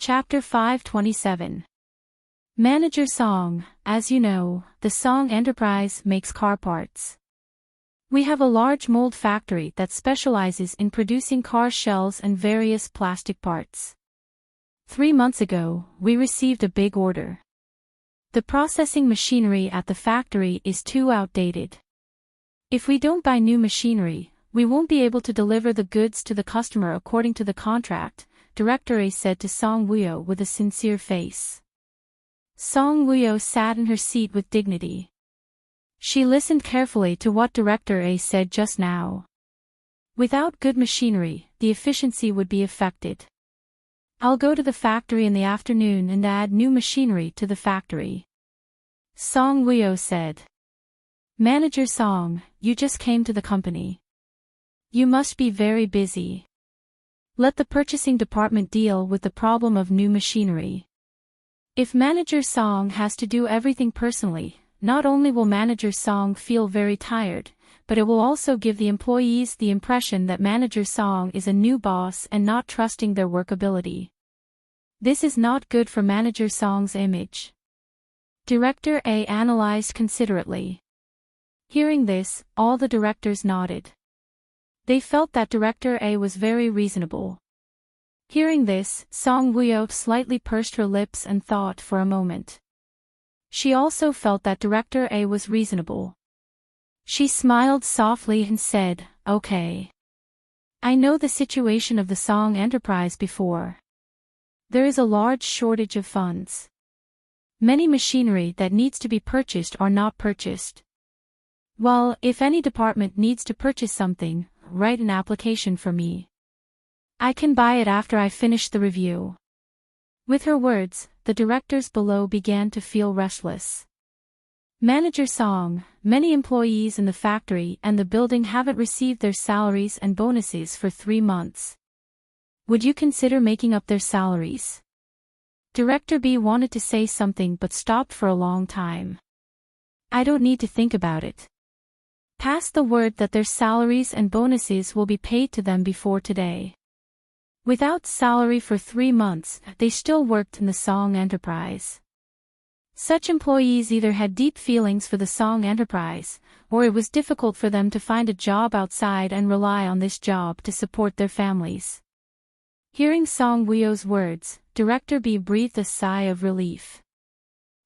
Chapter 527. Manager Song. As you know, the Song Enterprise makes car parts. We have a large mold factory that specializes in producing car shells and various plastic parts. 3 months ago, we received a big order. The processing machinery at the factory is too outdated. If we don't buy new machinery, we won't be able to deliver the goods to the customer according to the contract, Director A said to Song Woo-yo with a sincere face. Song Woo-yo sat in her seat with dignity. She listened carefully to what Director A said just now. Without good machinery, the efficiency would be affected. I'll go to the factory in the afternoon and add new machinery to the factory. Song Woo-yo said. Manager Song, you just came to the company. You must be very busy. Let the purchasing department deal with the problem of new machinery. If Manager Song has to do everything personally, not only will Manager Song feel very tired, but it will also give the employees the impression that Manager Song is a new boss and not trusting their work ability. This is not good for Manager Song's image. Director A analyzed considerately. Hearing this, all the directors nodded. They felt that Director A was very reasonable. Hearing this, Song Woo-yo slightly pursed her lips and thought for a moment. She also felt that Director A was reasonable. She smiled softly and said, "Okay. I know the situation of the Song Enterprise before. There is a large shortage of funds. Many machinery that needs to be purchased are not purchased. Well, if any department needs to purchase something, write an application for me. I can buy it after I finish the review." With her words, the directors below began to feel restless. Manager Song, many employees in the factory and the building haven't received their salaries and bonuses for 3 months. Would you consider making up their salaries? Director B wanted to say something but stopped for a long time. I don't need to think about it. Pass the word that their salaries and bonuses will be paid to them before today. Without salary for 3 months, they still worked in the Song Enterprise. Such employees either had deep feelings for the Song Enterprise, or it was difficult for them to find a job outside and rely on this job to support their families. Hearing Song Woo-yo's words, Director B breathed a sigh of relief.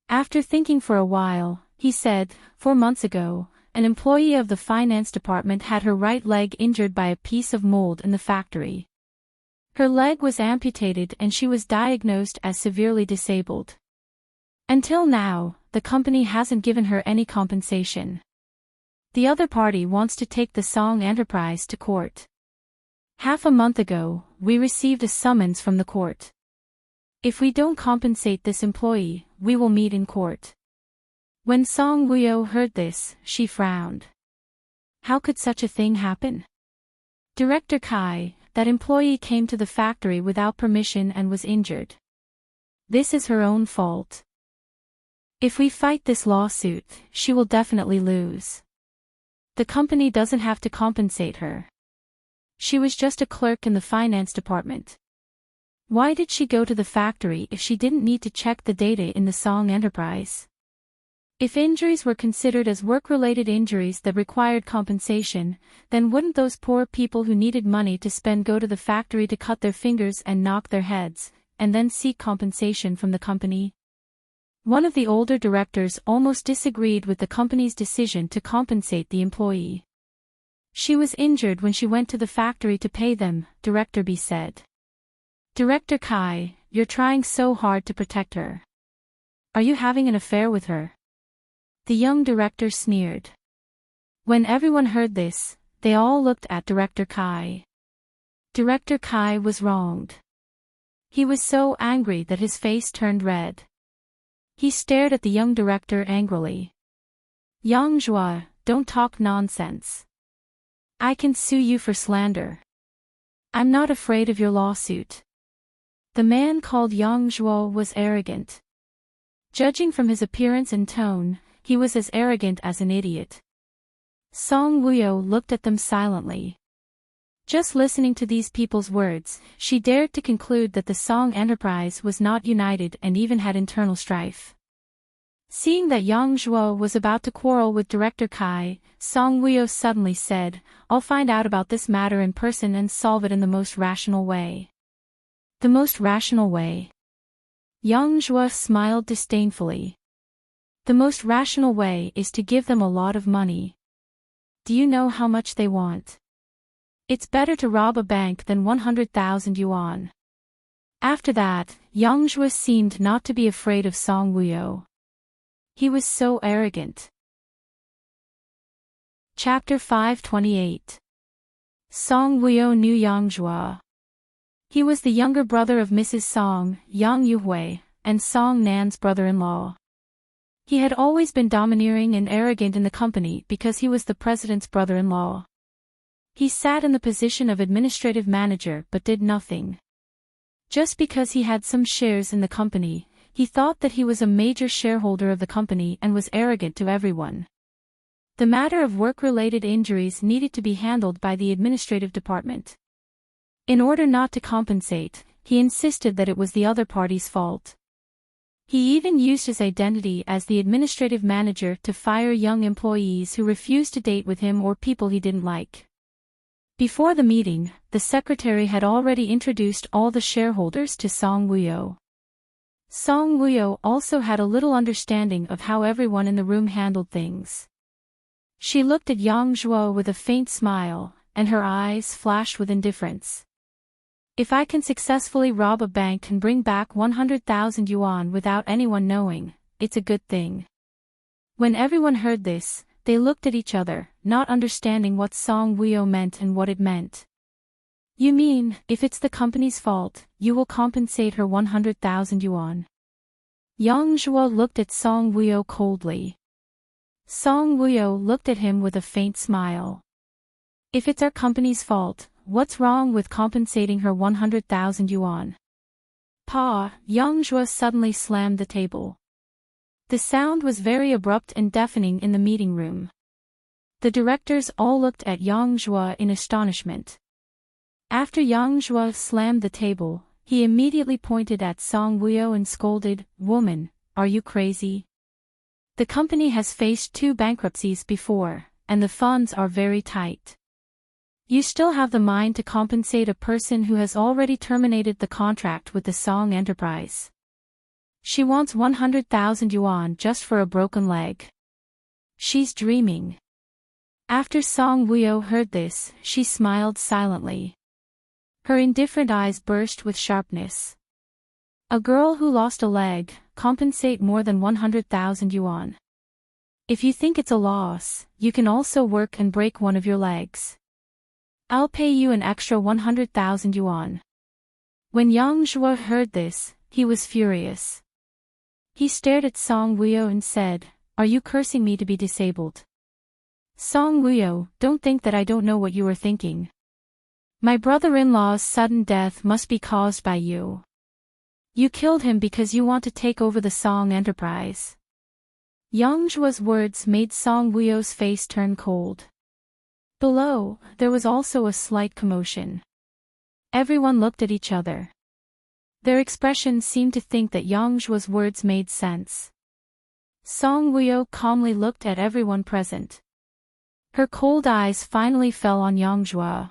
After thinking for a while, he said, 4 months ago, an employee of the finance department had her right leg injured by a piece of mold in the factory. Her leg was amputated and she was diagnosed as severely disabled. Until now, the company hasn't given her any compensation. The other party wants to take the Song Enterprise to court. Half a month ago, we received a summons from the court. If we don't compensate this employee, we will meet in court. When Song Woo-yo heard this, she frowned. How could such a thing happen? Director Kai, that employee came to the factory without permission and was injured. This is her own fault. If we fight this lawsuit, she will definitely lose. The company doesn't have to compensate her. She was just a clerk in the finance department. Why did she go to the factory if she didn't need to check the data in the Song Enterprise? If injuries were considered as work-related injuries that required compensation, then wouldn't those poor people who needed money to spend go to the factory to cut their fingers and knock their heads, and then seek compensation from the company? One of the older directors almost disagreed with the company's decision to compensate the employee. She was injured when she went to the factory to pay them, Director B said. Director Kai, you're trying so hard to protect her. Are you having an affair with her? The young director sneered. When everyone heard this, they all looked at Director Kai. Director Kai was wronged. He was so angry that his face turned red. He stared at the young director angrily. Yang Zhua, don't talk nonsense. I can sue you for slander. I'm not afraid of your lawsuit. The man called Yang Zhua was arrogant. Judging from his appearance and tone, he was as arrogant as an idiot. Song Woo-yo looked at them silently. Just listening to these people's words, she dared to conclude that the Song enterprise was not united and even had internal strife. Seeing that Yang Zhuo was about to quarrel with director Kai, Song Wuyo suddenly said, "I'll find out about this matter in person and solve it in the most rational way." The most rational way? Yang Zhuo smiled disdainfully. The most rational way is to give them a lot of money. Do you know how much they want? It's better to rob a bank than 100,000 yuan. After that, Yang Zhuo seemed not to be afraid of Song Wuyo. He was so arrogant. Chapter 528. Song Wuyo knew Yang Zhuo. He was the younger brother of Mrs. Song, Yang Yuhui, and Song Nan's brother-in-law. He had always been domineering and arrogant in the company because he was the president's brother-in-law. He sat in the position of administrative manager but did nothing. Just because he had some shares in the company, he thought that he was a major shareholder of the company and was arrogant to everyone. The matter of work-related injuries needed to be handled by the administrative department. In order not to compensate, he insisted that it was the other party's fault. He even used his identity as the administrative manager to fire young employees who refused to date with him or people he didn't like. Before the meeting, the secretary had already introduced all the shareholders to Song Wuyo. Song Wuyo also had a little understanding of how everyone in the room handled things. She looked at Yang Zhuo with a faint smile, and her eyes flashed with indifference. If I can successfully rob a bank and bring back 100,000 yuan without anyone knowing, it's a good thing. When everyone heard this, they looked at each other, not understanding what Song Wuyo meant and what it meant. You mean, if it's the company's fault, you will compensate her 100,000 yuan? Yang Zhuo looked at Song Wuyo coldly. Song Wuyo looked at him with a faint smile. If it's our company's fault, what's wrong with compensating her 100,000 yuan? Pa, Yang Zhuo suddenly slammed the table. The sound was very abrupt and deafening in the meeting room. The directors all looked at Yang Zhuo in astonishment. After Yang Zhuo slammed the table, he immediately pointed at Song Wuyo and scolded, "Woman, are you crazy? The company has faced 2 bankruptcies before, and the funds are very tight. You still have the mind to compensate a person who has already terminated the contract with the Song enterprise. She wants 100,000 yuan just for a broken leg. She's dreaming." After Song Wuyo heard this, she smiled silently. Her indifferent eyes burst with sharpness. A girl who lost a leg, compensate more than 100,000 yuan. If you think it's a loss, you can also work and break one of your legs. I'll pay you an extra 100,000 yuan. When Yang Zhuo heard this, he was furious. He stared at Song Wuyo and said, "Are you cursing me to be disabled? Song Wuyo, don't think that I don't know what you are thinking. My brother-in-law's sudden death must be caused by you. You killed him because you want to take over the Song enterprise." Yang Zhuo's words made Song Wuyo's face turn cold. Below, there was also a slight commotion. Everyone looked at each other. Their expressions seemed to think that Yang Zhuo's words made sense. Song Wuyo calmly looked at everyone present. Her cold eyes finally fell on Yang Zhuo.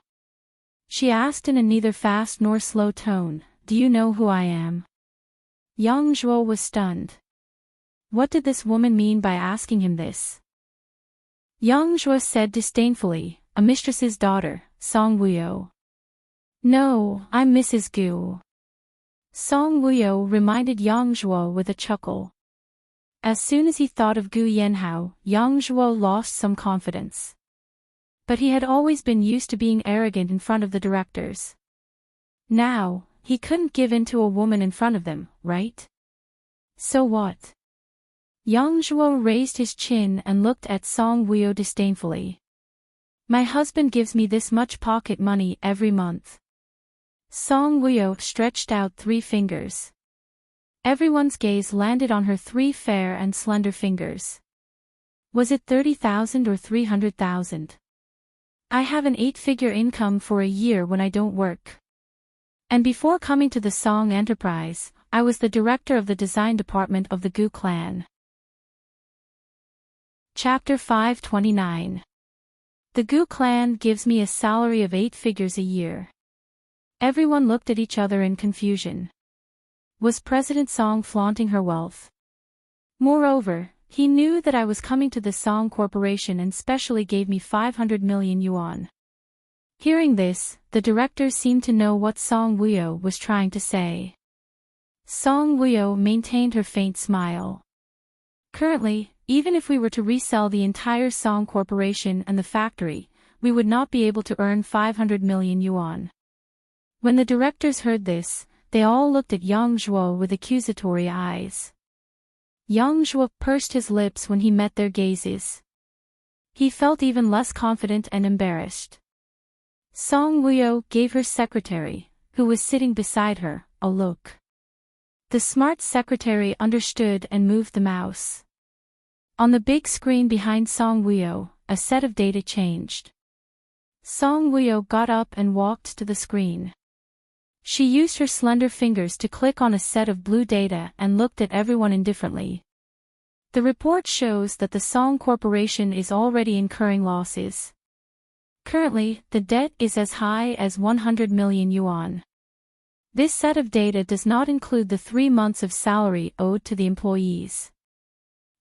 She asked in a neither fast nor slow tone, "Do you know who I am?" Yang Zhuo was stunned. What did this woman mean by asking him this? Yang Zhuo said disdainfully, "A mistress's daughter, Song Wuyo." "No, I'm Mrs. Gu." Song Wuyo reminded Yang Zhuo with a chuckle. As soon as he thought of Gu Yanhao, Yang Zhuo lost some confidence. But he had always been used to being arrogant in front of the directors. Now, he couldn't give in to a woman in front of them, right? So what? Yang Zhuo raised his chin and looked at Song Wuyo disdainfully. "My husband gives me this much pocket money every month." Song Wuyo stretched out 3 fingers. Everyone's gaze landed on her 3 fair and slender fingers. Was it 30,000 or 300,000? I have an 8-figure income for a year when I don't work. And before coming to the Song Enterprise, I was the director of the design department of the Gu clan. Chapter 529. The Gu clan gives me a salary of 8 figures a year. Everyone looked at each other in confusion. Was President Song flaunting her wealth? Moreover, he knew that I was coming to the Song Corporation and specially gave me 500 million yuan. Hearing this, the director seemed to know what Song Wuyo was trying to say. Song Wuyo maintained her faint smile. Currently, even if we were to resell the entire Song Corporation and the factory, we would not be able to earn 500 million yuan. When the directors heard this, they all looked at Yang Zhuo with accusatory eyes. Yang Zhuo pursed his lips when he met their gazes. He felt even less confident and embarrassed. Song Wuyo gave her secretary, who was sitting beside her, a look. The smart secretary understood and moved the mouse. On the big screen behind Song Wuyo, a set of data changed. Song Wuyo got up and walked to the screen. She used her slender fingers to click on a set of blue data and looked at everyone indifferently. The report shows that the Song Corporation is already incurring losses. Currently, the debt is as high as 100 million yuan. This set of data does not include the 3 months of salary owed to the employees.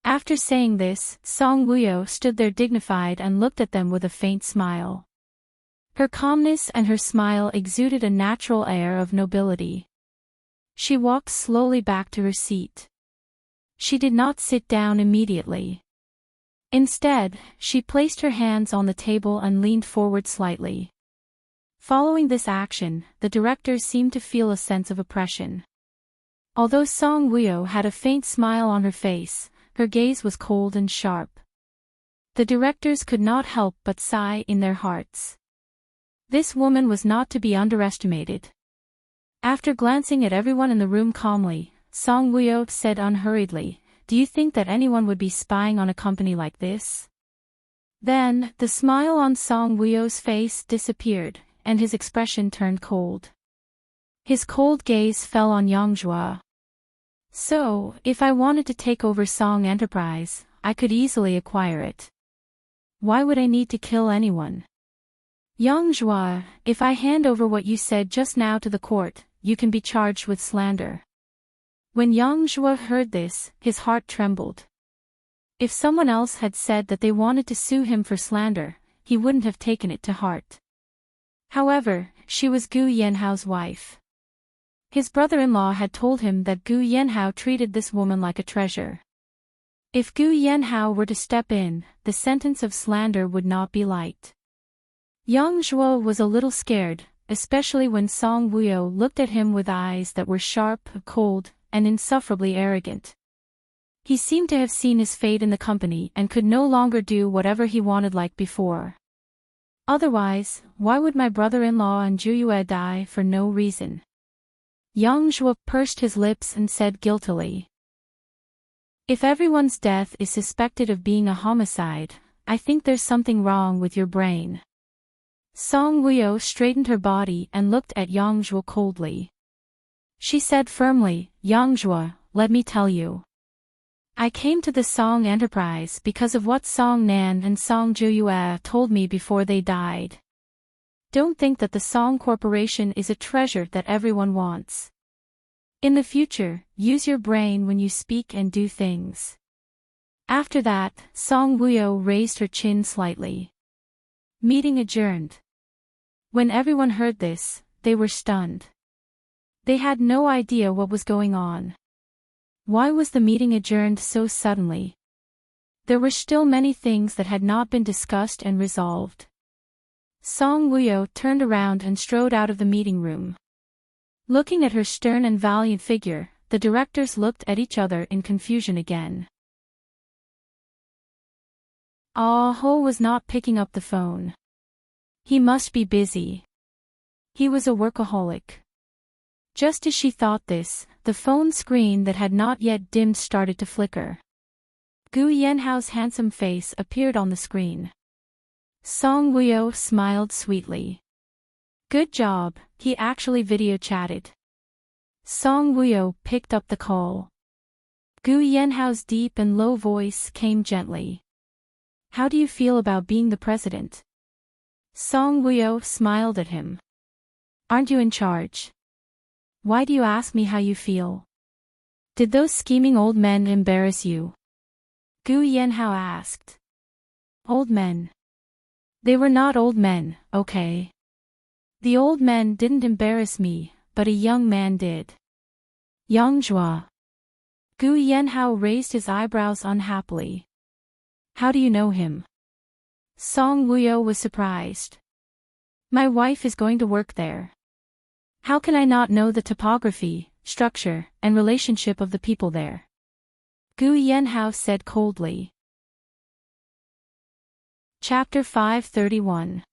After saying this, Song Wuyo stood there dignified and looked at them with a faint smile. Her calmness and her smile exuded a natural air of nobility. She walked slowly back to her seat. She did not sit down immediately. Instead, she placed her hands on the table and leaned forward slightly. Following this action, the directors seemed to feel a sense of oppression. Although Song Wuyo had a faint smile on her face, her gaze was cold and sharp. The directors could not help but sigh in their hearts. This woman was not to be underestimated. After glancing at everyone in the room calmly, Song Wuyo said unhurriedly, "Do you think that anyone would be spying on a company like this?" Then, the smile on Song Wuyo's face disappeared, and his expression turned cold. His cold gaze fell on Yang Zhuo. "So, if I wanted to take over Song Enterprise, I could easily acquire it. Why would I need to kill anyone? Yang Zhuo, if I hand over what you said just now to the court, you can be charged with slander." When Yang Zhuo heard this, his heart trembled. If someone else had said that they wanted to sue him for slander, he wouldn't have taken it to heart. However, she was Gu Yanhao's wife. His brother-in-law had told him that Gu Yanhao treated this woman like a treasure. If Gu Yanhao were to step in, the sentence of slander would not be light. Yang Zhuo was a little scared, especially when Song Wuyo looked at him with eyes that were sharp, cold, and insufferably arrogant. He seemed to have seen his fate in the company and could no longer do whatever he wanted like before. Otherwise, why would my brother-in-law and Zhu Yue die for no reason? Yang Zhuo pursed his lips and said guiltily, "If everyone's death is suspected of being a homicide, I think there's something wrong with your brain." Song Wuyo straightened her body and looked at Yang Zhuo coldly. She said firmly, "Yang Zhuo, let me tell you. I came to the Song Enterprise because of what Song Nan and Song Zhu told me before they died. Don't think that the Song Corporation is a treasure that everyone wants. In the future, use your brain when you speak and do things." After that, Song Wuyo raised her chin slightly. Meeting adjourned. When everyone heard this, they were stunned. They had no idea what was going on. Why was the meeting adjourned so suddenly? There were still many things that had not been discussed and resolved. Song Wuyo turned around and strode out of the meeting room. Looking at her stern and valiant figure, the directors looked at each other in confusion again. Ah Ho was not picking up the phone. He must be busy. He was a workaholic. Just as she thought this, the phone screen that had not yet dimmed started to flicker. Gu Yanhao's handsome face appeared on the screen. Song Woo-yo smiled sweetly. Good job, he actually video chatted. Song Woo-yo picked up the call. Gu Yenhao's deep and low voice came gently. How do you feel about being the president? Song Woo-yo smiled at him. Aren't you in charge? Why do you ask me how you feel? Did those scheming old men embarrass you? Gu Yenhao asked. Old men. They were not old men, okay? The old men didn't embarrass me, but a young man did. Yangjua. Gu Yenhao raised his eyebrows unhappily. How do you know him? Song Woo-yo was surprised. My wife is going to work there. How can I not know the topography, structure, and relationship of the people there? Gu Yenhao said coldly. Chapter 531.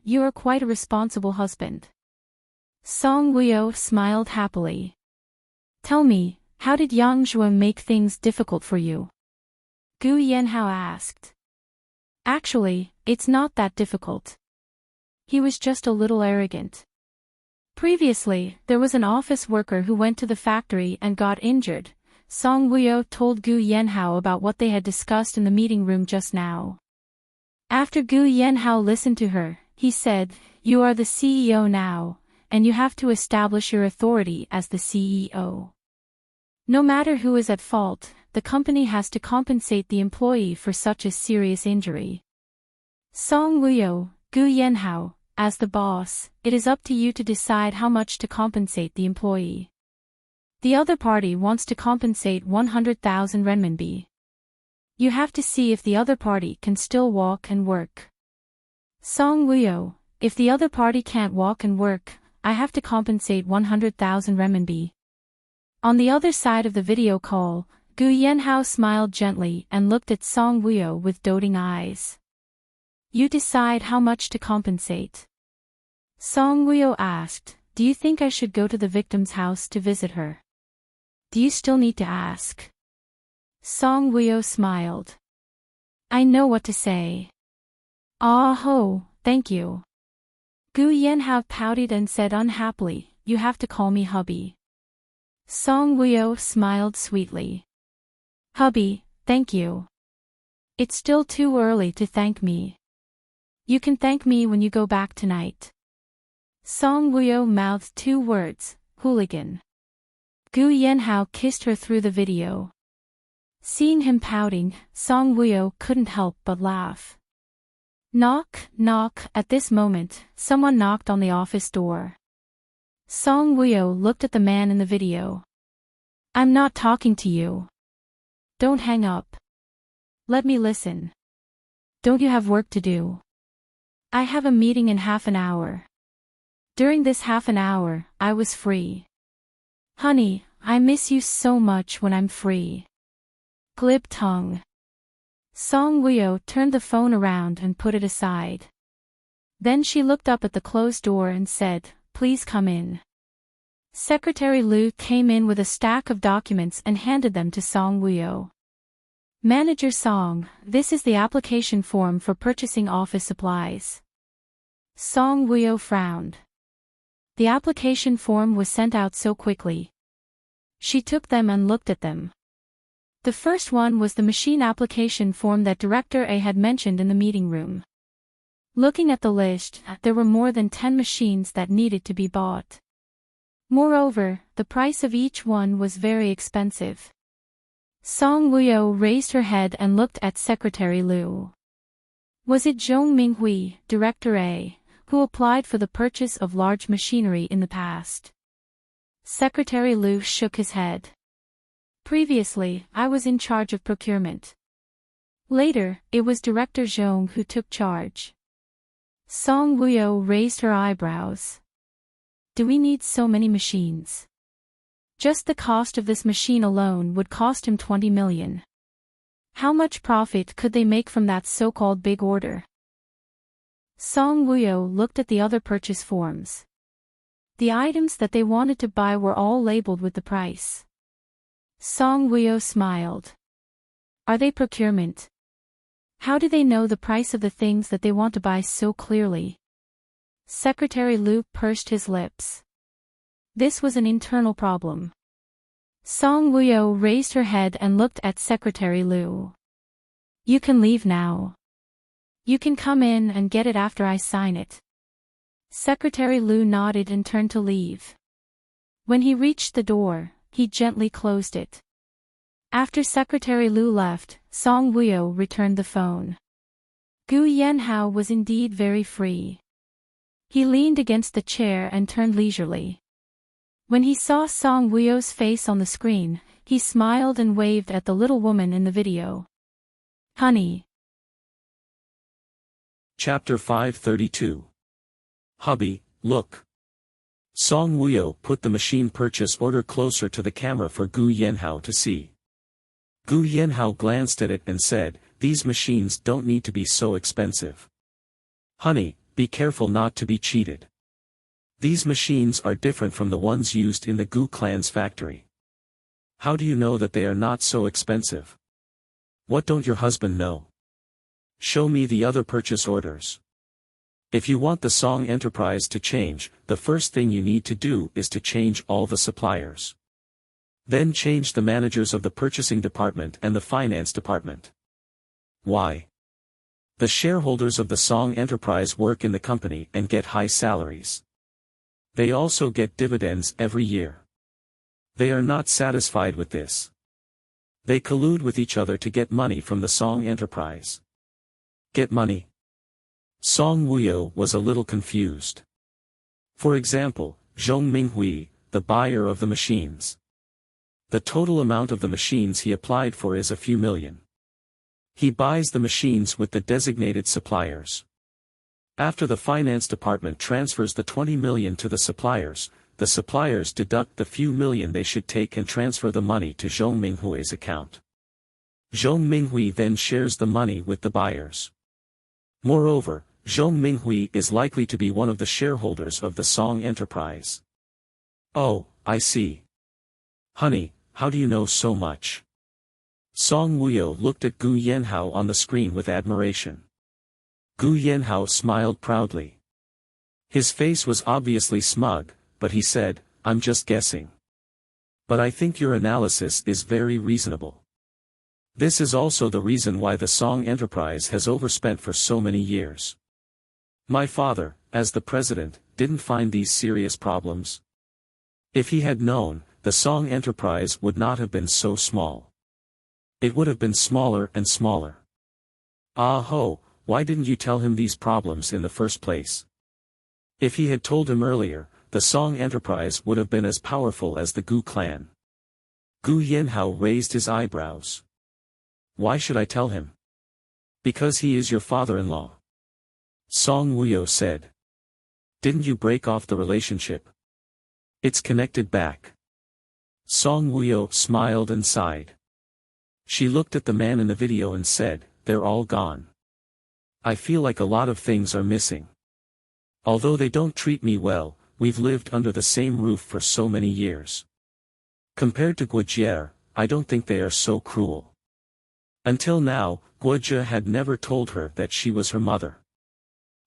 You are quite a responsible husband. Song Woo-yo smiled happily. Tell me, how did Yangjua make things difficult for you? Gu Yenhao asked. Actually, it's not that difficult. He was just a little arrogant. Previously, there was an office worker who went to the factory and got injured. Song Woo-yo told Gu Yenhao about what they had discussed in the meeting room just now. After Gu Yenhao listened to her, he said, You are the CEO now, and you have to establish your authority as the CEO. No matter who is at fault, the company has to compensate the employee for such a serious injury. Song Woo-yo, Gu Yenhao, as the boss, it is up to you to decide how much to compensate the employee. The other party wants to compensate 100,000 renminbi. You have to see if the other party can still walk and work. Song Woo-yo, if the other party can't walk and work, I have to compensate 100,000 renminbi. On the other side of the video call, Gu Yenhao smiled gently and looked at Song Woo-yo with doting eyes. You decide how much to compensate. Song Woo-yo asked, Do you think I should go to the victim's house to visit her? Do you still need to ask? Song Woo-yo smiled. I know what to say. Ah ho, thank you. Gu Yenhao pouted and said unhappily, You have to call me hubby. Song Woo-yo smiled sweetly. Hubby, thank you. It's still too early to thank me. You can thank me when you go back tonight. Song Woo-yo mouthed two words, hooligan. Gu Yenhao kissed her through the video. Seeing him pouting, Song Woo-yo couldn't help but laugh. Knock, knock, at this moment, someone knocked on the office door. Song Woo-yo looked at the man in the video. I'm not talking to you. Don't hang up. Let me listen. Don't you have work to do? I have a meeting in half an hour. During this half an hour, I was free. Honey, I miss you so much when I'm free. Glib tongue. Song Woo-yo turned the phone around and put it aside. Then she looked up at the closed door and said, Please come in. Secretary Liu came in with a stack of documents and handed them to Song Woo-yo. Manager Song, this is the application form for purchasing office supplies. Song Woo-yo frowned. The application form was sent out so quickly. She took them and looked at them. The first one was the machine application form that Director A had mentioned in the meeting room. Looking at the list, there were more than 10 machines that needed to be bought. Moreover, the price of each one was very expensive. Song Woo-yo raised her head and looked at Secretary Liu. Was it Zhong Minghui, Director A, who applied for the purchase of large machinery in the past? Secretary Liu shook his head. Previously, I was in charge of procurement. Later, it was Director Zhong who took charge. Song Woo-yo raised her eyebrows. Do we need so many machines? Just the cost of this machine alone would cost him 20 million. How much profit could they make from that so-called big order? Song Woo-yo looked at the other purchase forms. The items that they wanted to buy were all labeled with the price. Song Woo-yo smiled. Are they procurement? How do they know the price of the things that they want to buy so clearly? Secretary Lu pursed his lips. This was an internal problem. Song Wuyo raised her head and looked at Secretary Lu. You can leave now. You can come in and get it after I sign it. Secretary Lu nodded and turned to leave. When he reached the door, he gently closed it. After Secretary Lu left, Song Wuyo returned the phone. Gu Yanhao was indeed very free. He leaned against the chair and turned leisurely. When he saw Song Wuyo's face on the screen, he smiled and waved at the little woman in the video. Honey. Chapter 532. Hubby, look. Song Wuyo put the machine purchase order closer to the camera for Gu Yanhao to see. Gu Yanhao glanced at it and said, "These machines don't need to be so expensive. Honey, be careful not to be cheated. These machines are different from the ones used in the Gu clan's factory. How do you know that they are not so expensive? What don't your husband know? Show me the other purchase orders. If you want the Song Enterprise to change, the first thing you need to do is to change all the suppliers. Then change the managers of the purchasing department and the finance department. Why? The shareholders of the Song Enterprise work in the company and get high salaries. They also get dividends every year. They are not satisfied with this. They collude with each other to get money from the Song Enterprise." Get money? Song Wuyo was a little confused. For example, Zhong Minghui, the buyer of the machines. The total amount of the machines he applied for is a few million. He buys the machines with the designated suppliers. After the finance department transfers the 20 million to the suppliers deduct the few million they should take and transfer the money to Zhong Minghui's account. Zhong Minghui then shares the money with the buyers. Moreover, Zhong Minghui is likely to be one of the shareholders of the Song Enterprise. Oh, I see. Honey, how do you know so much? Song Wuyo looked at Gu Yanhao on the screen with admiration. Gu Yanhao smiled proudly. His face was obviously smug, but he said, "I'm just guessing. But I think your analysis is very reasonable. This is also the reason why the Song Enterprise has overspent for so many years. My father, as the president, didn't find these serious problems. If he had known, the Song Enterprise would not have been so small. It would have been smaller and smaller. Ah ho, why didn't you tell him these problems in the first place? If he had told him earlier, the Song Enterprise would have been as powerful as the Gu clan." Gu Yanhao raised his eyebrows. "Why should I tell him?" "Because he is your father-in-law." Song Wuyo said. "Didn't you break off the relationship? It's connected back." Song Wuyo smiled and sighed. She looked at the man in the video and said, "They're all gone. I feel like a lot of things are missing. Although they don't treat me well, we've lived under the same roof for so many years. Compared to Guojie, I don't think they are so cruel." Until now, Guojie had never told her that she was her mother.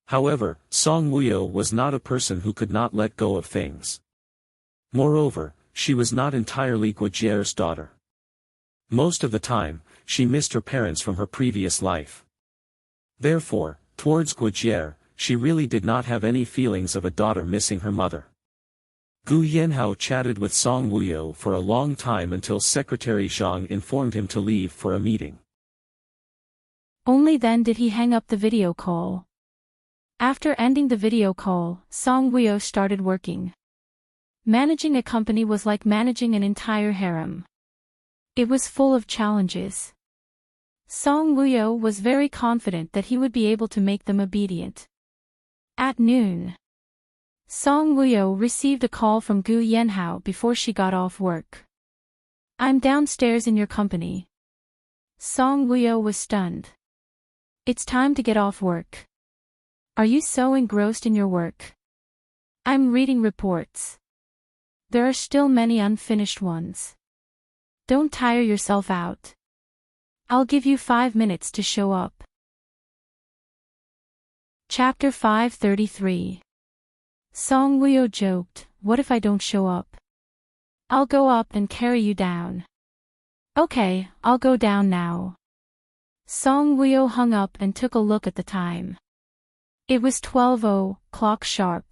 However, Song Wuyo was not a person who could not let go of things. Moreover, she was not entirely Guojie's daughter. Most of the time, she missed her parents from her previous life. Therefore, towards Guojie, she really did not have any feelings of a daughter missing her mother. Gu Yanhao chatted with Song Wuyo for a long time until Secretary Zhang informed him to leave for a meeting. Only then did he hang up the video call. After ending the video call, Song Wuyo started working. Managing a company was like managing an entire harem. It was full of challenges. Song Wuyo was very confident that he would be able to make them obedient. At noon, Song Wuyo received a call from Gu Yanhao before she got off work. "I'm downstairs in your company." Song Wuyo was stunned. "It's time to get off work. Are you so engrossed in your work?" "I'm reading reports. There are still many unfinished ones. Don't tire yourself out. I'll give you 5 minutes to show up." Chapter 533. Song Woo-yo joked, "What if I don't show up? I'll go up and carry you down." "Okay, I'll go down now." Song Woo-yo hung up and took a look at the time. It was 12:00 sharp.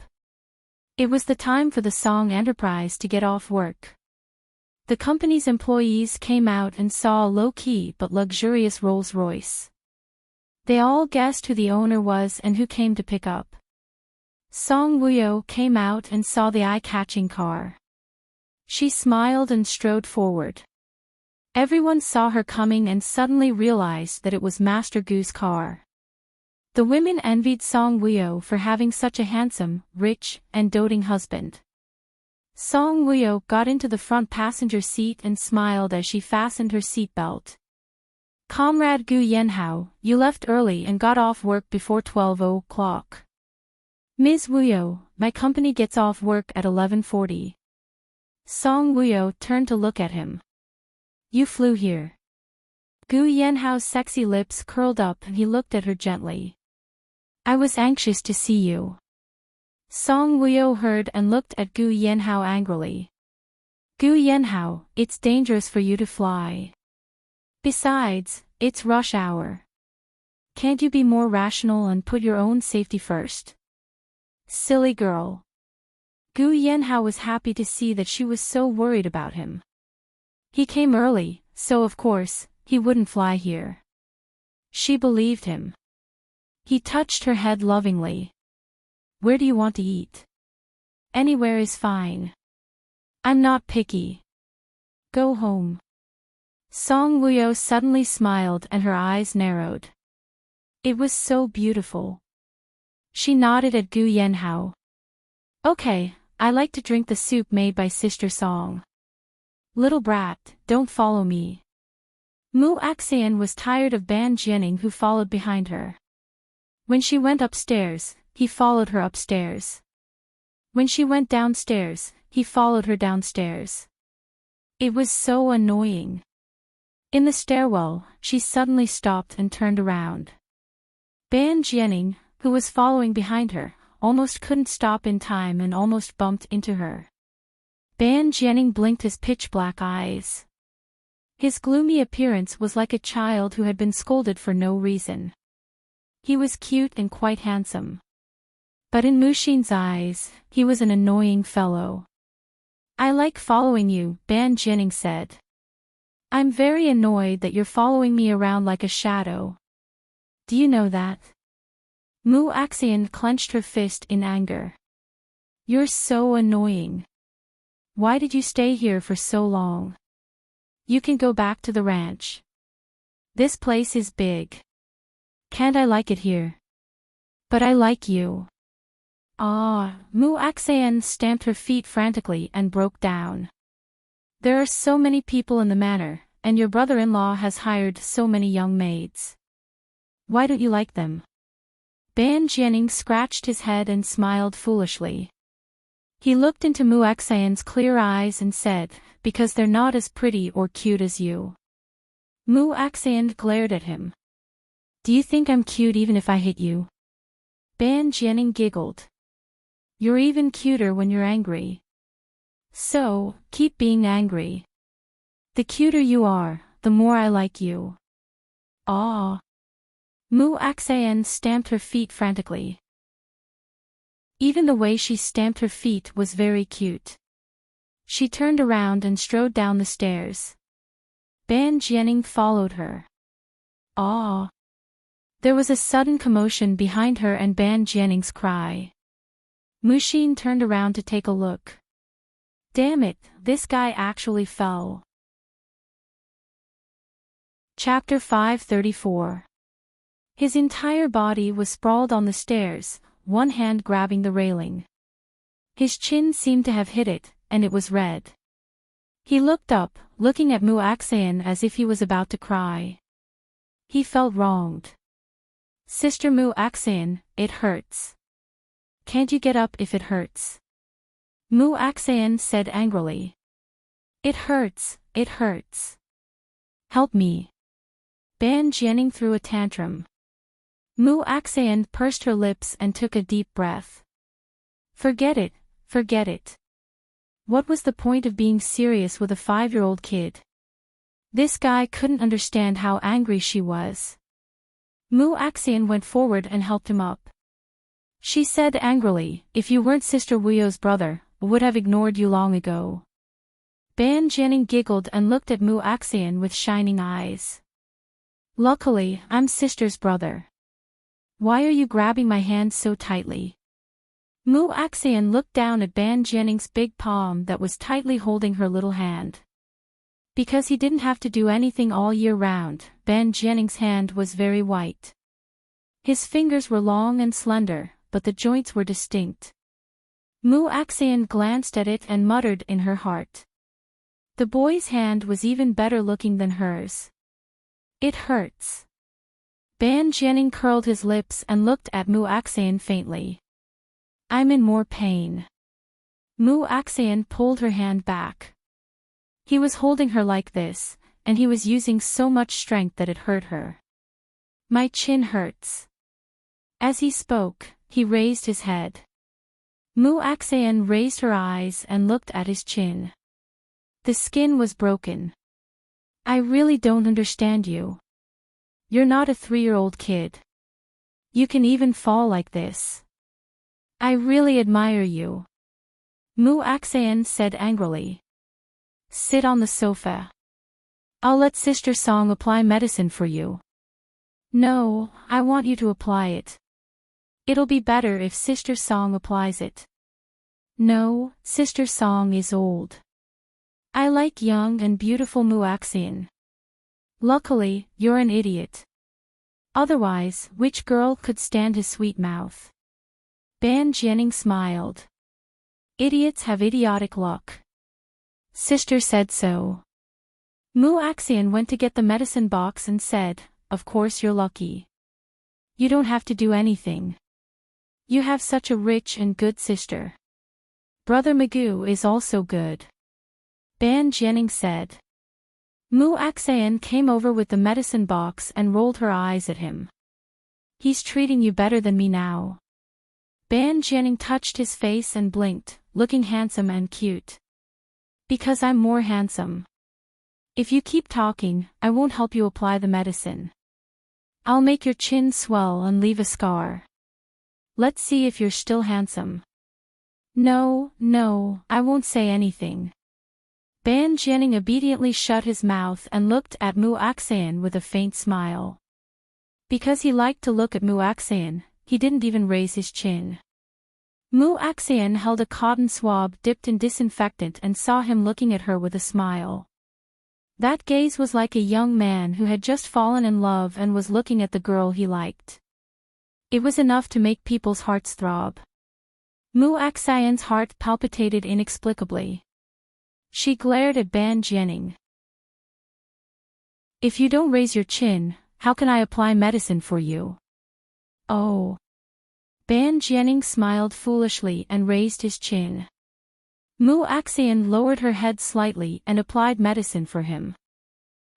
It was the time for the Song Enterprise to get off work. The company's employees came out and saw a low-key but luxurious Rolls-Royce. They all guessed who the owner was and who came to pick up. Song Woo-yo came out and saw the eye-catching car. She smiled and strode forward. Everyone saw her coming and suddenly realized that it was Master Gu's car. The women envied Song Woo-yo for having such a handsome, rich, and doting husband. Song Woo-yo got into the front passenger seat and smiled as she fastened her seatbelt. "Comrade Gu Yenhao, you left early and got off work before 12:00. Ms. Woo-yo, my company gets off work at 11:40. Song Woo-yo turned to look at him. "You flew here." Gu Yenhao's sexy lips curled up and he looked at her gently. "I was anxious to see you." Song Woo-yo heard and looked at Gu Yenhao angrily. "Gu Yenhao, it's dangerous for you to fly. Besides, it's rush hour. Can't you be more rational and put your own safety first?" "Silly girl." Gu Yenhao was happy to see that she was so worried about him. He came early, so of course, he wouldn't fly here. She believed him. He touched her head lovingly. "Where do you want to eat?" "Anywhere is fine. I'm not picky. Go home." Song Woo-yo suddenly smiled and her eyes narrowed. It was so beautiful. She nodded at Gu Yenhao. "Okay, I like to drink the soup made by Sister Song." "Little brat, don't follow me." Mu Axian was tired of Ban Jianing who followed behind her. When she went upstairs, he followed her upstairs. When she went downstairs, he followed her downstairs. It was so annoying. In the stairwell, she suddenly stopped and turned around. Ban Jianing, who was following behind her, almost couldn't stop in time and almost bumped into her. Ban Jianing blinked his pitch-black eyes. His gloomy appearance was like a child who had been scolded for no reason. He was cute and quite handsome. But in Mushin's eyes, he was an annoying fellow. "I like following you," Ban Jianing said. "I'm very annoyed that you're following me around like a shadow. Do you know that?" Mu Axian clenched her fist in anger. "You're so annoying. Why did you stay here for so long? You can go back to the ranch. This place is big. Can't I like it here? But I like you." Mu Axian stamped her feet frantically and broke down. "There are so many people in the manor, and your brother-in-law has hired so many young maids. Why don't you like them?" Ban Jianing scratched his head and smiled foolishly. He looked into Mu Axian's clear eyes and said, "Because they're not as pretty or cute as you." Mu Axian glared at him. "Do you think I'm cute even if I hit you?" Ban Jianing giggled. "You're even cuter when you're angry. So, keep being angry. The cuter you are, the more I like you." Mu Axian stamped her feet frantically. Even the way she stamped her feet was very cute. She turned around and strode down the stairs. Ban Jianing followed her. There was a sudden commotion behind her and Ban Jianing's cry. Mushin turned around to take a look. Damn it, this guy actually fell. Chapter 534. His entire body was sprawled on the stairs, one hand grabbing the railing. His chin seemed to have hit it, and it was red. He looked up, looking at Mu Axian as if he was about to cry. He felt wronged. "Sister Mu Axian, it hurts. Can't you get up if it hurts?" Mu Axian said angrily. It hurts, it hurts. Help me." Ban Jianing threw a tantrum. Mu Axian pursed her lips and took a deep breath. Forget it, forget it. What was the point of being serious with a 5-year-old kid? This guy couldn't understand how angry she was. Mu Axian went forward and helped him up. She said angrily, if you weren't Sister Wuyo's brother, I would have ignored you long ago. Ban Jianing giggled and looked at Mu Axian with shining eyes. Luckily, I'm Sister's brother. Why are you grabbing my hand so tightly? Mu Axian looked down at Ban Jianing's big palm that was tightly holding her little hand. Because he didn't have to do anything all year round, Ban Jianing's hand was very white. His fingers were long and slender, but the joints were distinct. Mu Axian glanced at it and muttered in her heart. The boy's hand was even better looking than hers. It hurts. Ban Jianing curled his lips and looked at Mu Axian faintly. I'm in more pain. Mu Axian pulled her hand back. He was holding her like this, and he was using so much strength that it hurt her. My chin hurts. As he spoke, he raised his head. Mu Axian raised her eyes and looked at his chin. The skin was broken. I really don't understand you. You're not a 3-year-old kid. You can even fall like this. I really admire you. Mu Axian said angrily. Sit on the sofa. I'll let Sister Song apply medicine for you. No, I want you to apply it. It'll be better if Sister Song applies it. No, Sister Song is old. I like young and beautiful Mu Axian. Luckily, you're an idiot. Otherwise, which girl could stand his sweet mouth? Ban Jianing smiled. Idiots have idiotic luck. Sister said so. Mu Axian went to get the medicine box and said, of course you're lucky. You don't have to do anything. You have such a rich and good sister. Brother Magoo is also good. Ban Jianing said. Mu Axian came over with the medicine box and rolled her eyes at him. He's treating you better than me now. Ban Jianing touched his face and blinked, looking handsome and cute. Because I'm more handsome. If you keep talking, I won't help you apply the medicine. I'll make your chin swell and leave a scar. Let's see if you're still handsome. No, I won't say anything. Ban Jianing obediently shut his mouth and looked at Mu Axian with a faint smile. Because he liked to look at Mu Axian, he didn't even raise his chin. Mu Axian held a cotton swab dipped in disinfectant and saw him looking at her with a smile. That gaze was like a young man who had just fallen in love and was looking at the girl he liked. It was enough to make people's hearts throb. Mu Axian's heart palpitated inexplicably. She glared at Ban Jianing. If you don't raise your chin, how can I apply medicine for you? Oh. Ban Jianing smiled foolishly and raised his chin. Mu Axian lowered her head slightly and applied medicine for him.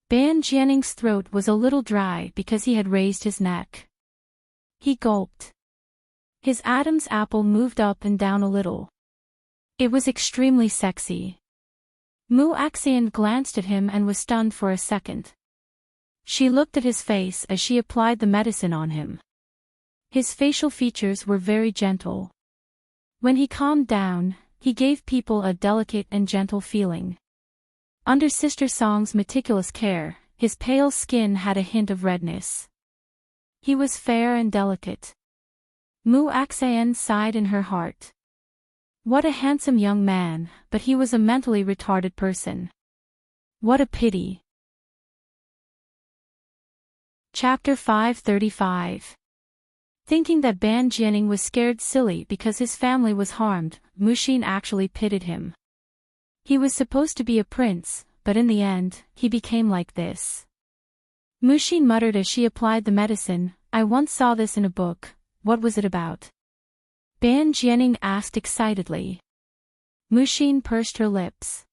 Ban Jianing's throat was a little dry because he had raised his neck. He gulped. His Adam's apple moved up and down a little. It was extremely sexy. Mu Axian glanced at him and was stunned for a second. She looked at his face as she applied the medicine on him. His facial features were very gentle. When he calmed down, he gave people a delicate and gentle feeling. Under Sister Song's meticulous care, his pale skin had a hint of redness. He was fair and delicate. Mu Axian sighed in her heart. What a handsome young man, but he was a mentally retarded person. What a pity. Chapter 535. Thinking that Ban Jianing was scared silly because his family was harmed, Mushin actually pitied him. He was supposed to be a prince, but in the end, he became like this. Mushin muttered as she applied the medicine, I once saw this in a book, what was it about? Ban Jianing asked excitedly. Mushin pursed her lips.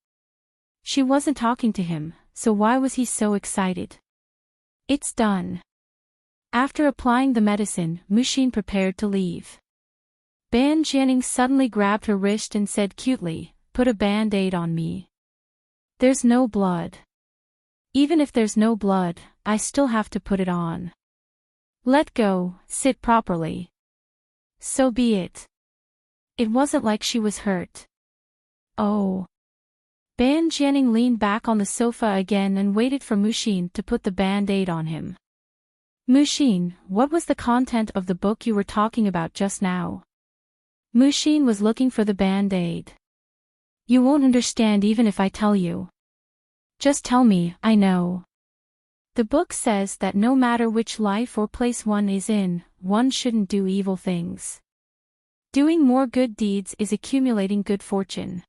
She wasn't talking to him, so why was he so excited? It's done. After applying the medicine, Mushin prepared to leave. Ban Jianing suddenly grabbed her wrist and said cutely, "Put a band-aid on me. There's no blood. Even if there's no blood, I still have to put it on. Let go, sit properly." So be it. It wasn't like she was hurt. Oh. Ban Jianing leaned back on the sofa again and waited for Mushin to put the band-aid on him. "Mushin, what was the content of the book you were talking about just now?" Mushin was looking for the band-aid. "You won't understand even if I tell you. Just tell me, I know." "The book says that no matter which life or place one is in, one shouldn't do evil things. Doing more good deeds is accumulating good fortune.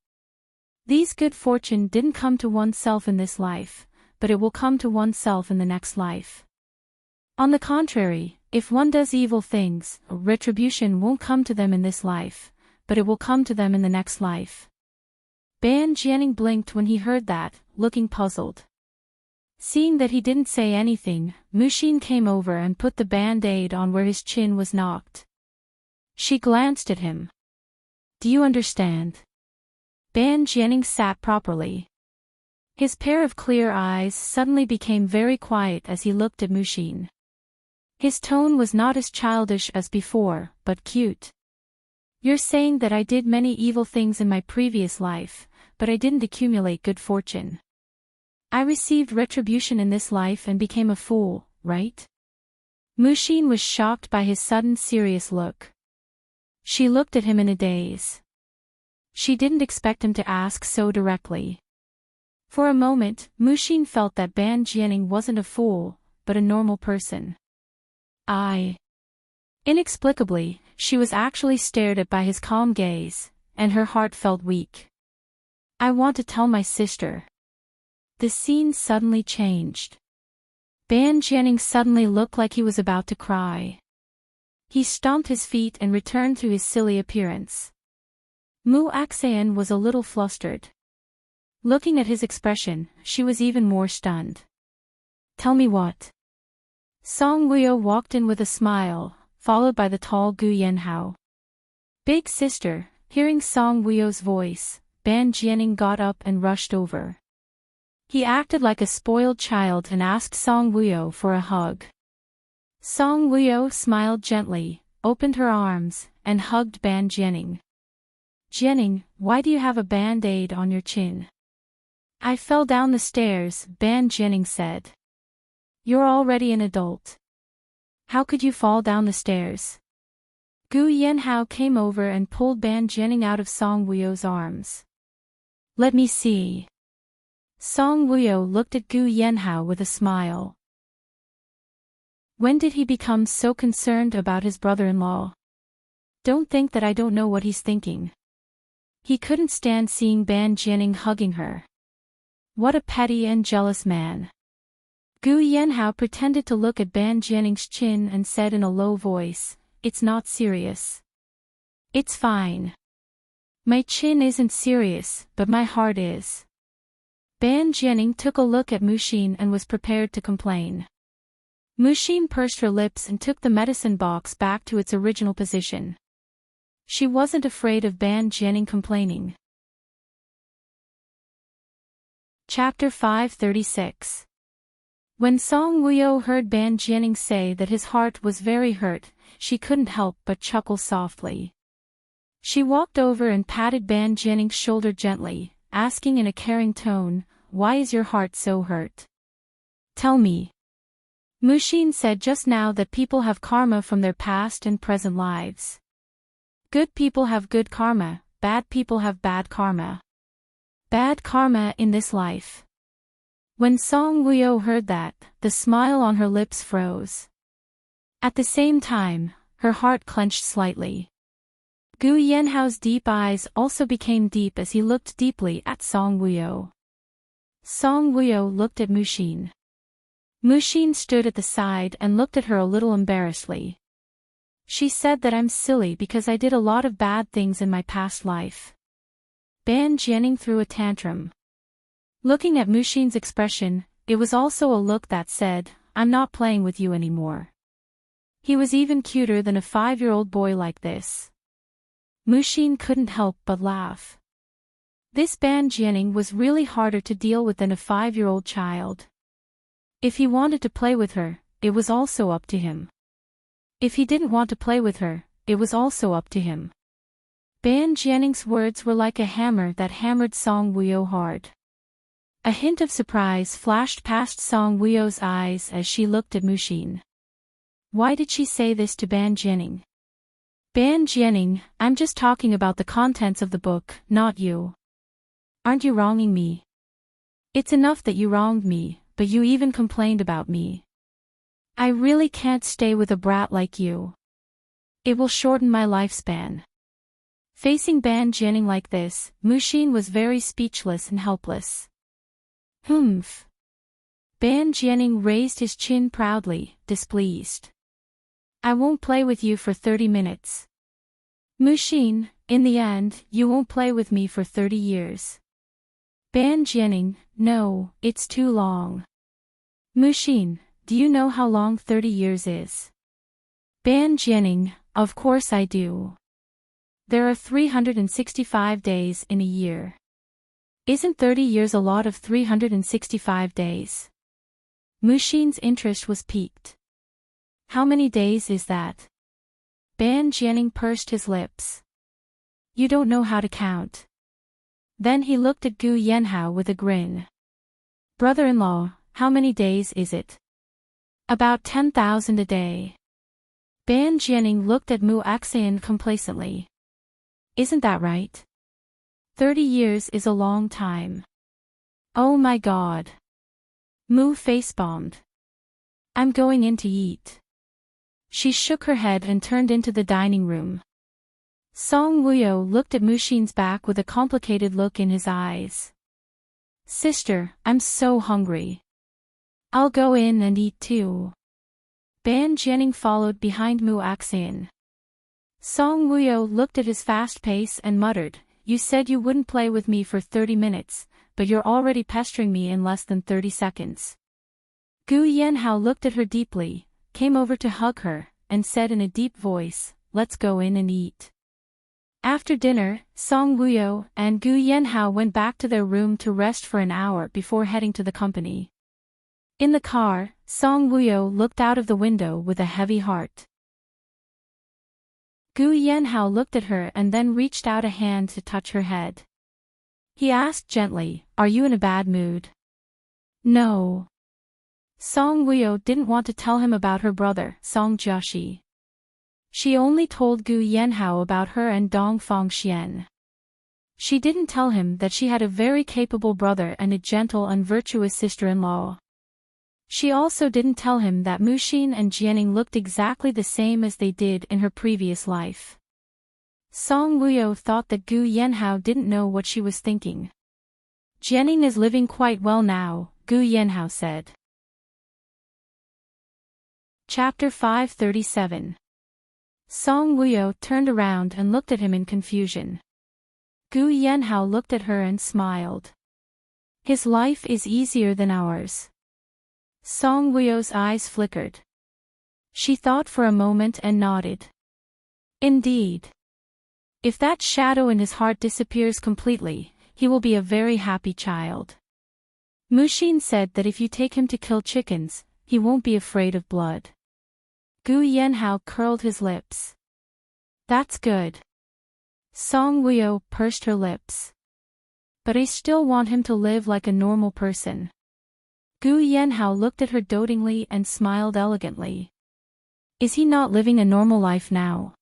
These good fortune didn't come to oneself in this life, but it will come to oneself in the next life. On the contrary, if one does evil things, retribution won't come to them in this life, but it will come to them in the next life." Ban Jianing blinked when he heard that, looking puzzled. Seeing that he didn't say anything, Mushin came over and put the band-aid on where his chin was knocked. She glanced at him. "Do you understand?" Ban Jianing sat properly. His pair of clear eyes suddenly became very quiet as he looked at Mushin. His tone was not as childish as before, but cute. "You're saying that I did many evil things in my previous life, but I didn't accumulate good fortune. I received retribution in this life and became a fool, right?" Mushin was shocked by his sudden serious look. She looked at him in a daze. She didn't expect him to ask so directly. For a moment, Mushin felt that Ban Jianing wasn't a fool, but a normal person. Inexplicably, she was actually stared at by his calm gaze, and her heart felt weak. "I want to tell my sister." The scene suddenly changed. Ban Jianing suddenly looked like he was about to cry. He stomped his feet and returned to his silly appearance. Mu Axayan was a little flustered. Looking at his expression, she was even more stunned. "Tell me what?" Song Wuyo walked in with a smile, followed by the tall Gu Yanhao. "Big sister," hearing Song Wuyo's voice, Ban Jianing got up and rushed over. He acted like a spoiled child and asked Song Wuyo for a hug. Song Wuyo smiled gently, opened her arms, and hugged Ban Jianing. "Jianing, why do you have a band-aid on your chin?" "I fell down the stairs," Ban Jianing said. "You're already an adult. How could you fall down the stairs?" Gu Yanhao came over and pulled Ban Jianing out of Song Wuyo's arms. "Let me see." Song Wuyo looked at Gu Yanhao with a smile. When did he become so concerned about his brother-in-law? Don't think that I don't know what he's thinking. He couldn't stand seeing Ban Jianing hugging her. What a petty and jealous man. Gu Yanhao pretended to look at Ban Jianing's chin and said in a low voice, "It's not serious. It's fine. My chin isn't serious, but my heart is." Ban Jianing took a look at Mushin and was prepared to complain. Mushin pursed her lips and took the medicine box back to its original position. She wasn't afraid of Ban Jianing complaining. Chapter 536. When Song Wuyo heard Ban Jianing say that his heart was very hurt, she couldn't help but chuckle softly. She walked over and patted Ban Jianing's shoulder gently, asking in a caring tone, "Why is your heart so hurt? Tell me." Mushin said just now that people have karma from their past and present lives. Good people have good karma, bad people have bad karma. Bad karma in this life. When Song Wuyo heard that, the smile on her lips froze. At the same time, her heart clenched slightly. Gu Yanhao's deep eyes also became deep as he looked deeply at Song Wuyo. Song Wuyo looked at Mushin. Mushin stood at the side and looked at her a little embarrassedly. She said that I'm silly because I did a lot of bad things in my past life. Ban Jianing threw a tantrum. Looking at Mushin's expression, it was also a look that said, "I'm not playing with you anymore." He was even cuter than a 5-year-old boy like this. Mushin couldn't help but laugh. This Ban Jianing was really harder to deal with than a 5-year-old child. If he wanted to play with her, it was also up to him. If he didn't want to play with her, it was also up to him. Ban Jianing's words were like a hammer that hammered Song Wuyo hard. A hint of surprise flashed past Song Wuyo's eyes as she looked at Mushin. Why did she say this to Ban Jianing? Ban Jianing, I'm just talking about the contents of the book, not you. Aren't you wronging me? It's enough that you wronged me, but you even complained about me. I really can't stay with a brat like you. It will shorten my lifespan. Facing Ban Jianing like this, Mushin was very speechless and helpless. Humph. Ban Jianing raised his chin proudly, displeased. I won't play with you for 30 minutes. Mushin, in the end, you won't play with me for 30 years. Ban Jianing, no, it's too long. Mushin, do you know how long 30 years is? Ban Jianing, of course I do. There are 365 days in a year. Isn't 30 years a lot of 365 days? Mushin's interest was piqued. How many days is that? Ban Jianing pursed his lips. You don't know how to count. Then he looked at Gu Yanhao with a grin. Brother-in-law, how many days is it? About 10,000 a day. Ban Jianing looked at Mu Axian complacently. Isn't that right? 30 years is a long time. Oh my God. Mu face-bombed. I'm going in to eat. She shook her head and turned into the dining room. Song Wuyo looked at Mushin's back with a complicated look in his eyes. Sister, I'm so hungry. I'll go in and eat too. Ban Jianing followed behind Mu Axian. Song Wuyo looked at his fast pace and muttered, You said you wouldn't play with me for 30 minutes, but you're already pestering me in less than 30 seconds. Gu Yanhao looked at her deeply, came over to hug her, and said in a deep voice, Let's go in and eat. After dinner, Song Wuyo and Gu Yanhao went back to their room to rest for an hour before heading to the company. In the car, Song Wuyo looked out of the window with a heavy heart. Gu Yanhao looked at her and then reached out a hand to touch her head. He asked gently, Are you in a bad mood? No. Song Wuyo didn't want to tell him about her brother, Song Jiaxi. She only told Gu Yanhao about her and Dong Fangxian. She didn't tell him that she had a very capable brother and a gentle and virtuous sister-in-law. She also didn't tell him that Mushin and Jianing looked exactly the same as they did in her previous life. Song Wuyo thought that Gu Yanhao didn't know what she was thinking. Jianing is living quite well now, Gu Yanhao said. Chapter 537. Song Wuyo turned around and looked at him in confusion. Gu Yanhao looked at her and smiled. His life is easier than ours. Song Wuyo's eyes flickered. She thought for a moment and nodded. Indeed. If that shadow in his heart disappears completely, he will be a very happy child. Mushin said that if you take him to kill chickens, he won't be afraid of blood. Gu Yanhao curled his lips. That's good. Song Wuyo pursed her lips. But I still want him to live like a normal person. Gu Yanhao looked at her dotingly and smiled elegantly. Is he not living a normal life now?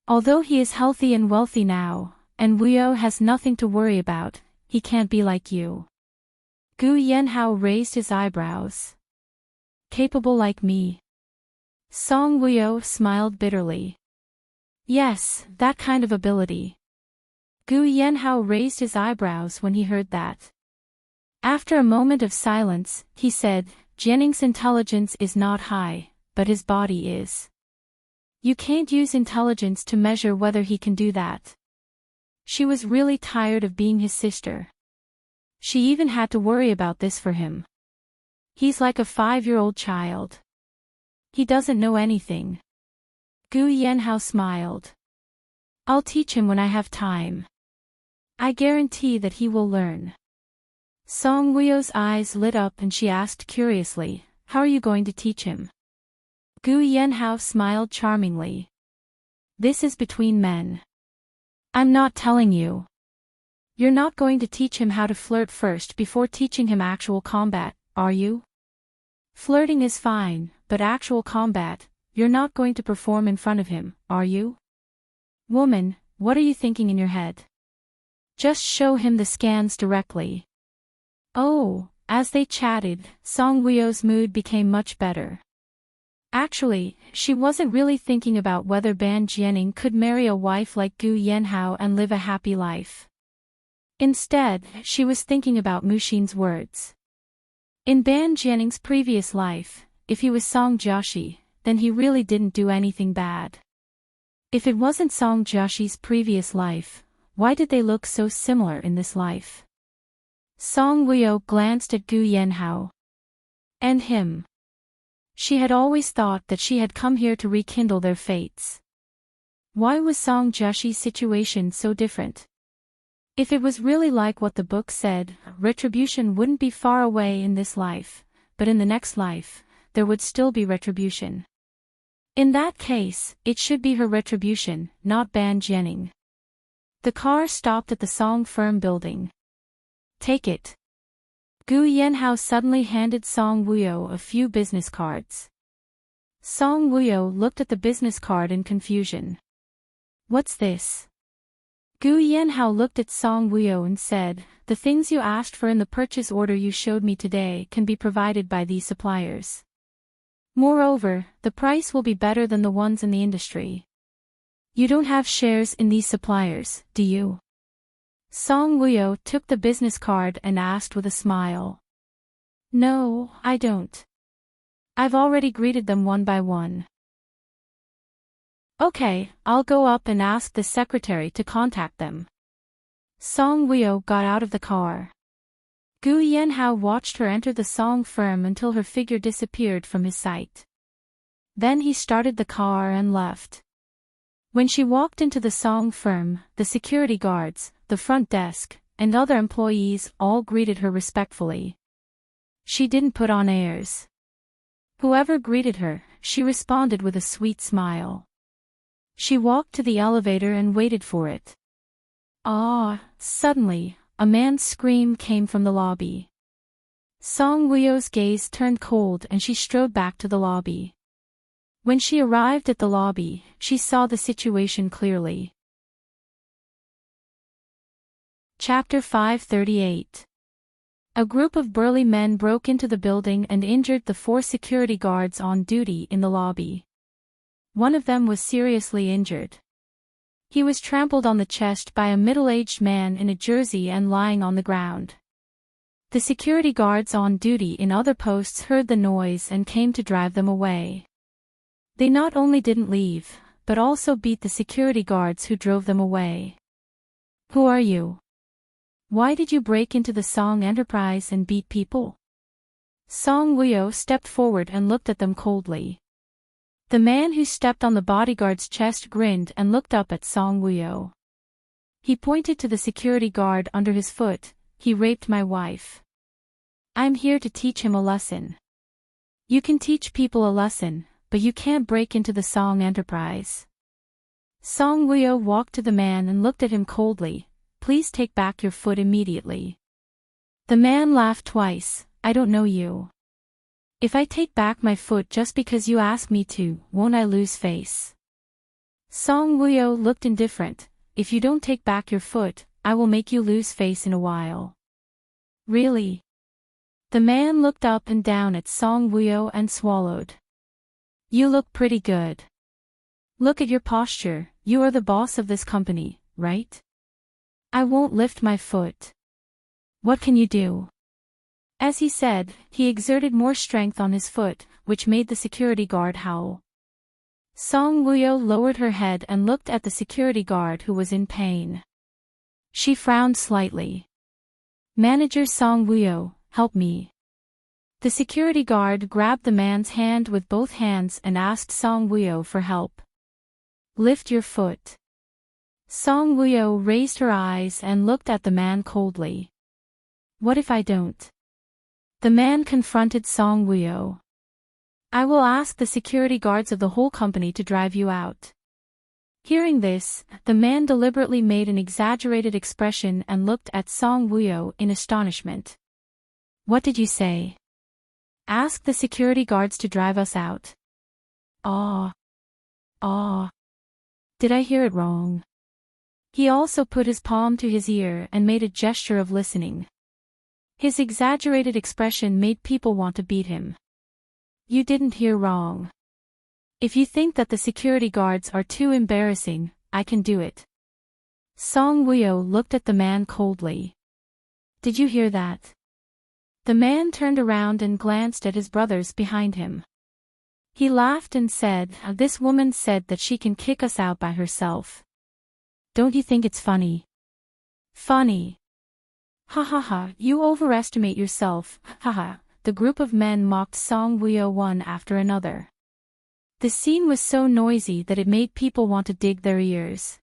Although he is healthy and wealthy now, and Wuyo has nothing to worry about, he can't be like you. Gu Yanhao raised his eyebrows. Capable like me. Song Wuyo smiled bitterly. Yes, that kind of ability. Gu Yanhao raised his eyebrows when he heard that. After a moment of silence, he said, Jianing's intelligence is not high, but his body is. You can't use intelligence to measure whether he can do that. She was really tired of being his sister. She even had to worry about this for him. He's like a 5-year-old child. He doesn't know anything. Gu Yanhao smiled. I'll teach him when I have time. I guarantee that he will learn. Song Wuyo's eyes lit up and she asked curiously, how are you going to teach him? Gu Yanhao smiled charmingly. This is between men. I'm not telling you. You're not going to teach him how to flirt first before teaching him actual combat, are you? Flirting is fine, but actual combat, you're not going to perform in front of him, are you? Woman, what are you thinking in your head? Just show him the scans directly. Oh, as they chatted, Song Wuyo's mood became much better. Actually, she wasn't really thinking about whether Ban Jianing could marry a wife like Gu Yanhao and live a happy life. Instead, she was thinking about Muxin's words. In Ban Jianing's previous life, if he was Song Jiaxi, then he really didn't do anything bad. If it wasn't Song Jiaxi's previous life, why did they look so similar in this life? Song Wuyo glanced at Gu Yanhao. And him. She had always thought that she had come here to rekindle their fates. Why was Song Jiaxi's situation so different? If it was really like what the book said, retribution wouldn't be far away in this life, but in the next life, there would still be retribution. In that case, it should be her retribution, not Ban Jianing. The car stopped at the Song Firm building. Take it. Gu Yanhao suddenly handed Song Wuyo a few business cards. Song Wuyo looked at the business card in confusion. What's this? Gu Yanhao looked at Song Wuyo and said, the things you asked for in the purchase order you showed me today can be provided by these suppliers. Moreover, the price will be better than the ones in the industry. You don't have shares in these suppliers, do you? Song Wuyo took the business card and asked with a smile. No, I don't. I've already greeted them one by one. Okay, I'll go up and ask the secretary to contact them. Song Wuyo got out of the car. Gu Yanhao watched her enter the Song firm until her figure disappeared from his sight. Then he started the car and left. When she walked into the Song firm, the security guards, the front desk, and other employees all greeted her respectfully. She didn't put on airs. Whoever greeted her, she responded with a sweet smile. She walked to the elevator and waited for it. Suddenly, a man's scream came from the lobby. Song Wuyo's gaze turned cold and she strode back to the lobby. When she arrived at the lobby, she saw the situation clearly. Chapter 538. A group of burly men broke into the building and injured the 4 security guards on duty in the lobby. One of them was seriously injured. He was trampled on the chest by a middle-aged man in a jersey and lying on the ground. The security guards on duty in other posts heard the noise and came to drive them away. They not only didn't leave, but also beat the security guards who drove them away. Who are you? Why did you break into the Song Enterprise and beat people? Song Wuyo stepped forward and looked at them coldly. The man who stepped on the bodyguard's chest grinned and looked up at Song Wuyo. He pointed to the security guard under his foot. He raped my wife. I'm here to teach him a lesson. You can teach people a lesson, but you can't break into the Song Enterprise. Song Wuyo walked to the man and looked at him coldly. Please take back your foot immediately. The man laughed twice. I don't know you. If I take back my foot just because you ask me to, won't I lose face? Song Wuyo looked indifferent. If you don't take back your foot, I will make you lose face in a while. Really? The man looked up and down at Song Wuyo and swallowed. You look pretty good. Look at your posture, you are the boss of this company, right? I won't lift my foot. What can you do? As he said, he exerted more strength on his foot, which made the security guard howl. Song Wuyo lowered her head and looked at the security guard who was in pain. She frowned slightly. Manager Song Wuyo, help me. The security guard grabbed the man's hand with both hands and asked Song Wuyo for help. Lift your foot. Song Wuyo raised her eyes and looked at the man coldly. What if I don't? The man confronted Song Wuyo. I will ask the security guards of the whole company to drive you out. Hearing this, the man deliberately made an exaggerated expression and looked at Song Wuyo in astonishment. What did you say? Ask the security guards to drive us out. Ah. Did I hear it wrong? He also put his palm to his ear and made a gesture of listening. His exaggerated expression made people want to beat him. You didn't hear wrong. If you think that the security guards are too embarrassing, I can do it. Song Wuyo looked at the man coldly. Did you hear that? The man turned around and glanced at his brothers behind him. He laughed and said, This woman said that she can kick us out by herself. Don't you think it's funny? Funny. Ha ha ha, you overestimate yourself, ha ha. The group of men mocked Song Wuyo one after another. The scene was so noisy that it made people want to dig their ears.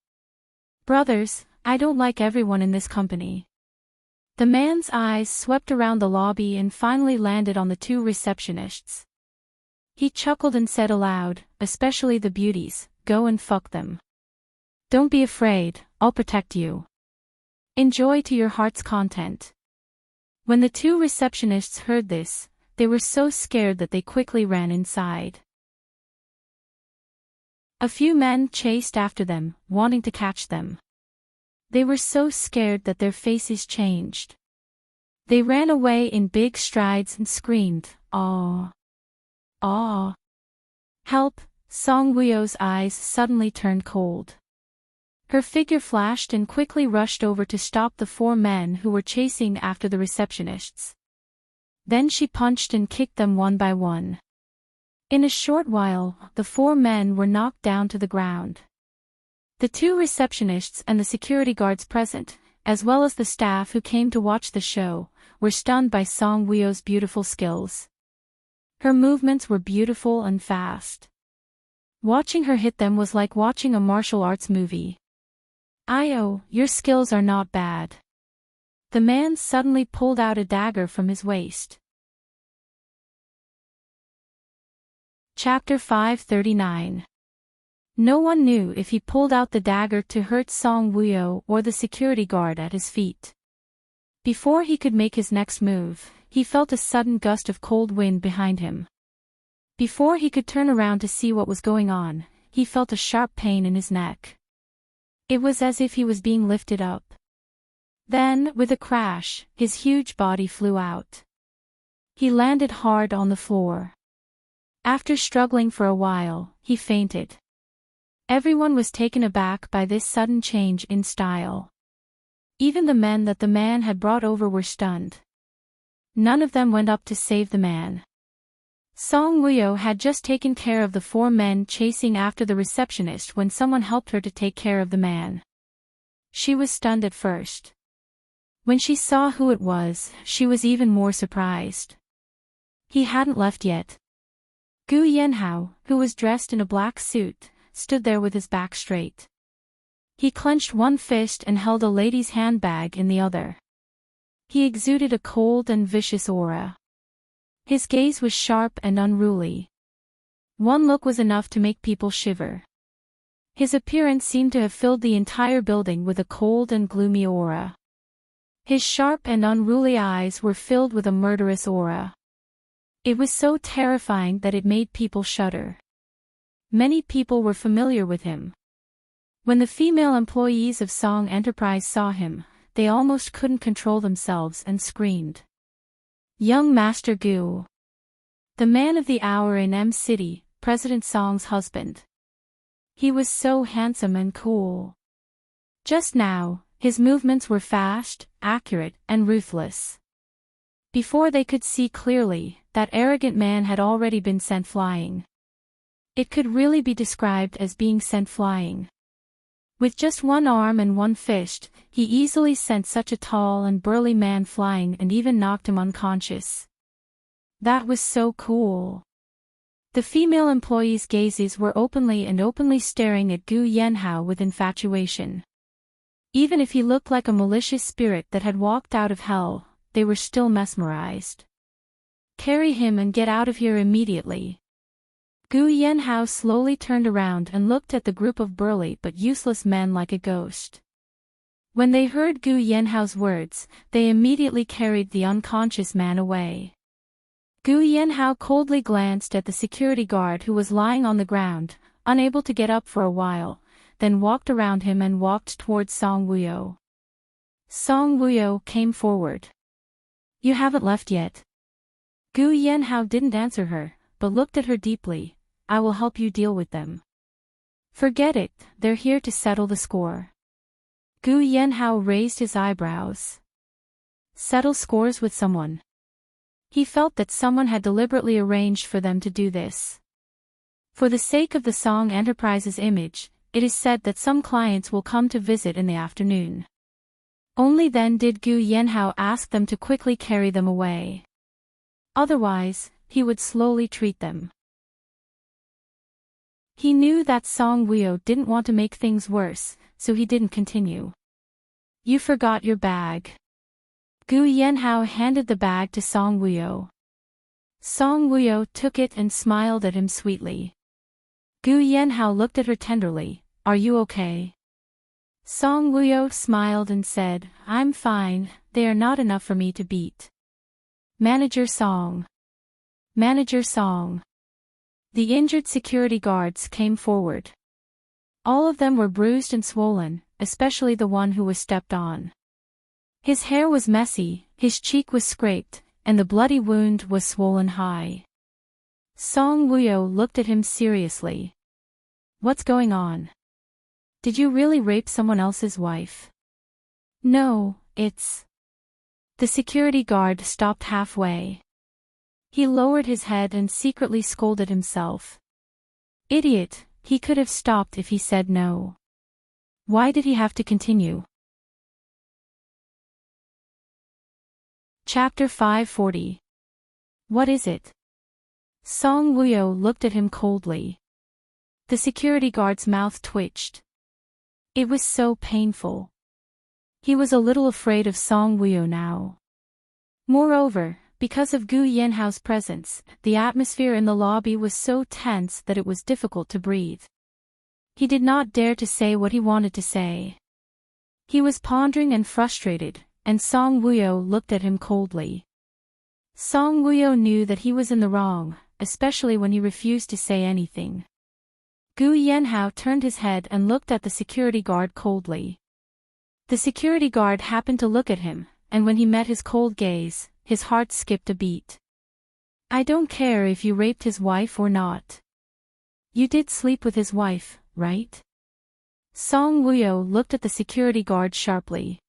Brothers, I don't like everyone in this company. The man's eyes swept around the lobby and finally landed on the two receptionists. He chuckled and said aloud, especially the beauties, go and fuck them. Don't be afraid, I'll protect you. Enjoy to your heart's content. When the two receptionists heard this, they were so scared that they quickly ran inside. A few men chased after them, wanting to catch them. They were so scared that their faces changed. They ran away in big strides and screamed, "Aw! Aw! Help!" Song Wuyo's eyes suddenly turned cold. Her figure flashed and quickly rushed over to stop the four men who were chasing after the receptionists. Then she punched and kicked them one by one. In a short while, the four men were knocked down to the ground. The two receptionists and the security guards present, as well as the staff who came to watch the show, were stunned by Song Wuyo's beautiful skills. Her movements were beautiful and fast. Watching her hit them was like watching a martial arts movie. Your skills are not bad. The man suddenly pulled out a dagger from his waist. Chapter 539. No one knew if he pulled out the dagger to hurt Song Wuyo or the security guard at his feet. Before he could make his next move, he felt a sudden gust of cold wind behind him. Before he could turn around to see what was going on, he felt a sharp pain in his neck. It was as if he was being lifted up. Then, with a crash, his huge body flew out. He landed hard on the floor. After struggling for a while, he fainted. Everyone was taken aback by this sudden change in style. Even the men that the man had brought over were stunned. None of them went up to save the man. Song Wuyo had just taken care of the four men chasing after the receptionist when someone helped her to take care of the man. She was stunned at first. When she saw who it was, she was even more surprised. He hadn't left yet. Gu Yanhao, who was dressed in a black suit, stood there with his back straight. He clenched one fist and held a lady's handbag in the other. He exuded a cold and vicious aura. His gaze was sharp and unruly. One look was enough to make people shiver. His appearance seemed to have filled the entire building with a cold and gloomy aura. His sharp and unruly eyes were filled with a murderous aura. It was so terrifying that it made people shudder. Many people were familiar with him. When the female employees of Song Enterprise saw him, they almost couldn't control themselves and screamed. Young Master Gu. The man of the hour in M City, President Song's husband. He was so handsome and cool. Just now, his movements were fast, accurate, and ruthless. Before they could see clearly, that arrogant man had already been sent flying. It could really be described as being sent flying. With just one arm and one fist, he easily sent such a tall and burly man flying and even knocked him unconscious. That was so cool. The female employees' gazes were openly staring at Gu Yanhao with infatuation. Even if he looked like a malicious spirit that had walked out of hell, they were still mesmerized. Carry him and get out of here immediately. Gu Yanhao slowly turned around and looked at the group of burly but useless men like a ghost. When they heard Gu Yanhao's words, they immediately carried the unconscious man away. Gu Yanhao coldly glanced at the security guard who was lying on the ground, unable to get up for a while, then walked around him and walked towards Song Wuyo. Song Wuyo came forward. You haven't left yet. Gu Yanhao didn't answer her, but looked at her deeply. I will help you deal with them. Forget it, they're here to settle the score. Gu Yanhao raised his eyebrows. Settle scores with someone. He felt that someone had deliberately arranged for them to do this. For the sake of the Song Enterprise's image, it is said that some clients will come to visit in the afternoon. Only then did Gu Yanhao ask them to quickly carry them away. Otherwise, he would slowly treat them. He knew that Song Wuyo didn't want to make things worse, so he didn't continue. You forgot your bag. Gu Yanhao handed the bag to Song Wuyo. Song Wuyo took it and smiled at him sweetly. Gu Yanhao looked at her tenderly. Are you okay? Song Wuyo smiled and said, I'm fine, they are not enough for me to beat. Manager Song. Manager Song. The injured security guards came forward. All of them were bruised and swollen, especially the one who was stepped on. His hair was messy, his cheek was scraped, and the bloody wound was swollen high. Song Wuyo looked at him seriously. What's going on? Did you really rape someone else's wife? No, it's... The security guard stopped halfway. He lowered his head and secretly scolded himself. Idiot, he could have stopped if he said no. Why did he have to continue? Chapter 540. What is it? Song Wuyo looked at him coldly. The security guard's mouth twitched. It was so painful. He was a little afraid of Song Wuyo now. Moreover, because of Gu Yanhao's presence, the atmosphere in the lobby was so tense that it was difficult to breathe. He did not dare to say what he wanted to say. He was pondering and frustrated, and Song Wuyo looked at him coldly. Song Wuyo knew that he was in the wrong, especially when he refused to say anything. Gu Yanhao turned his head and looked at the security guard coldly. The security guard happened to look at him, and when he met his cold gaze, his heart skipped a beat. I don't care if you raped his wife or not. You did sleep with his wife, right? Song Wuyo looked at the security guard sharply.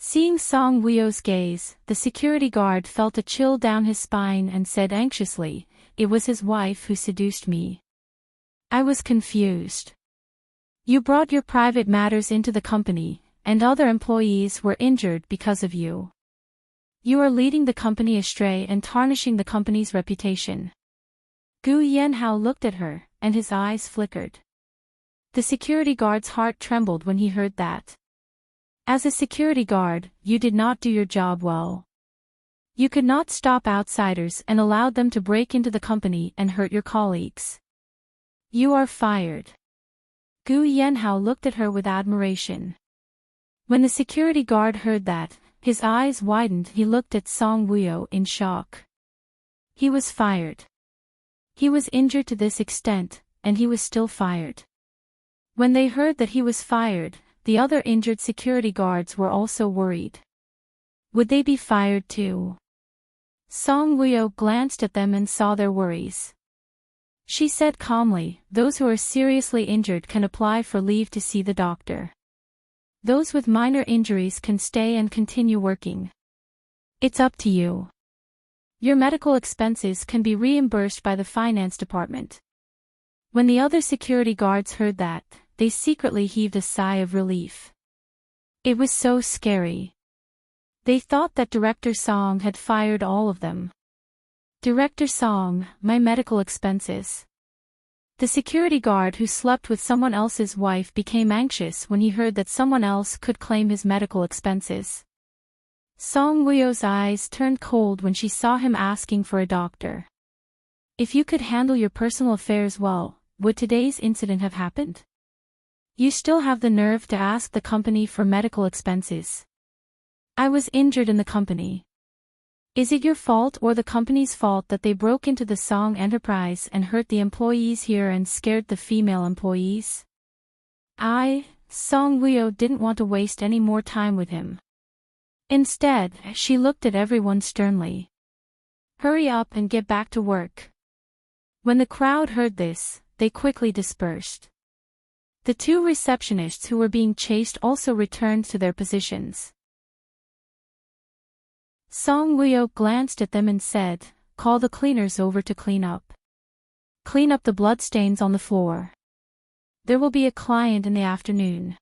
Seeing Song Wuyo's gaze, the security guard felt a chill down his spine and said anxiously, it was his wife who seduced me. I was confused. You brought your private matters into the company, and other employees were injured because of you. You are leading the company astray and tarnishing the company's reputation. Gu Yanhao looked at her, and his eyes flickered. The security guard's heart trembled when he heard that. As a security guard, you did not do your job well. You could not stop outsiders and allowed them to break into the company and hurt your colleagues. You are fired. Gu Yanhao looked at her with admiration. When the security guard heard that, his eyes widened. He looked at Song Wuyo in shock. He was fired. He was injured to this extent, and he was still fired. When they heard that he was fired, the other injured security guards were also worried. Would they be fired too? Song Wuyo glanced at them and saw their worries. She said calmly, those who are seriously injured can apply for leave to see the doctor. Those with minor injuries can stay and continue working. It's up to you. Your medical expenses can be reimbursed by the finance department. When the other security guards heard that, they secretly heaved a sigh of relief. It was so scary. They thought that Director Song had fired all of them. Director Song, my medical expenses. The security guard who slept with someone else's wife became anxious when he heard that someone else could claim his medical expenses. Song Wuyo's eyes turned cold when she saw him asking for a doctor. If you could handle your personal affairs well, would today's incident have happened? You still have the nerve to ask the company for medical expenses. I was injured in the company. Is it your fault or the company's fault that they broke into the Song enterprise and hurt the employees here and scared the female employees? Song Wuyo didn't want to waste any more time with him. Instead, she looked at everyone sternly. Hurry up and get back to work. When the crowd heard this, they quickly dispersed. The two receptionists who were being chased also returned to their positions. Song Wuyo glanced at them and said, "Call the cleaners over to clean up. Clean up the bloodstains on the floor. There will be a client in the afternoon."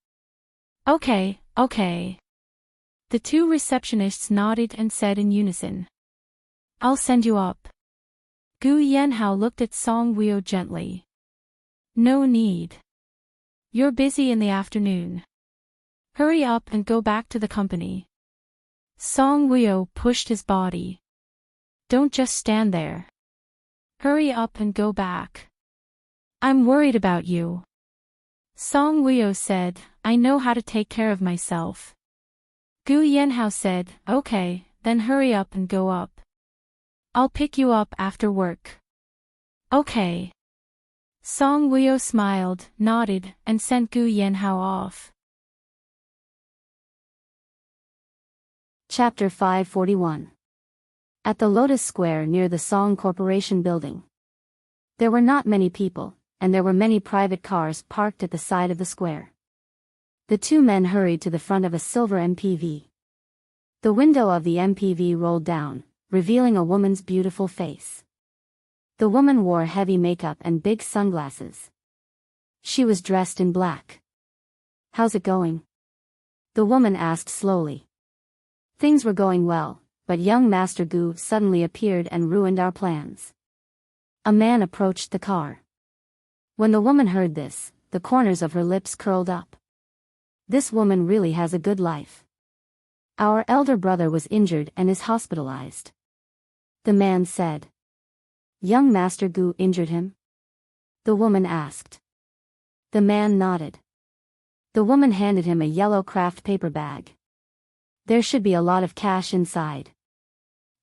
Okay. The two receptionists nodded and said in unison, "I'll send you up." Gu Yanhao looked at Song Wuyo gently. "No need. You're busy in the afternoon. Hurry up and go back to the company." Song Wuyo pushed his body. "Don't just stand there. Hurry up and go back. I'm worried about you." Song Wuyo said, "I know how to take care of myself." Gu Yanhao said, "Okay, then hurry up and go up. I'll pick you up after work." "Okay." Song Wuyo smiled, nodded, and sent Gu Yanhao off. Chapter 541. At the Lotus Square near the Song Corporation building. There were not many people, and there were many private cars parked at the side of the square. The two men hurried to the front of a silver MPV. The window of the MPV rolled down, revealing a woman's beautiful face. The woman wore heavy makeup and big sunglasses. She was dressed in black. "How's it going?" the woman asked slowly. "Things were going well, but young Master Gu suddenly appeared and ruined our plans." A man approached the car. When the woman heard this, the corners of her lips curled up. This woman really has a good life. "Our elder brother was injured and is hospitalized," the man said. "Young Master Gu injured him?" the woman asked. The man nodded. The woman handed him a yellow craft paper bag. There should be a lot of cash inside.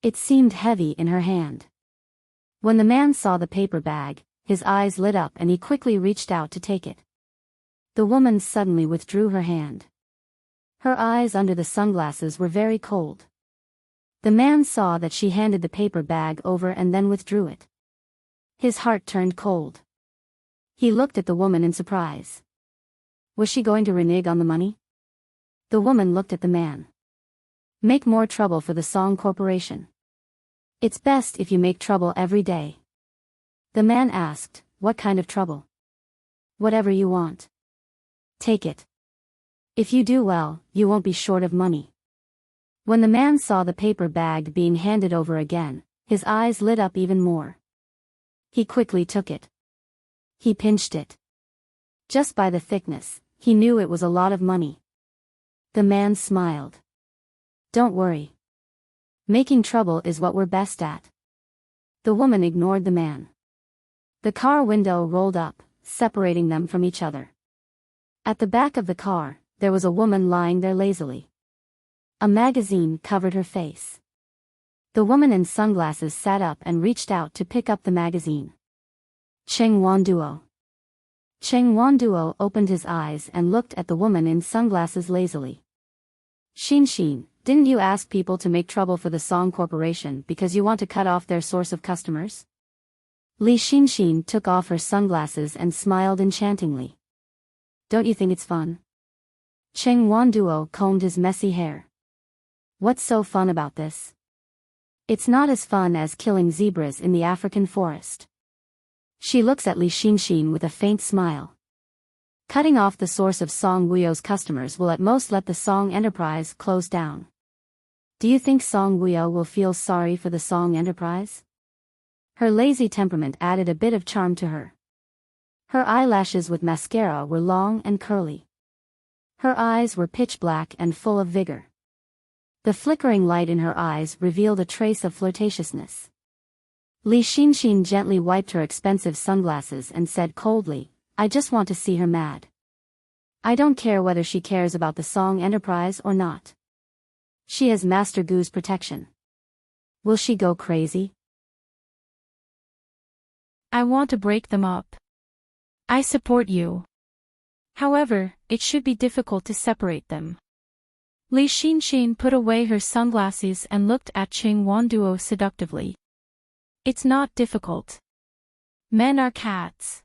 It seemed heavy in her hand. When the man saw the paper bag, his eyes lit up and he quickly reached out to take it. The woman suddenly withdrew her hand. Her eyes under the sunglasses were very cold. The man saw that she handed the paper bag over and then withdrew it. His heart turned cold. He looked at the woman in surprise. Was she going to renege on the money? The woman looked at the man. "Make more trouble for the Song Corporation. It's best if you make trouble every day." The man asked, "What kind of trouble?" "Whatever you want. Take it. If you do well, you won't be short of money." When the man saw the paper bag being handed over again, his eyes lit up even more. He quickly took it. He pinched it. Just by the thickness, he knew it was a lot of money. The man smiled. "Don't worry. Making trouble is what we're best at." The woman ignored the man. The car window rolled up, separating them from each other. At the back of the car, there was a woman lying there lazily. A magazine covered her face. The woman in sunglasses sat up and reached out to pick up the magazine. Cheng Wanduo. Cheng Wanduo opened his eyes and looked at the woman in sunglasses lazily. "Xin, didn't you ask people to make trouble for the Song Corporation because you want to cut off their source of customers?" Li Xin took off her sunglasses and smiled enchantingly. "Don't you think it's fun?" Cheng Wanduo combed his messy hair. "What's so fun about this?" "It's not as fun as killing zebras in the African forest." She looks at Li Xin with a faint smile. "Cutting off the source of Song Wuyo's customers will at most let the Song enterprise close down. Do you think Song Wuyo will feel sorry for the Song enterprise?" Her lazy temperament added a bit of charm to her. Her eyelashes with mascara were long and curly. Her eyes were pitch black and full of vigor. The flickering light in her eyes revealed a trace of flirtatiousness. Li Xinxin gently wiped her expensive sunglasses and said coldly, "I just want to see her mad. I don't care whether she cares about the Song Enterprise or not. She has Master Gu's protection. Will she go crazy?" I want to break them up. I support you. However, it should be difficult to separate them. Li Xinxin put away her sunglasses and looked at Qing Wanduo seductively. It's not difficult. Men are cats.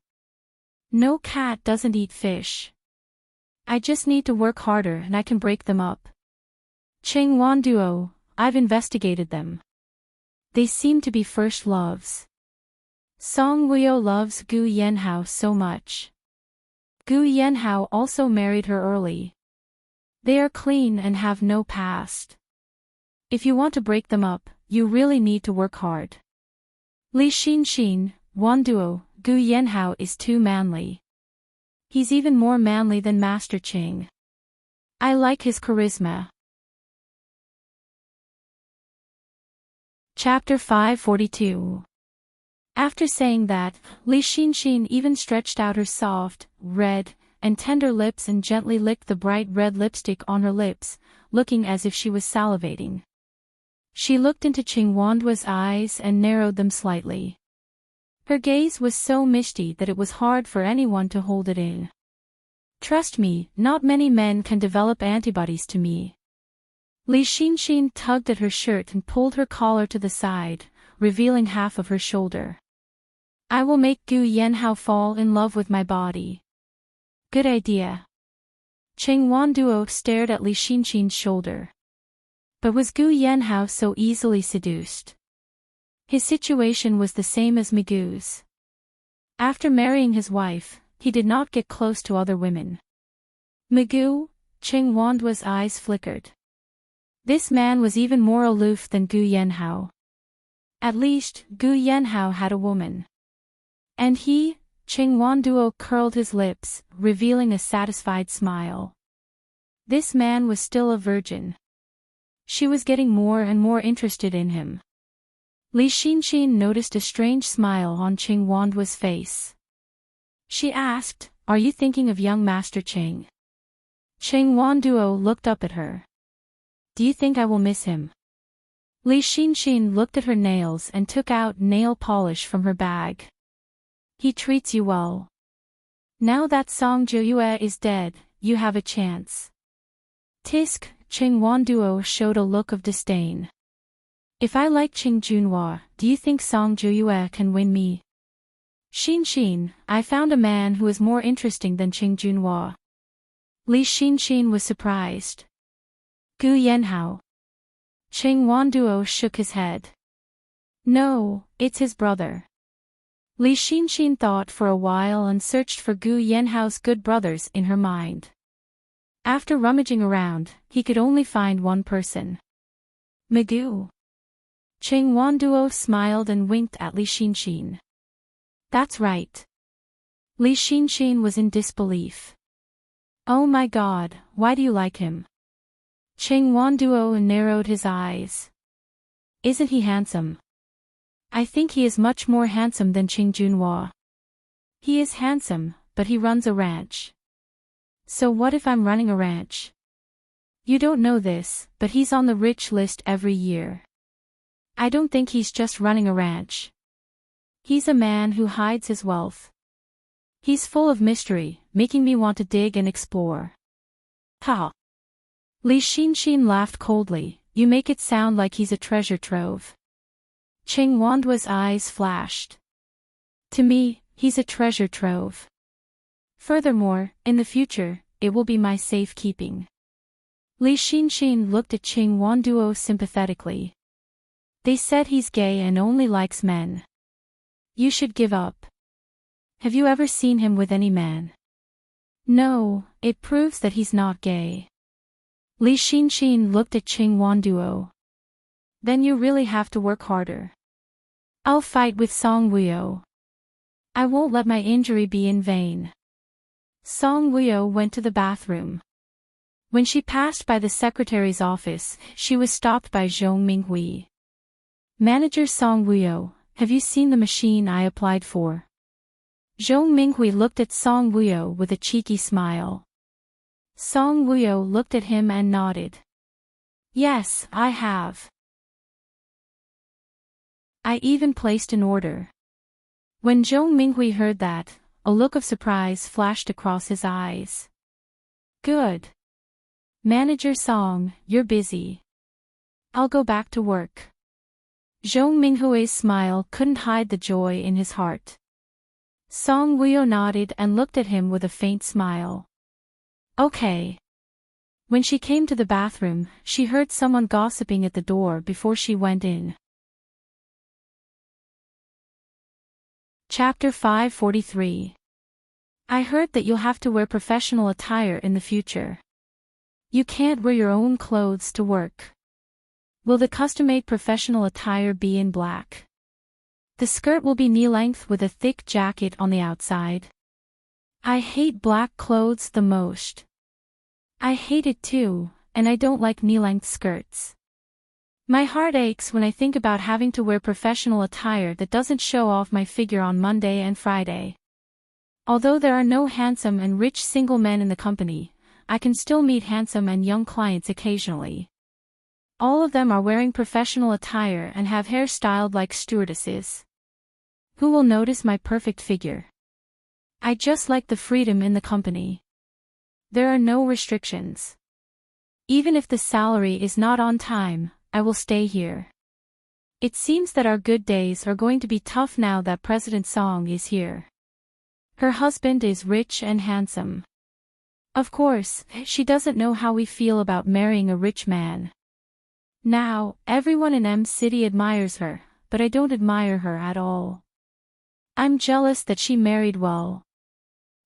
No cat doesn't eat fish. I just need to work harder and I can break them up. Qing Wanduo, I've investigated them. They seem to be first loves. Song Wuyo loves Gu Yanhao so much. Gu Yanhao also married her early. They are clean and have no past. If you want to break them up, you really need to work hard. Li Xinxin, Wanduo, Gu Yanhao is too manly. He's even more manly than Master Qing. I like his charisma. Chapter 542. After saying that, Li Xinxin even stretched out her soft, red, and tender lips and gently licked the bright red lipstick on her lips, looking as if she was salivating. She looked into Qing Wanduo's eyes and narrowed them slightly. Her gaze was so misty that it was hard for anyone to hold it in. Trust me, not many men can develop antibodies to me. Li Xinxin tugged at her shirt and pulled her collar to the side, revealing half of her shoulder. I will make Gu Yanhao fall in love with my body. Good idea. Qing Wanduo stared at Li Xinxin's shoulder. But was Gu Yanhao so easily seduced? His situation was the same as Migu's. After marrying his wife, he did not get close to other women. Migu, Qing Wanduo's eyes flickered. This man was even more aloof than Gu Yanhao. At least, Gu Yanhao had a woman. And he, Qing Wanduo curled his lips, revealing a satisfied smile. This man was still a virgin. She was getting more and more interested in him. Li Xinxin noticed a strange smile on Qing Wanduo's face. She asked, "Are you thinking of young Master Qing?" Qing Wanduo looked up at her. "Do you think I will miss him?" Li Xinxin looked at her nails and took out nail polish from her bag. "He treats you well. Now that Song Jiuyue is dead, you have a chance." Tisk, Qing Wanduo showed a look of disdain. "If I like Qing Junhua, do you think Song Jiuyue can win me?" "Xinxin, I found a man who is more interesting than Qing Junhua." Li Xinxin was surprised. "Gu Yanhao." Qing Wanduo shook his head. "No, it's his brother." Li Xinxin thought for a while and searched for Gu Yanhao's good brothers in her mind. After rummaging around, he could only find one person. Migu. Qing Wanduo smiled and winked at Li Xinxin. "That's right." Li Xinxin was in disbelief. "Oh my God, why do you like him?" Qing Wanduo narrowed his eyes. "Isn't he handsome?" "I think he is much more handsome than Qing Junhua." "He is handsome, but he runs a ranch." "So what if I'm running a ranch?" "You don't know this, but he's on the rich list every year." "I don't think he's just running a ranch. He's a man who hides his wealth. He's full of mystery, making me want to dig and explore." "Ha!" Li Xinxin laughed coldly. "You make it sound like he's a treasure trove." Qing Wanduo's eyes flashed. "To me, he's a treasure trove. Furthermore, in the future, it will be my safekeeping." Li Xinxin looked at Qing Wanduo sympathetically. "They said he's gay and only likes men. You should give up. Have you ever seen him with any man?" "No, it proves that he's not gay." Li Xinxin looked at Qing Wanduo. "Then you really have to work harder." I'll fight with Song Wuyo. I won't let my injury be in vain. Song Wuyo went to the bathroom. When she passed by the secretary's office, she was stopped by Zhong Minghui. Manager Song Wuyo, have you seen the machine I applied for? Zhong Minghui looked at Song Wuyo with a cheeky smile. Song Wuyo looked at him and nodded. Yes, I have. I even placed an order. When Zhong Minghui heard that, a look of surprise flashed across his eyes. Good. Manager Song, you're busy. I'll go back to work. Zhong Minghui's smile couldn't hide the joy in his heart. Song Wuyo nodded and looked at him with a faint smile. Okay. When she came to the bathroom, she heard someone gossiping at the door before she went in. Chapter 543. I heard that you'll have to wear professional attire in the future. You can't wear your own clothes to work. Will the custom-made professional attire be in black? The skirt will be knee-length with a thick jacket on the outside. I hate black clothes the most. I hate it too, and I don't like knee-length skirts. My heart aches when I think about having to wear professional attire that doesn't show off my figure on Monday and Friday. Although there are no handsome and rich single men in the company, I can still meet handsome and young clients occasionally. All of them are wearing professional attire and have hair styled like stewardesses. Who will notice my perfect figure? I just like the freedom in the company. There are no restrictions. Even if the salary is not on time, I will stay here. It seems that our good days are going to be tough now that President Song is here. Her husband is rich and handsome. Of course, she doesn't know how we feel about marrying a rich man. Now, everyone in M City admires her, but I don't admire her at all. I'm jealous that she married well.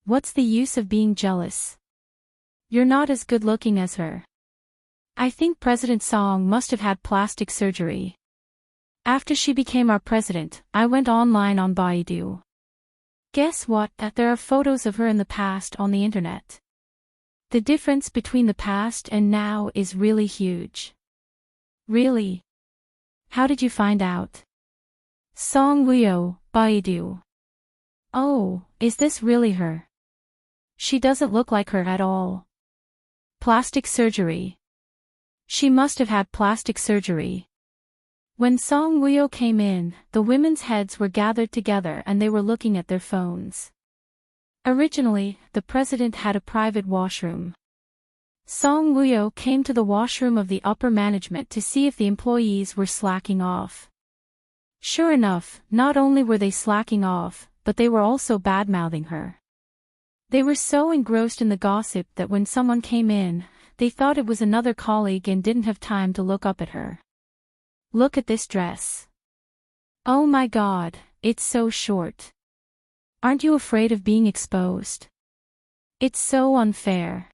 What's the use of being jealous? You're not as good looking as her. I think President Song must have had plastic surgery. After she became our president, I went online on Baidu. Guess what? There are photos of her in the past on the internet. The difference between the past and now is really huge. Really? How did you find out? Song Wuyo, Baidu. Oh, is this really her? She doesn't look like her at all. Plastic surgery. She must have had plastic surgery. When Song Wuyo came in, the women's heads were gathered together and they were looking at their phones. Originally, the president had a private washroom. Song Wuyo came to the washroom of the upper management to see if the employees were slacking off. Sure enough, not only were they slacking off, but they were also bad-mouthing her. They were so engrossed in the gossip that when someone came in, they thought it was another colleague and didn't have time to look up at her. Look at this dress. Oh my God, it's so short. Aren't you afraid of being exposed? It's so unfair.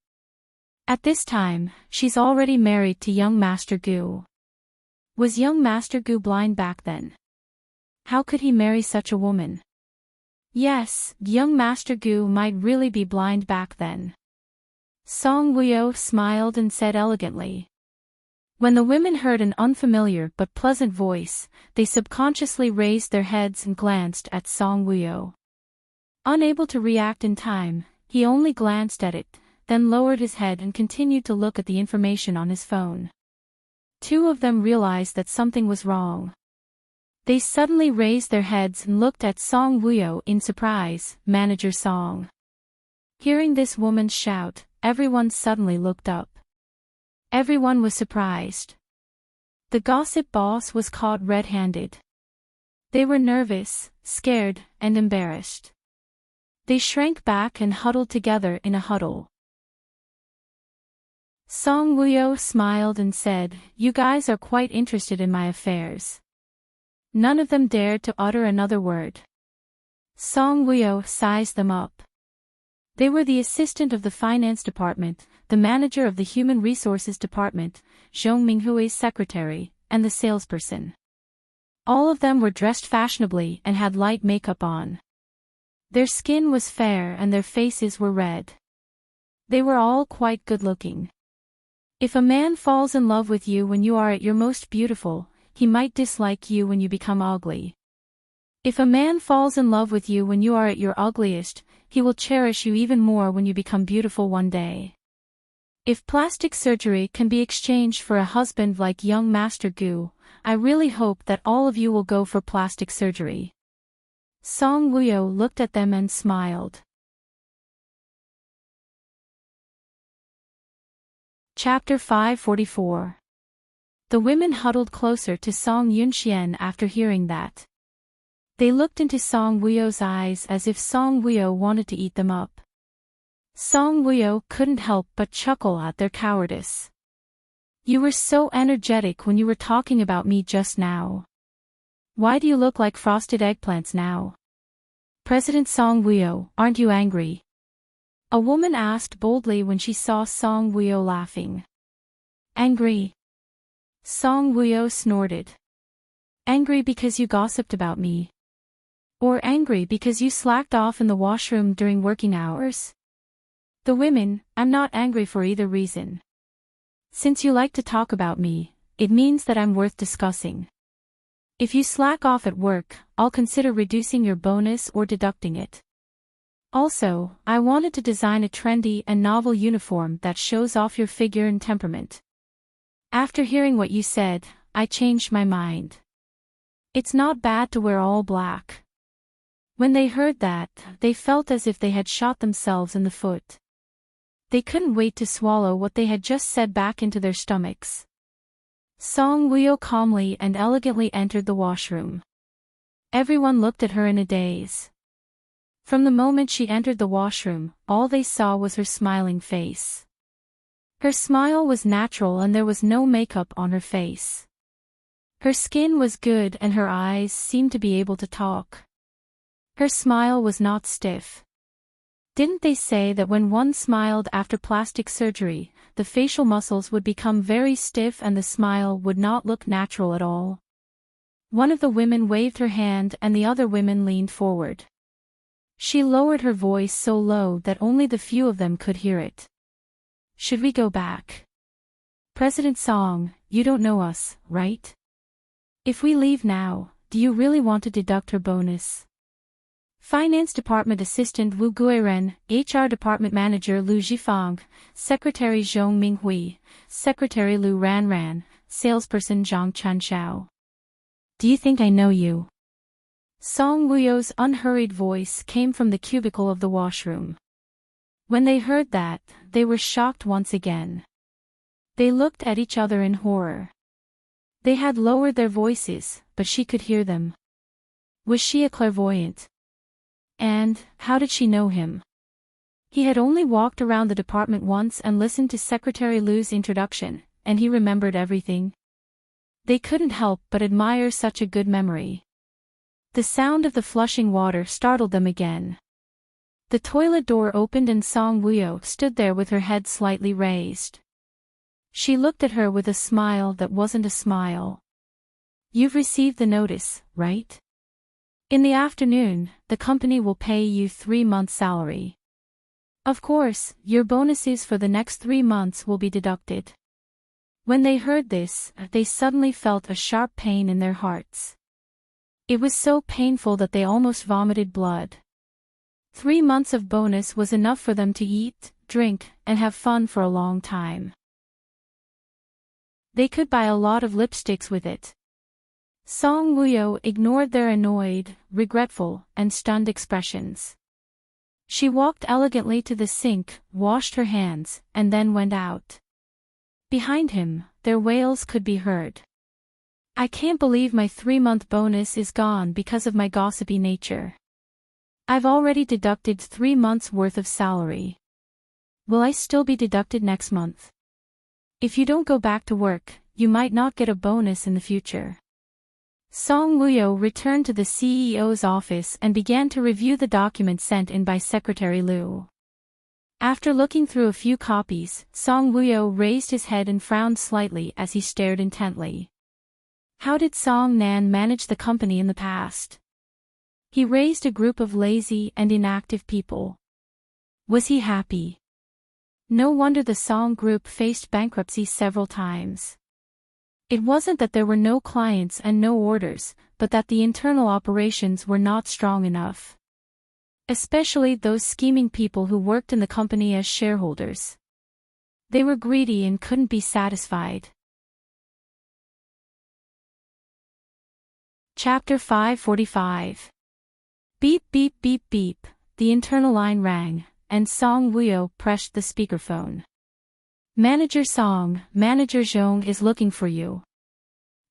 At this time, she's already married to young Master Gu. Was young Master Gu blind back then? How could he marry such a woman? Yes, young Master Gu might really be blind back then. Song Wuyo smiled and said elegantly. When the women heard an unfamiliar but pleasant voice, they subconsciously raised their heads and glanced at Song Wuyo. Unable to react in time, he only glanced at it, then lowered his head and continued to look at the information on his phone. Two of them realized that something was wrong. They suddenly raised their heads and looked at Song Wuyo in surprise. Manager Song. Hearing this woman's shout, everyone suddenly looked up. Everyone was surprised. The gossip boss was caught red-handed. They were nervous, scared, and embarrassed. They shrank back and huddled together in a huddle. Song Wuyo smiled and said, "You guys are quite interested in my affairs." None of them dared to utter another word. Song Wuyo sized them up. They were the assistant of the finance department, the manager of the human resources department, Zhong Minghui's secretary, and the salesperson. All of them were dressed fashionably and had light makeup on. Their skin was fair and their faces were red. They were all quite good-looking. If a man falls in love with you when you are at your most beautiful, he might dislike you when you become ugly. If a man falls in love with you when you are at your ugliest, he will cherish you even more when you become beautiful one day. If plastic surgery can be exchanged for a husband like young Master Gu, I really hope that all of you will go for plastic surgery. Song Wuyo looked at them and smiled. Chapter 544. The women huddled closer to Song Yunxian after hearing that. They looked into Song Wuyo's eyes as if Song Wuyo wanted to eat them up. Song Wuyo couldn't help but chuckle at their cowardice. You were so energetic when you were talking about me just now. Why do you look like frosted eggplants now? President Song Wuyo, aren't you angry? A woman asked boldly when she saw Song Wuyo laughing. Angry? Song Wuyo snorted. Angry because you gossiped about me? Or angry because you slacked off in the washroom during working hours? The women, I'm not angry for either reason. Since you like to talk about me, it means that I'm worth discussing. If you slack off at work, I'll consider reducing your bonus or deducting it. Also, I wanted to design a trendy and novel uniform that shows off your figure and temperament. After hearing what you said, I changed my mind. It's not bad to wear all black. When they heard that, they felt as if they had shot themselves in the foot. They couldn't wait to swallow what they had just said back into their stomachs. Song Wuyo calmly and elegantly entered the washroom. Everyone looked at her in a daze. From the moment she entered the washroom, all they saw was her smiling face. Her smile was natural and there was no makeup on her face. Her skin was good and her eyes seemed to be able to talk. Her smile was not stiff. Didn't they say that when one smiled after plastic surgery, the facial muscles would become very stiff and the smile would not look natural at all? One of the women waved her hand and the other women leaned forward. She lowered her voice so low that only the few of them could hear it. Should we go back? President Song, you don't know us, right? If we leave now, do you really want to deduct her bonus? Finance Department Assistant Wu Guiren, HR Department Manager Lu Jifang, Secretary Zhong Minghui, Secretary Lu Ranran, Salesperson Zhang Chanxiao. Do you think I know you? Song Wuyo's unhurried voice came from the cubicle of the washroom. When they heard that, they were shocked once again. They looked at each other in horror. They had lowered their voices, but she could hear them. Was she a clairvoyant? And, how did she know him? He had only walked around the department once and listened to Secretary Lu's introduction, and he remembered everything. They couldn't help but admire such a good memory. The sound of the flushing water startled them again. The toilet door opened and Song Wuyo stood there with her head slightly raised. She looked at her with a smile that wasn't a smile. You've received the notice, right? In the afternoon, the company will pay you 3 months' salary. Of course, your bonuses for the next 3 months will be deducted. When they heard this, they suddenly felt a sharp pain in their hearts. It was so painful that they almost vomited blood. 3 months of bonus was enough for them to eat, drink, and have fun for a long time. They could buy a lot of lipsticks with it. Song Wuyo ignored their annoyed, regretful, and stunned expressions. She walked elegantly to the sink, washed her hands, and then went out. Behind him, their wails could be heard. I can't believe my 3-month bonus is gone because of my gossipy nature. I've already deducted 3 months' worth of salary. Will I still be deducted next month? If you don't go back to work, you might not get a bonus in the future. Song Wuyo returned to the CEO's office and began to review the document sent in by Secretary Lu. After looking through a few copies, Song Wuyo raised his head and frowned slightly as he stared intently. How did Song Nan manage the company in the past? He raised a group of lazy and inactive people. Was he happy? No wonder the Song group faced bankruptcy several times. It wasn't that there were no clients and no orders, but that the internal operations were not strong enough. Especially those scheming people who worked in the company as shareholders. They were greedy and couldn't be satisfied. Chapter 545. Beep beep beep beep, the internal line rang, and Song Wuyo pressed the speakerphone. Manager Song, Manager Zhong is looking for you.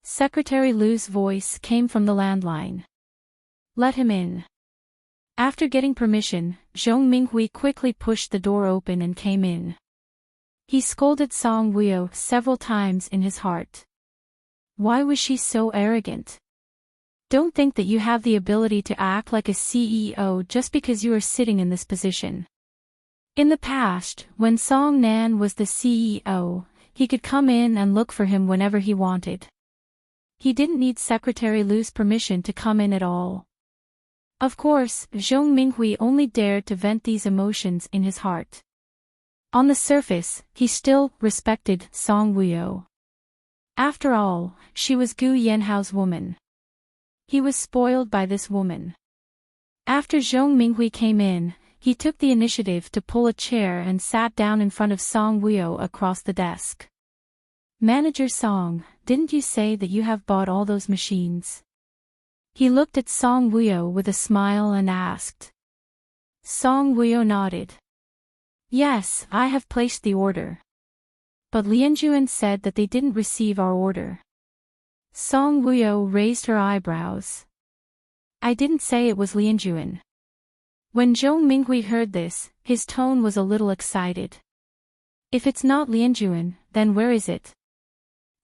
Secretary Lu's voice came from the landline. Let him in. After getting permission, Zhong Minghui quickly pushed the door open and came in. He scolded Song Wuyo several times in his heart. Why was she so arrogant? Don't think that you have the ability to act like a CEO just because you are sitting in this position. In the past, when Song Nan was the CEO, he could come in and look for him whenever he wanted. He didn't need Secretary Lu's permission to come in at all. Of course, Zhong Minghui only dared to vent these emotions in his heart. On the surface, he still respected Song Wuyo. After all, she was Gu Yanhao's woman. He was spoiled by this woman. After Zhong Minghui came in, he took the initiative to pull a chair and sat down in front of Song Wuyo across the desk. Manager Song, didn't you say that you have bought all those machines? He looked at Song Wuyo with a smile and asked. Song Wuyo nodded. Yes, I have placed the order. But Lianjuan said that they didn't receive our order. Song Wuyo raised her eyebrows. I didn't say it was Lianjuan. When Zhong Minghui heard this, his tone was a little excited. If it's not Lianjuan, then where is it?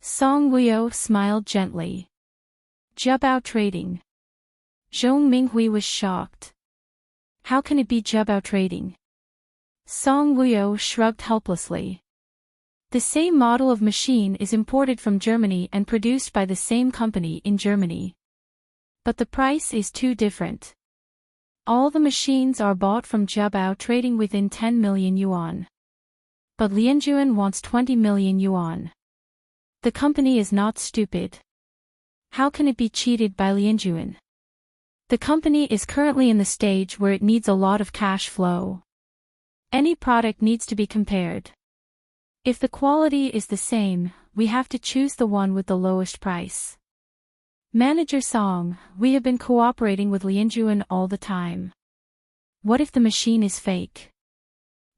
Song Wuyo smiled gently. Jiabao Trading. Zhong Minghui was shocked. How can it be Jiabao Trading? Song Wuyo shrugged helplessly. The same model of machine is imported from Germany and produced by the same company in Germany. But the price is too different. All the machines are bought from Jiabao Trading within 10 million yuan. But Lianjuan wants 20 million yuan. The company is not stupid. How can it be cheated by Lianjuan? The company is currently in the stage where it needs a lot of cash flow. Any product needs to be compared. If the quality is the same, we have to choose the one with the lowest price. Manager Song, we have been cooperating with Lianjuan all the time. What if the machine is fake?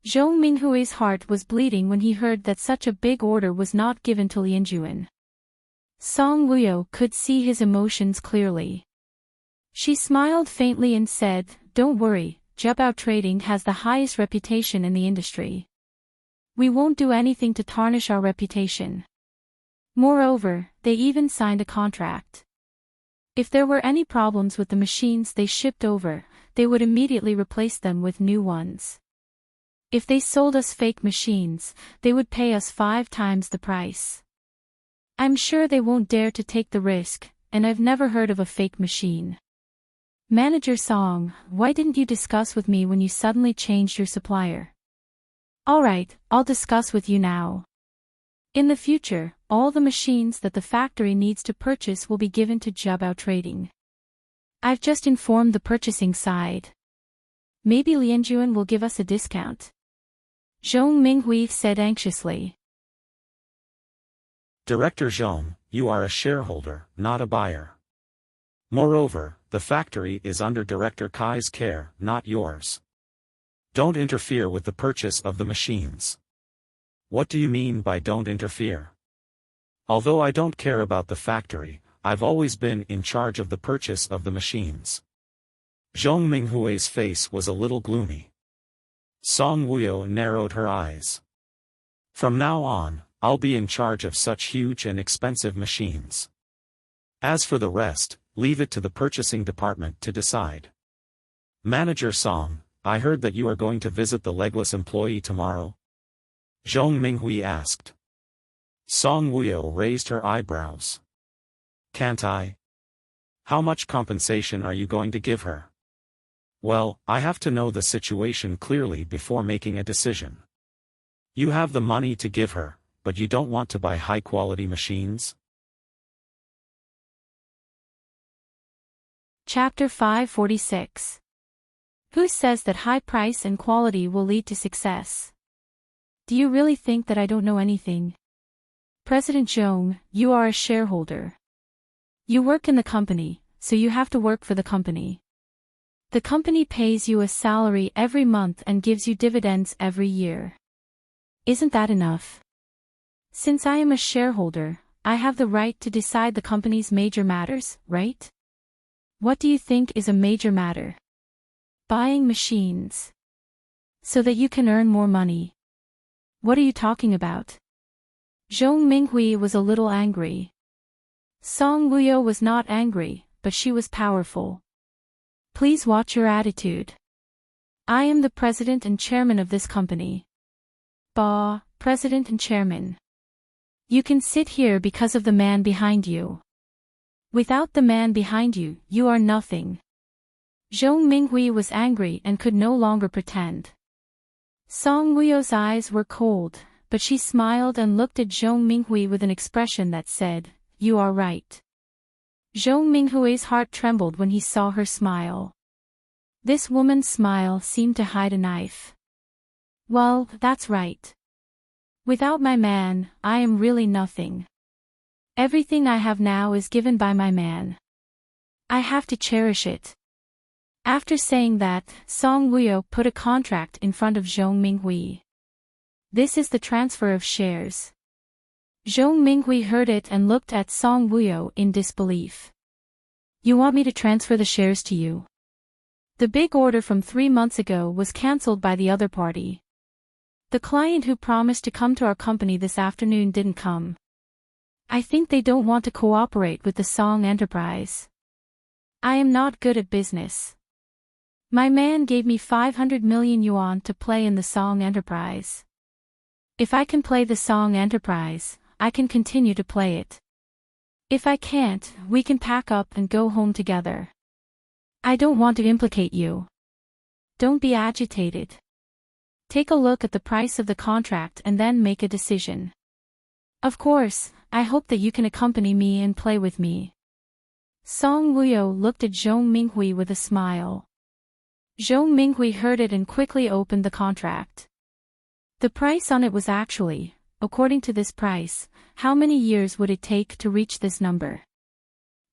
Zhong Minghui's heart was bleeding when he heard that such a big order was not given to Lianjuan. Song Wuyo could see his emotions clearly. She smiled faintly and said, Don't worry, Jiabao Trading has the highest reputation in the industry. We won't do anything to tarnish our reputation. Moreover, they even signed a contract. If there were any problems with the machines they shipped over, they would immediately replace them with new ones. If they sold us fake machines, they would pay us 5 times the price. I'm sure they won't dare to take the risk, and I've never heard of a fake machine. Manager Song, why didn't you discuss with me when you suddenly changed your supplier? Alright, I'll discuss with you now. In the future, all the machines that the factory needs to purchase will be given to Jiabao Trading. I've just informed the purchasing side. Maybe Lianjuan will give us a discount. Zhong Minghui said anxiously. Director Zhong, you are a shareholder, not a buyer. Moreover, the factory is under Director Kai's care, not yours. Don't interfere with the purchase of the machines. What do you mean by don't interfere? Although I don't care about the factory, I've always been in charge of the purchase of the machines. Zhong Minghui's face was a little gloomy. Song Wuyo narrowed her eyes. From now on, I'll be in charge of such huge and expensive machines. As for the rest, leave it to the purchasing department to decide. Manager Song, I heard that you are going to visit the legless employee tomorrow? Zhong Minghui asked. Song Wuyo raised her eyebrows. Can't I? How much compensation are you going to give her? Well, I have to know the situation clearly before making a decision. You have the money to give her, but you don't want to buy high-quality machines? Chapter 546. Who says that high price and quality will lead to success? Do you really think that I don't know anything? President Zhong, you are a shareholder. You work in the company, so you have to work for the company. The company pays you a salary every month and gives you dividends every year. Isn't that enough? Since I am a shareholder, I have the right to decide the company's major matters, right? What do you think is a major matter? Buying machines. So that you can earn more money. What are you talking about? Zhong Minghui was a little angry. Song Wuyo was not angry, but she was powerful. Please watch your attitude. I am the president and chairman of this company. Bah, president and chairman. You can sit here because of the man behind you. Without the man behind you, you are nothing. Zhong Minghui was angry and could no longer pretend. Song Wuyo's eyes were cold, but she smiled and looked at Zhong Minghui with an expression that said, "You are right." Zhong Minghui's heart trembled when he saw her smile. This woman's smile seemed to hide a knife. Well, that's right. Without my man, I am really nothing. Everything I have now is given by my man. I have to cherish it. After saying that, Song Wuyo put a contract in front of Zhong Minghui. This is the transfer of shares. Zhong Minghui heard it and looked at Song Wuyo in disbelief. You want me to transfer the shares to you? The big order from 3 months ago was cancelled by the other party. The client who promised to come to our company this afternoon didn't come. I think they don't want to cooperate with the Song enterprise. I am not good at business. My man gave me 500 million yuan to play in the Song enterprise. If I can play the Song enterprise, I can continue to play it. If I can't, we can pack up and go home together. I don't want to implicate you. Don't be agitated. Take a look at the price of the contract and then make a decision. Of course, I hope that you can accompany me and play with me. Song Wuyo looked at Zhong Minghui with a smile. Zhong Minghui heard it and quickly opened the contract. The price on it was actually, according to this price, how many years would it take to reach this number?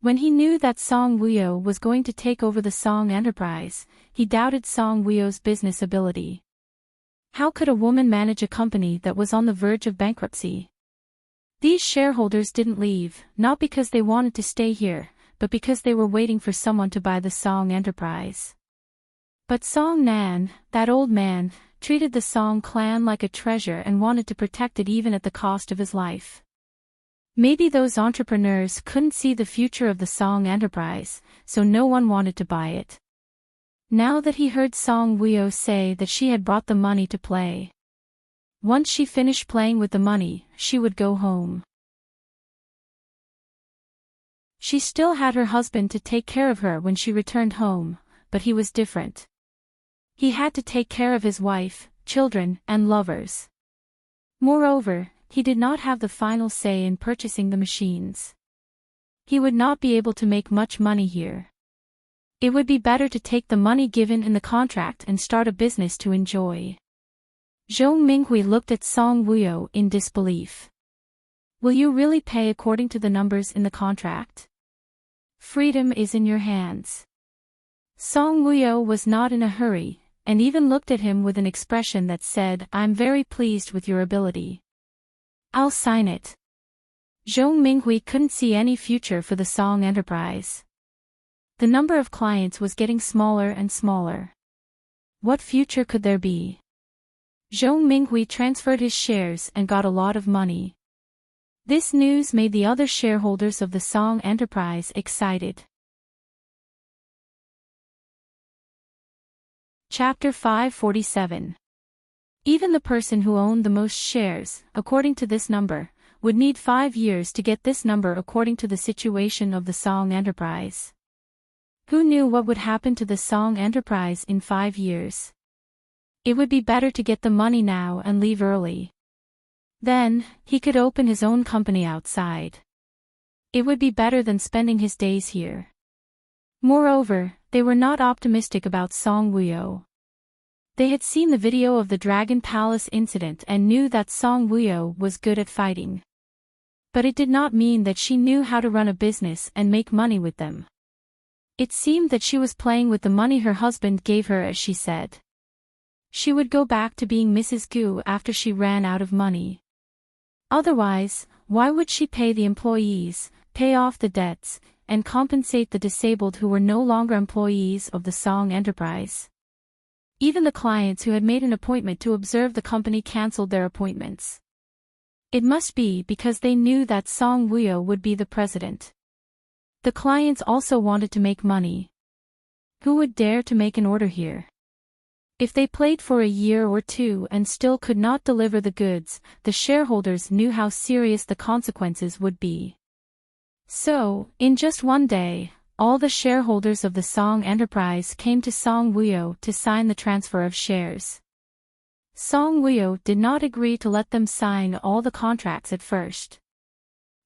When he knew that Song Wuyo was going to take over the Song enterprise, he doubted Song Wuyo's business ability. How could a woman manage a company that was on the verge of bankruptcy? These shareholders didn't leave, not because they wanted to stay here, but because they were waiting for someone to buy the Song enterprise. But Song Nan, that old man, treated the Song clan like a treasure and wanted to protect it even at the cost of his life. Maybe those entrepreneurs couldn't see the future of the Song enterprise, so no one wanted to buy it. Now that he heard Song Wuyo say that she had brought the money to play. Once she finished playing with the money, she would go home. She still had her husband to take care of her when she returned home, but he was different. He had to take care of his wife, children, and lovers. Moreover, he did not have the final say in purchasing the machines. He would not be able to make much money here. It would be better to take the money given in the contract and start a business to enjoy. Zhong Minghui looked at Song Wuyo in disbelief. Will you really pay according to the numbers in the contract? Freedom is in your hands. Song Wuyo was not in a hurry, and even looked at him with an expression that said, "I'm very pleased with your ability. I'll sign it." Zhong Minghui couldn't see any future for the Song enterprise. The number of clients was getting smaller and smaller. What future could there be? Zhong Minghui transferred his shares and got a lot of money. This news made the other shareholders of the Song enterprise excited. Chapter 547. Even the person who owned the most shares, according to this number, would need 5 years to get this number according to the situation of the Song Enterprise. Who knew what would happen to the Song Enterprise in 5 years? It would be better to get the money now and leave early. Then, he could open his own company outside. It would be better than spending his days here. Moreover, they were not optimistic about Song Wuyo. They had seen the video of the Dragon Palace incident and knew that Song Wuyo was good at fighting. But it did not mean that she knew how to run a business and make money with them. It seemed that she was playing with the money her husband gave her, as she said. She would go back to being Mrs. Gu after she ran out of money. Otherwise, why would she pay the employees, pay off the debts, and compensate the disabled who were no longer employees of the Song Enterprise? Even the clients who had made an appointment to observe the company cancelled their appointments. It must be because they knew that Song Wuyo would be the president. The clients also wanted to make money. Who would dare to make an order here? If they played for a year or two and still could not deliver the goods, the shareholders knew how serious the consequences would be. So, in just one day, all the shareholders of the Song Enterprise came to Song Wuyo to sign the transfer of shares. Song Wuyo did not agree to let them sign all the contracts at first.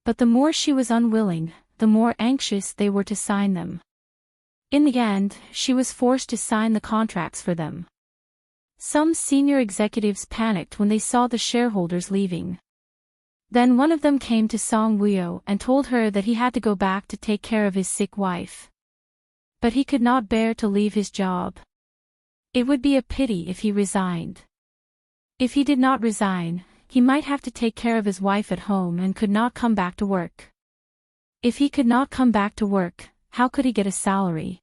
But the more she was unwilling, the more anxious they were to sign them. In the end, she was forced to sign the contracts for them. Some senior executives panicked when they saw the shareholders leaving. Then one of them came to Song Wuyo and told her that he had to go back to take care of his sick wife. But he could not bear to leave his job. It would be a pity if he resigned. If he did not resign, he might have to take care of his wife at home and could not come back to work. If he could not come back to work, how could he get a salary?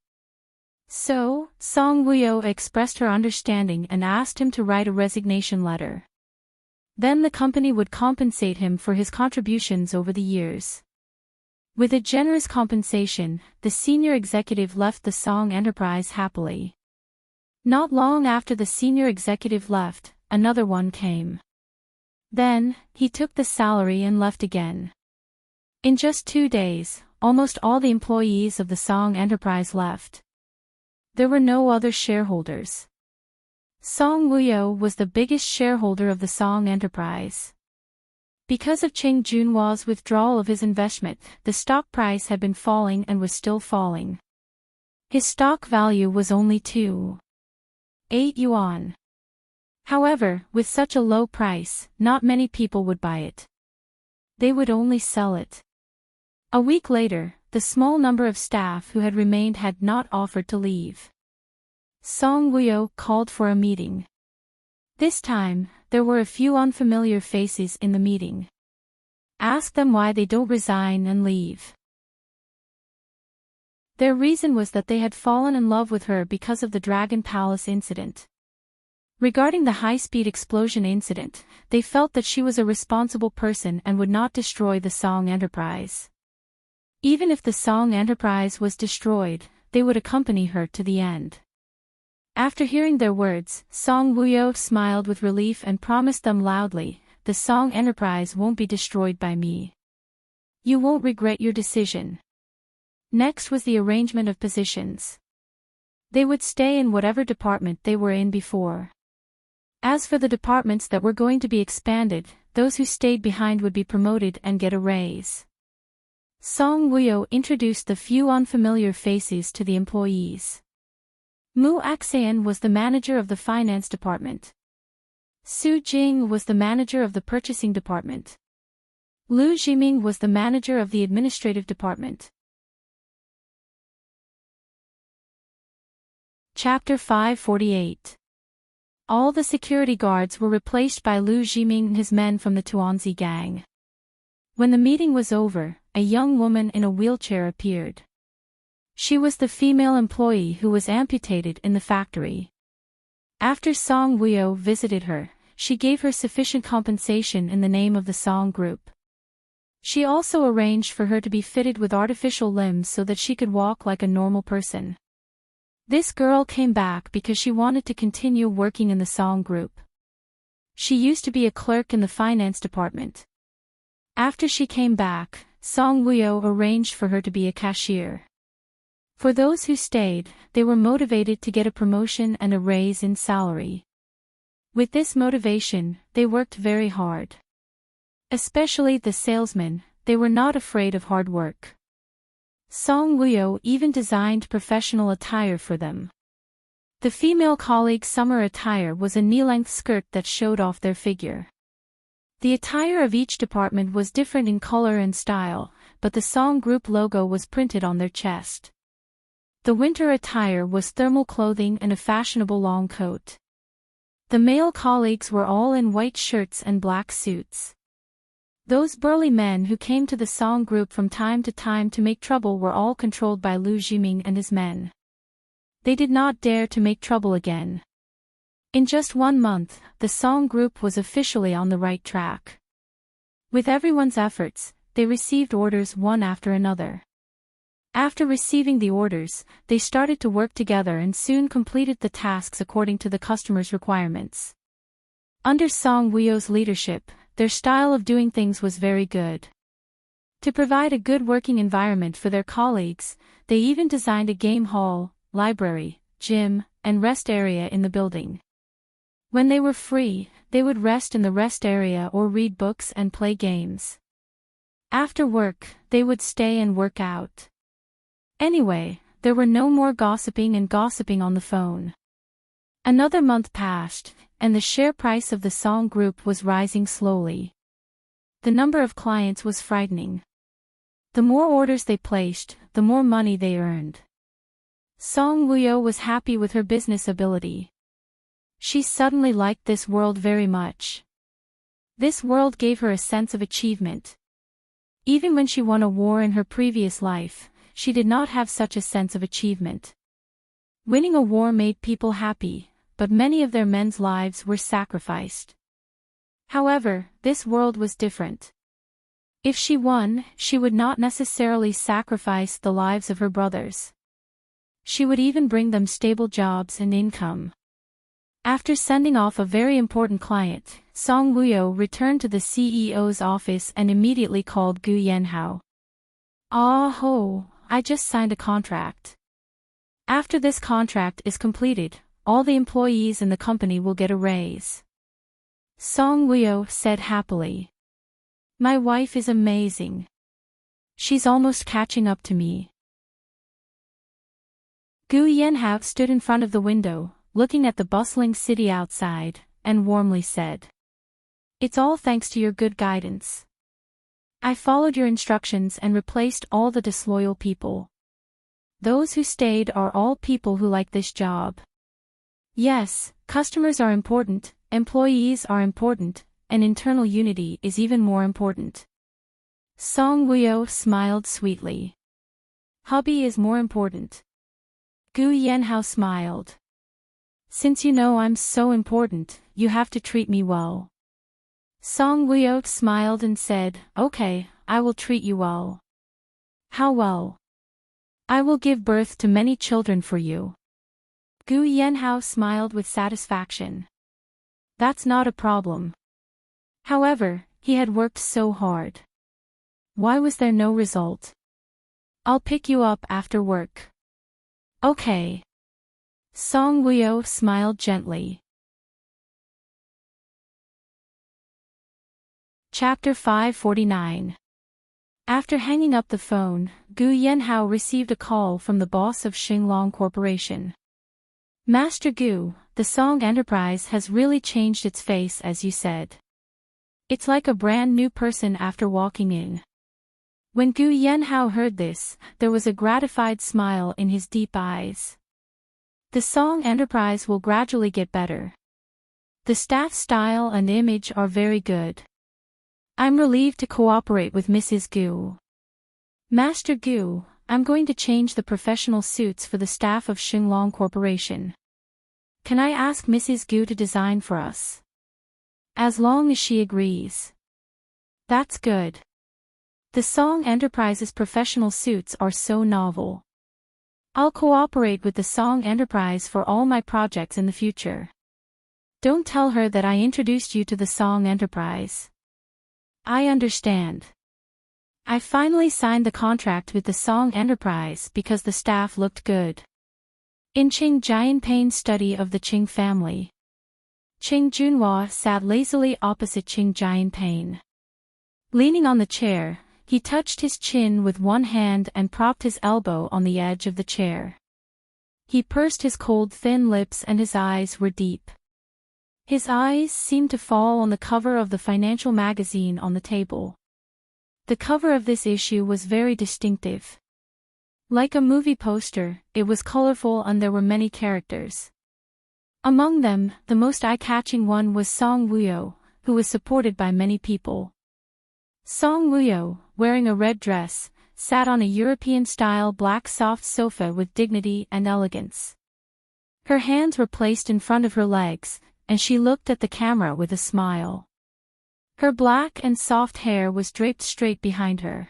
So, Song Wuyo expressed her understanding and asked him to write a resignation letter. Then the company would compensate him for his contributions over the years. With a generous compensation, the senior executive left the Song Enterprise happily. Not long after the senior executive left, another one came. Then, he took the salary and left again. In just 2 days, almost all the employees of the Song Enterprise left. There were no other shareholders. Song Wuyo was the biggest shareholder of the Song Enterprise. Because of Cheng Junhua's withdrawal of his investment, the stock price had been falling and was still falling. His stock value was only 2.8 yuan. However, with such a low price, not many people would buy it. They would only sell it. A week later, the small number of staff who had remained had not offered to leave. Song Wuyo called for a meeting. This time, there were a few unfamiliar faces in the meeting. Ask them why they don't resign and leave. Their reason was that they had fallen in love with her because of the Dragon Palace incident. Regarding the high-speed explosion incident, they felt that she was a responsible person and would not destroy the Song Enterprise. Even if the Song Enterprise was destroyed, they would accompany her to the end. After hearing their words, Song Wuyo smiled with relief and promised them loudly, "The Song Enterprise won't be destroyed by me. You won't regret your decision." Next was the arrangement of positions. They would stay in whatever department they were in before. As for the departments that were going to be expanded, those who stayed behind would be promoted and get a raise. Song Wuyo introduced the few unfamiliar faces to the employees. Mu Axayan was the manager of the finance department. Su Jing was the manager of the purchasing department. Lu Jiming was the manager of the administrative department. Chapter 548. All the security guards were replaced by Lu Jiming and his men from the Tuanzi gang. When the meeting was over, a young woman in a wheelchair appeared. She was the female employee who was amputated in the factory. After Song Wuyo visited her, she gave her sufficient compensation in the name of the Song Group. She also arranged for her to be fitted with artificial limbs so that she could walk like a normal person. This girl came back because she wanted to continue working in the Song Group. She used to be a clerk in the finance department. After she came back, Song Woo-yo arranged for her to be a cashier. For those who stayed, they were motivated to get a promotion and a raise in salary. With this motivation, they worked very hard. Especially the salesmen, they were not afraid of hard work. Song Woo-yo even designed professional attire for them. The female colleague's summer attire was a knee-length skirt that showed off their figure. The attire of each department was different in color and style, but the Song Group logo was printed on their chest. The winter attire was thermal clothing and a fashionable long coat. The male colleagues were all in white shirts and black suits. Those burly men who came to the Song Group from time to make trouble were all controlled by Lu Jiming and his men. They did not dare to make trouble again. In just 1 month, the Song Group was officially on the right track. With everyone's efforts, they received orders one after another. After receiving the orders, they started to work together and soon completed the tasks according to the customer's requirements. Under Song Woo-yo's leadership, their style of doing things was very good. To provide a good working environment for their colleagues, they even designed a game hall, library, gym, and rest area in the building. When they were free, they would rest in the rest area or read books and play games. After work, they would stay and work out. Anyway, there were no more gossiping on the phone. Another month passed, and the share price of the Song Group was rising slowly. The number of clients was frightening. The more orders they placed, the more money they earned. Song Woo-yo was happy with her business ability. She suddenly liked this world very much. This world gave her a sense of achievement. Even when she won a war in her previous life, she did not have such a sense of achievement. Winning a war made people happy, but many of their men's lives were sacrificed. However, this world was different. If she won, she would not necessarily sacrifice the lives of her brothers. She would even bring them stable jobs and income. After sending off a very important client, Song Woo-yo returned to the CEO's office and immediately called Gu Yenhao. "Ah ho, I just signed a contract. After this contract is completed, all the employees in the company will get a raise." Song Woo-yo said happily. "My wife is amazing. She's almost catching up to me." Gu Yenhao stood in front of the window, looking at the bustling city outside, and warmly said, "It's all thanks to your good guidance. I followed your instructions and replaced all the disloyal people. Those who stayed are all people who like this job. Yes, customers are important, employees are important, and internal unity is even more important." Song Woo-yo smiled sweetly. "Hubby is more important." Gu Yenhao smiled. "Since you know I'm so important, you have to treat me well." Song Woo-yo smiled and said, "Okay, I will treat you well." "How well?" "I will give birth to many children for you." Gu Yenhao smiled with satisfaction. That's not a problem. However, he had worked so hard. Why was there no result? "I'll pick you up after work." "Okay." Song Woo-yo smiled gently. Chapter 549. After hanging up the phone, Gu Yenhao received a call from the boss of Xinglong Corporation. "Master Gu, the Song Enterprise has really changed its face as you said. It's like a brand new person after walking in." When Gu Yenhao heard this, there was a gratified smile in his deep eyes. The Song Enterprise will gradually get better. The staff style and image are very good. I'm relieved to cooperate with Mrs. Gu. Master Gu, I'm going to change the professional suits for the staff of Xinglong Corporation. Can I ask Mrs. Gu to design for us? As long as she agrees. That's good. The Song Enterprise's professional suits are so novel. I'll cooperate with the Song Enterprise for all my projects in the future. Don't tell her that I introduced you to the Song Enterprise. I understand. I finally signed the contract with the Song Enterprise because the staff looked good. In Qing Jianpei's study of the Qing family, Qing Junhua sat lazily opposite Qing Jianpei. Leaning on the chair, he touched his chin with one hand and propped his elbow on the edge of the chair. He pursed his cold thin lips and his eyes were deep. His eyes seemed to fall on the cover of the financial magazine on the table. The cover of this issue was very distinctive. Like a movie poster, it was colorful and there were many characters. Among them, the most eye-catching one was Song Wuyo, who was supported by many people. Song Wuyo, wearing a red dress, sat on a European-style black soft sofa with dignity and elegance. Her hands were placed in front of her legs, and she looked at the camera with a smile. Her black and soft hair was draped straight behind her.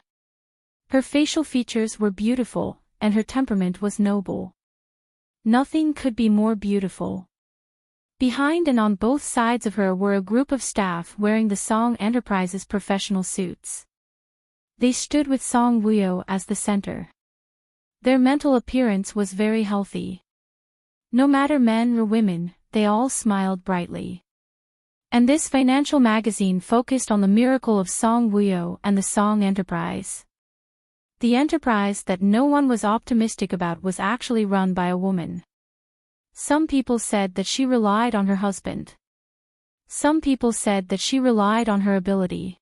Her facial features were beautiful, and her temperament was noble. Nothing could be more beautiful. Behind and on both sides of her were a group of staff wearing the Song Enterprise's professional suits. They stood with Song Wuyo as the center. Their mental appearance was very healthy. No matter men or women, they all smiled brightly. And this financial magazine focused on the miracle of Song Wuyo and the Song Enterprise. The enterprise that no one was optimistic about was actually run by a woman. Some people said that she relied on her husband. Some people said that she relied on her ability.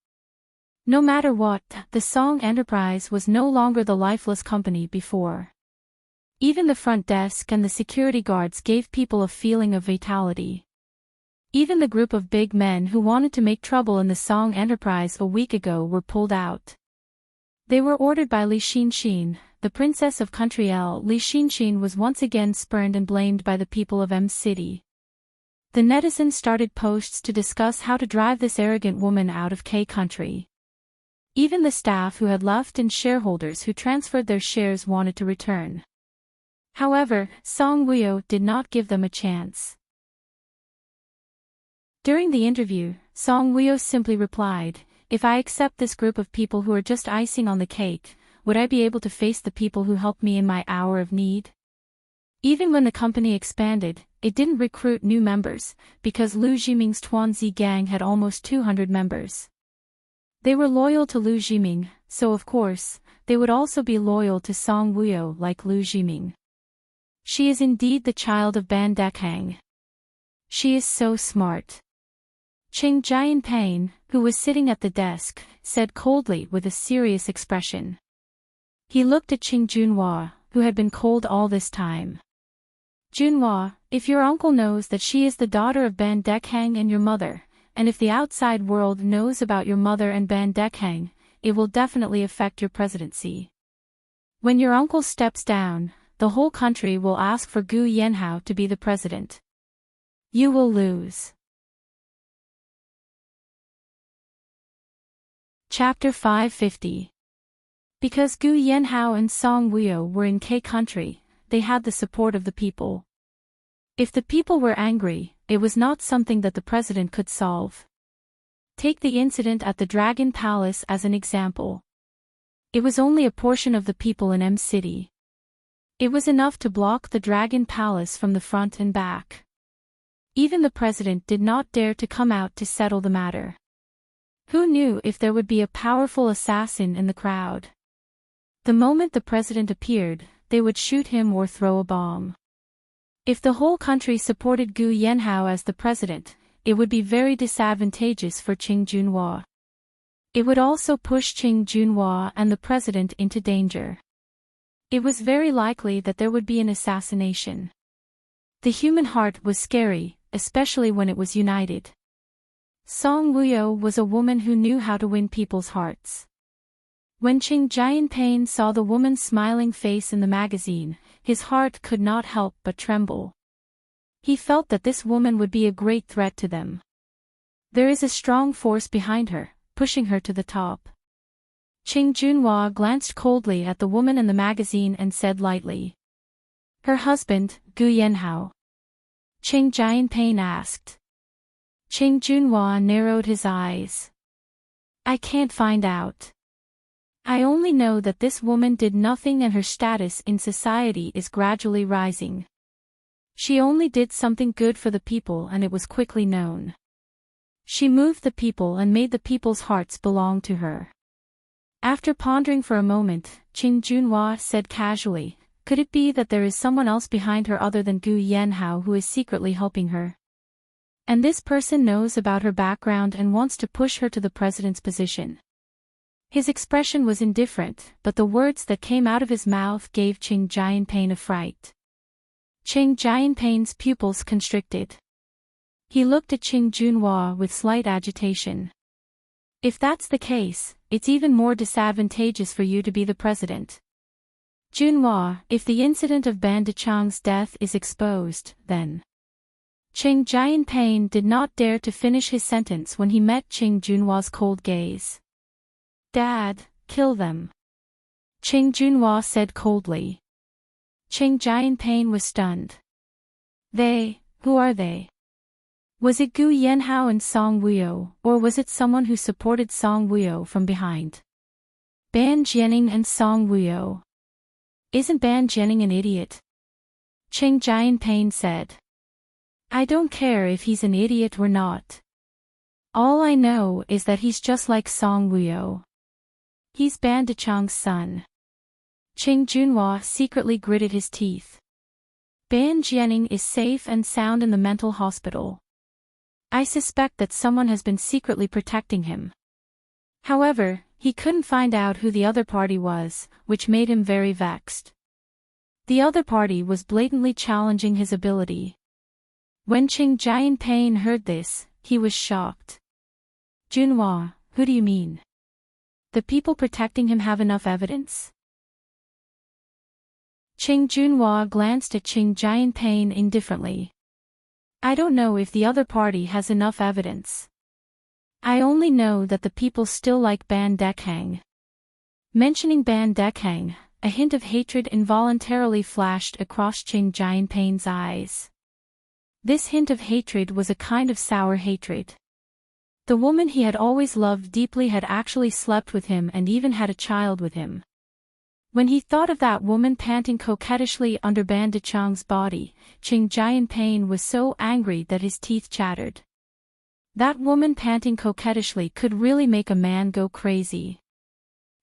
No matter what, the Song Enterprise was no longer the lifeless company before. Even the front desk and the security guards gave people a feeling of vitality. Even the group of big men who wanted to make trouble in the Song Enterprise a week ago were pulled out. They were ordered by Li Xinxin, the princess of Country L. Li Xinxin was once again spurned and blamed by the people of M City. The netizens started posts to discuss how to drive this arrogant woman out of K Country. Even the staff who had left and shareholders who transferred their shares wanted to return. However, Song Wuyo did not give them a chance. During the interview, Song Wuyo simply replied, "If I accept this group of people who are just icing on the cake, would I be able to face the people who helped me in my hour of need?" Even when the company expanded, it didn't recruit new members, because Lu Jiming's Tuanzi gang had almost 200 members. They were loyal to Lu Jiming, so of course, they would also be loyal to Song Wuyo like Lu Jiming. She is indeed the child of Ban Dekang. She is so smart. Qing Jianpei, who was sitting at the desk, said coldly with a serious expression. He looked at Qing Junhua, who had been cold all this time. "Junhua, if your uncle knows that she is the daughter of Ban Dekang and your mother, and if the outside world knows about your mother and Ban Dekang, it will definitely affect your presidency. When your uncle steps down, the whole country will ask for Gu Yanhao to be the president. You will lose." Chapter 550. Because Gu Yanhao and Song Wuyo were in K Country, they had the support of the people. If the people were angry, it was not something that the president could solve. Take the incident at the Dragon Palace as an example. It was only a portion of the people in M City. It was enough to block the Dragon Palace from the front and back. Even the president did not dare to come out to settle the matter. Who knew if there would be a powerful assassin in the crowd? The moment the president appeared, they would shoot him or throw a bomb. If the whole country supported Gu Yanhao as the president, it would be very disadvantageous for Qing Junhua. It would also push Qing Junhua and the president into danger. It was very likely that there would be an assassination. The human heart was scary, especially when it was united. Song Wuyo was a woman who knew how to win people's hearts. When Qing Jianpei saw the woman's smiling face in the magazine, his heart could not help but tremble. He felt that this woman would be a great threat to them. There is a strong force behind her, pushing her to the top. Qing Junhua glanced coldly at the woman in the magazine and said lightly, "Her husband, Gu Yanhao?" Qing Jianpei asked. Qing Junhua narrowed his eyes. I can't find out. I only know that this woman did nothing and her status in society is gradually rising. She only did something good for the people and it was quickly known. She moved the people and made the people's hearts belong to her. After pondering for a moment, Qing Junhua said casually, could it be that there is someone else behind her other than Gu Yanhao who is secretly helping her? And this person knows about her background and wants to push her to the president's position. His expression was indifferent, but the words that came out of his mouth gave Qing Jianping a fright. Qing Jianping's pupils constricted. He looked at Qing Junhua with slight agitation. If that's the case, it's even more disadvantageous for you to be the president. Junhua, if the incident of Ban Dechang's death is exposed, then... Qing Jianping did not dare to finish his sentence when he met Qing Junhua's cold gaze. Dad, kill them. Qing Junhua said coldly. Qing Jianping was stunned. They, who are they? Was it Gu Yanhao and Song Wuyo, or was it someone who supported Song Wuyo from behind? Ban Jianing and Song Wuyo. Isn't Ban Jianing an idiot? Qing Jianping said. I don't care if he's an idiot or not. All I know is that he's just like Song Wuyo. He's Ban Dechang's son. Qing Junhua secretly gritted his teeth. Ban Jianing is safe and sound in the mental hospital. I suspect that someone has been secretly protecting him. However, he couldn't find out who the other party was, which made him very vexed. The other party was blatantly challenging his ability. When Qing Jianping heard this, he was shocked. Junhua, who do you mean? The people protecting him have enough evidence? Qing Junhua glanced at Qing Jianping indifferently. I don't know if the other party has enough evidence. I only know that the people still like Ban Dekang. Mentioning Ban Dekang, a hint of hatred involuntarily flashed across Qing Jianping's eyes. This hint of hatred was a kind of sour hatred. The woman he had always loved deeply had actually slept with him and even had a child with him. When he thought of that woman panting coquettishly under Ban Dechang's body, Qing Jianping was so angry that his teeth chattered. That woman panting coquettishly could really make a man go crazy.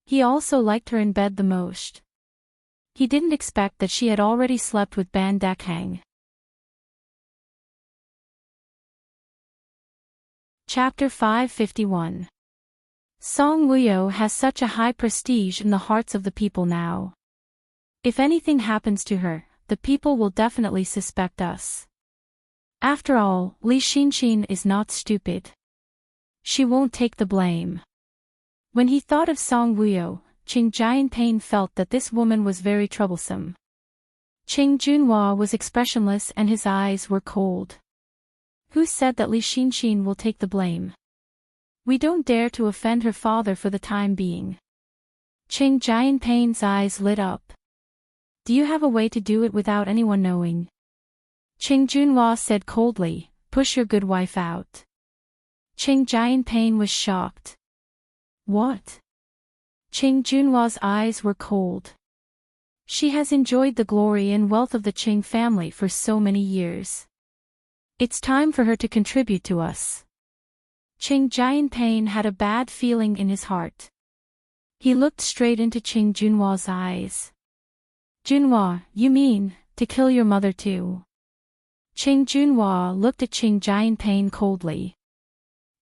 He also liked her in bed the most. He didn't expect that she had already slept with Ban Dekang. Chapter 551. Song Wuyo has such a high prestige in the hearts of the people now. If anything happens to her, the people will definitely suspect us. After all, Li Xinxin is not stupid. She won't take the blame. When he thought of Song Wuyo, Qing Jianping felt that this woman was very troublesome. Qing Junhua was expressionless and his eyes were cold. Who said that Li Xinxin will take the blame? We don't dare to offend her father for the time being. Qing Jianping's eyes lit up. Do you have a way to do it without anyone knowing? Qing Junhua said coldly, push your good wife out. Qing Jianping was shocked. What? Qing Junhua's eyes were cold. She has enjoyed the glory and wealth of the Qing family for so many years. It's time for her to contribute to us. Qing Jianping had a bad feeling in his heart. He looked straight into Qing Junhua's eyes. Junhua, you mean, to kill your mother too? Qing Junhua looked at Qing Jianping coldly.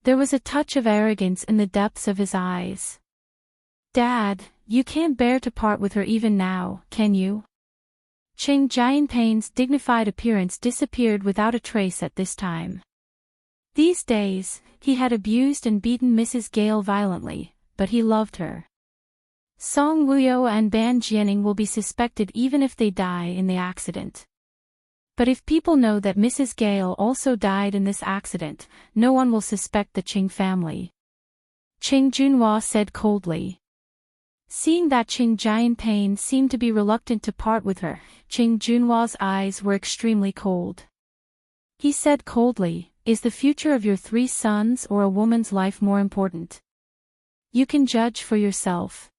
There was a touch of arrogance in the depths of his eyes. Dad, you can't bear to part with her even now, can you? Qing Jianping's dignified appearance disappeared without a trace at this time. These days, he had abused and beaten Mrs. Gale violently, but he loved her. Song Wuyo and Ban Jianing will be suspected even if they die in the accident. But if people know that Mrs. Gale also died in this accident, no one will suspect the Qing family. Qing Junhua said coldly. Seeing that Qing Jianping seemed to be reluctant to part with her, Qing Junhua's eyes were extremely cold. He said coldly, is the future of your 3 sons or a woman's life more important? You can judge for yourself.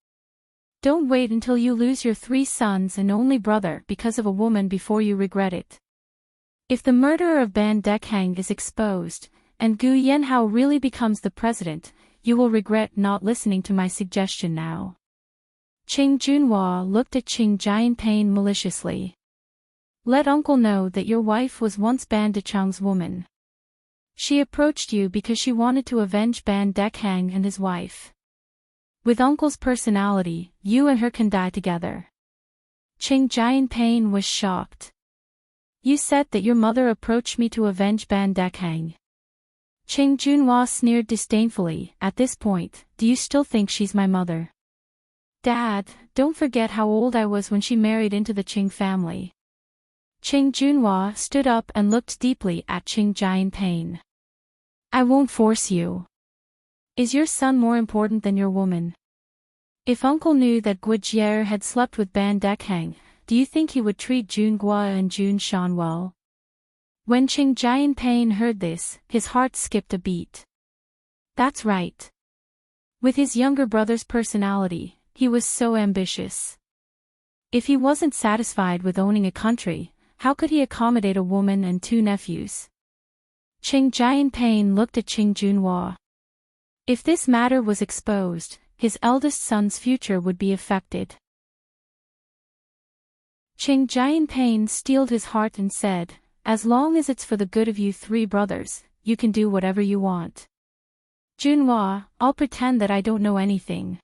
Don't wait until you lose your 3 sons and only brother because of a woman before you regret it. If the murderer of Ban Dekhang is exposed, and Gu Yanhao really becomes the president, you will regret not listening to my suggestion now. Qing Junhua looked at Qing Jianpain maliciously. Let uncle know that your wife was once Ban Dechang's woman. She approached you because she wanted to avenge Ban Dekhang and his wife. With uncle's personality, you and her can die together. Qing Jianpain was shocked. You said that your mother approached me to avenge Ban Dekhang. Qing Junhua sneered disdainfully. At this point, do you still think she's my mother? Dad, don't forget how old I was when she married into the Qing family. Qing Junhua stood up and looked deeply at Qing Jianpain. I won't force you. Is your son more important than your woman? If uncle knew that Guijier had slept with Ban Dekhang, do you think he would treat Jun Gua and Jun Shan well? When Qing Jianpain heard this, his heart skipped a beat. That's right. With his younger brother's personality, he was so ambitious. If he wasn't satisfied with owning a country, how could he accommodate a woman and 2 nephews? Qing Jianpain looked at Qing Junhua. If this matter was exposed, his eldest son's future would be affected. Qing Jianpain steeled his heart and said, as long as it's for the good of you 3 brothers, you can do whatever you want. Junhua, I'll pretend that I don't know anything.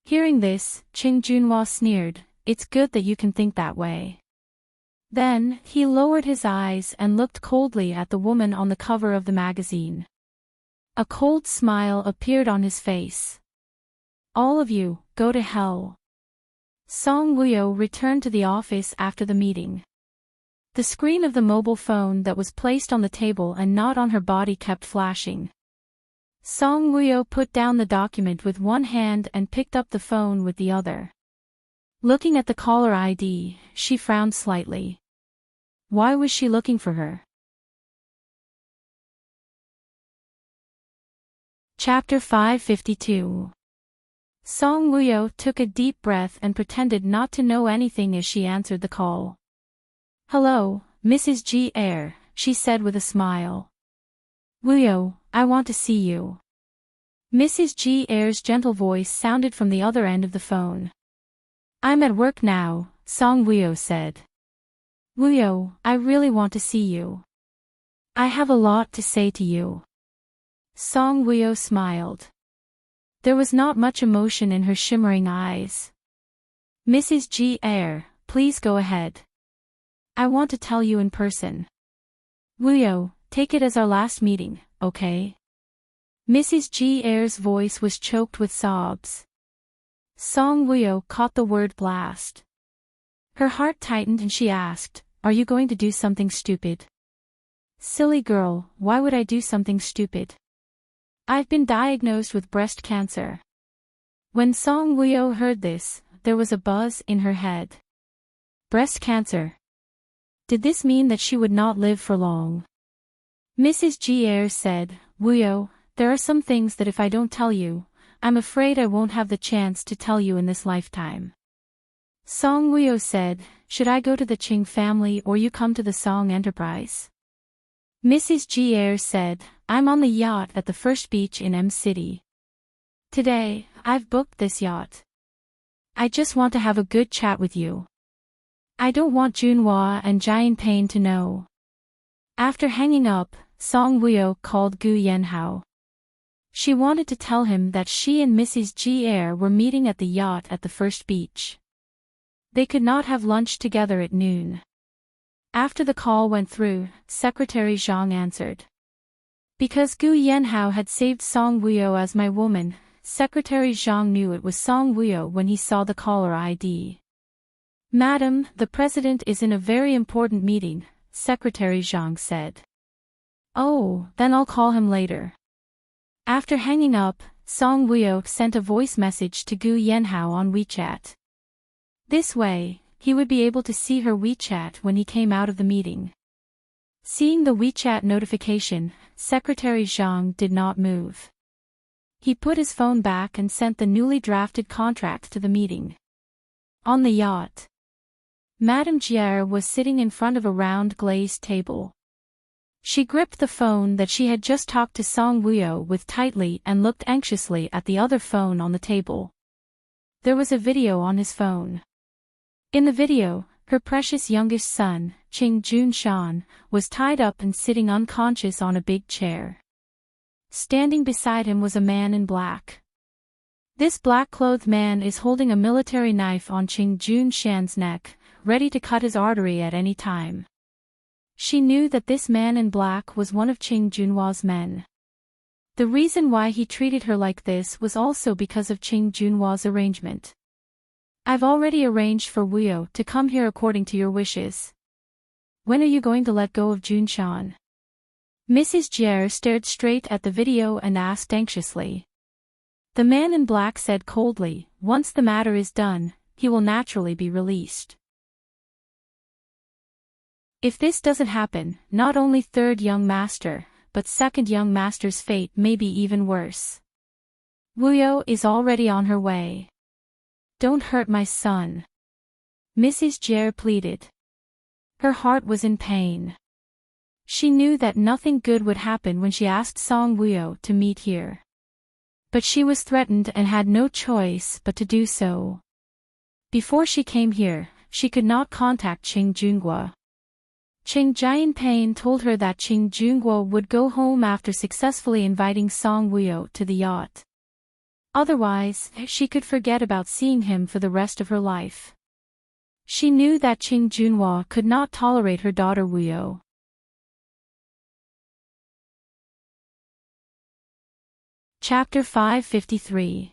Hearing this, Qing Junhua sneered, it's good that you can think that way. Then, he lowered his eyes and looked coldly at the woman on the cover of the magazine. A cold smile appeared on his face. All of you, go to hell. Song Wuyo returned to the office after the meeting. The screen of the mobile phone that was placed on the table and not on her body kept flashing. Song Wuyo put down the document with one hand and picked up the phone with the other. Looking at the caller ID, she frowned slightly. Why was she looking for her? Chapter 552. Song Wuyo took a deep breath and pretended not to know anything as she answered the call. Hello, Mrs. G. Air, she said with a smile. Wuyo, I want to see you. Mrs. G. Air's gentle voice sounded from the other end of the phone. I'm at work now, Song Wuyo said. Wuyo, I really want to see you. I have a lot to say to you. Song Wuyo smiled. There was not much emotion in her shimmering eyes. Mrs. G. Air, please go ahead. I want to tell you in person. Wuyo, take it as our last meeting, okay? Mrs. G. Air's voice was choked with sobs. Song Wuyo caught the word blast. Her heart tightened and she asked, are you going to do something stupid? Silly girl, why would I do something stupid? I've been diagnosed with breast cancer. When Song Wuyo heard this, there was a buzz in her head. Breast cancer. Did this mean that she would not live for long? Mrs. G. Air said, Wuyo, there are some things that if I don't tell you, I'm afraid I won't have the chance to tell you in this lifetime. Song Wuyo said, should I go to the Qing family or you come to the Song Enterprise? Mrs. G. Air said, I'm on the yacht at the first beach in M City. Today, I've booked this yacht. I just want to have a good chat with you. I don't want Junhua and Jianpain to know. After hanging up, Song Wuyo called Gu Yanhao. She wanted to tell him that she and Mrs. G. Air were meeting at the yacht at the first beach. They could not have lunch together at noon. After the call went through, Secretary Zhang answered. Because Gu Yanhao had saved Song Wuyo as my woman, Secretary Zhang knew it was Song Wuyo when he saw the caller ID. Madam, the President is in a very important meeting, Secretary Zhang said. Oh, then I'll call him later. After hanging up, Song Wuyo sent a voice message to Gu Yanhao on WeChat. This way, he would be able to see her WeChat when he came out of the meeting. Seeing the WeChat notification, Secretary Zhang did not move. He put his phone back and sent the newly drafted contract to the meeting. On the yacht, Madame Gier was sitting in front of a round glazed table. She gripped the phone that she had just talked to Song Wuyo with tightly and looked anxiously at the other phone on the table. There was a video on his phone. In the video, her precious youngest son, Ching Jun-shan, was tied up and sitting unconscious on a big chair. Standing beside him was a man in black. This black-clothed man is holding a military knife on Ching Jun-shan's neck, ready to cut his artery at any time. She knew that this man in black was one of Ching Junhua's men. The reason why he treated her like this was also because of Ching Junhua's arrangement. I've already arranged for Wuyo to come here according to your wishes. When are you going to let go of Jun-shan? Mrs. Gier stared straight at the video and asked anxiously. The man in black said coldly, once the matter is done, he will naturally be released. If this doesn't happen, not only third young master, but second young master's fate may be even worse. Wuyo is already on her way. Don't hurt my son. Mrs. Gier pleaded. Her heart was in pain. She knew that nothing good would happen when she asked Song Wuyo to meet here. But she was threatened and had no choice but to do so. Before she came here, she could not contact Ching Junhua. Ching Jianpain told her that Ching Junhua would go home after successfully inviting Song Wuyo to the yacht. Otherwise, she could forget about seeing him for the rest of her life. She knew that Ching Junhua could not tolerate her daughter Wuyo. Chapter 553.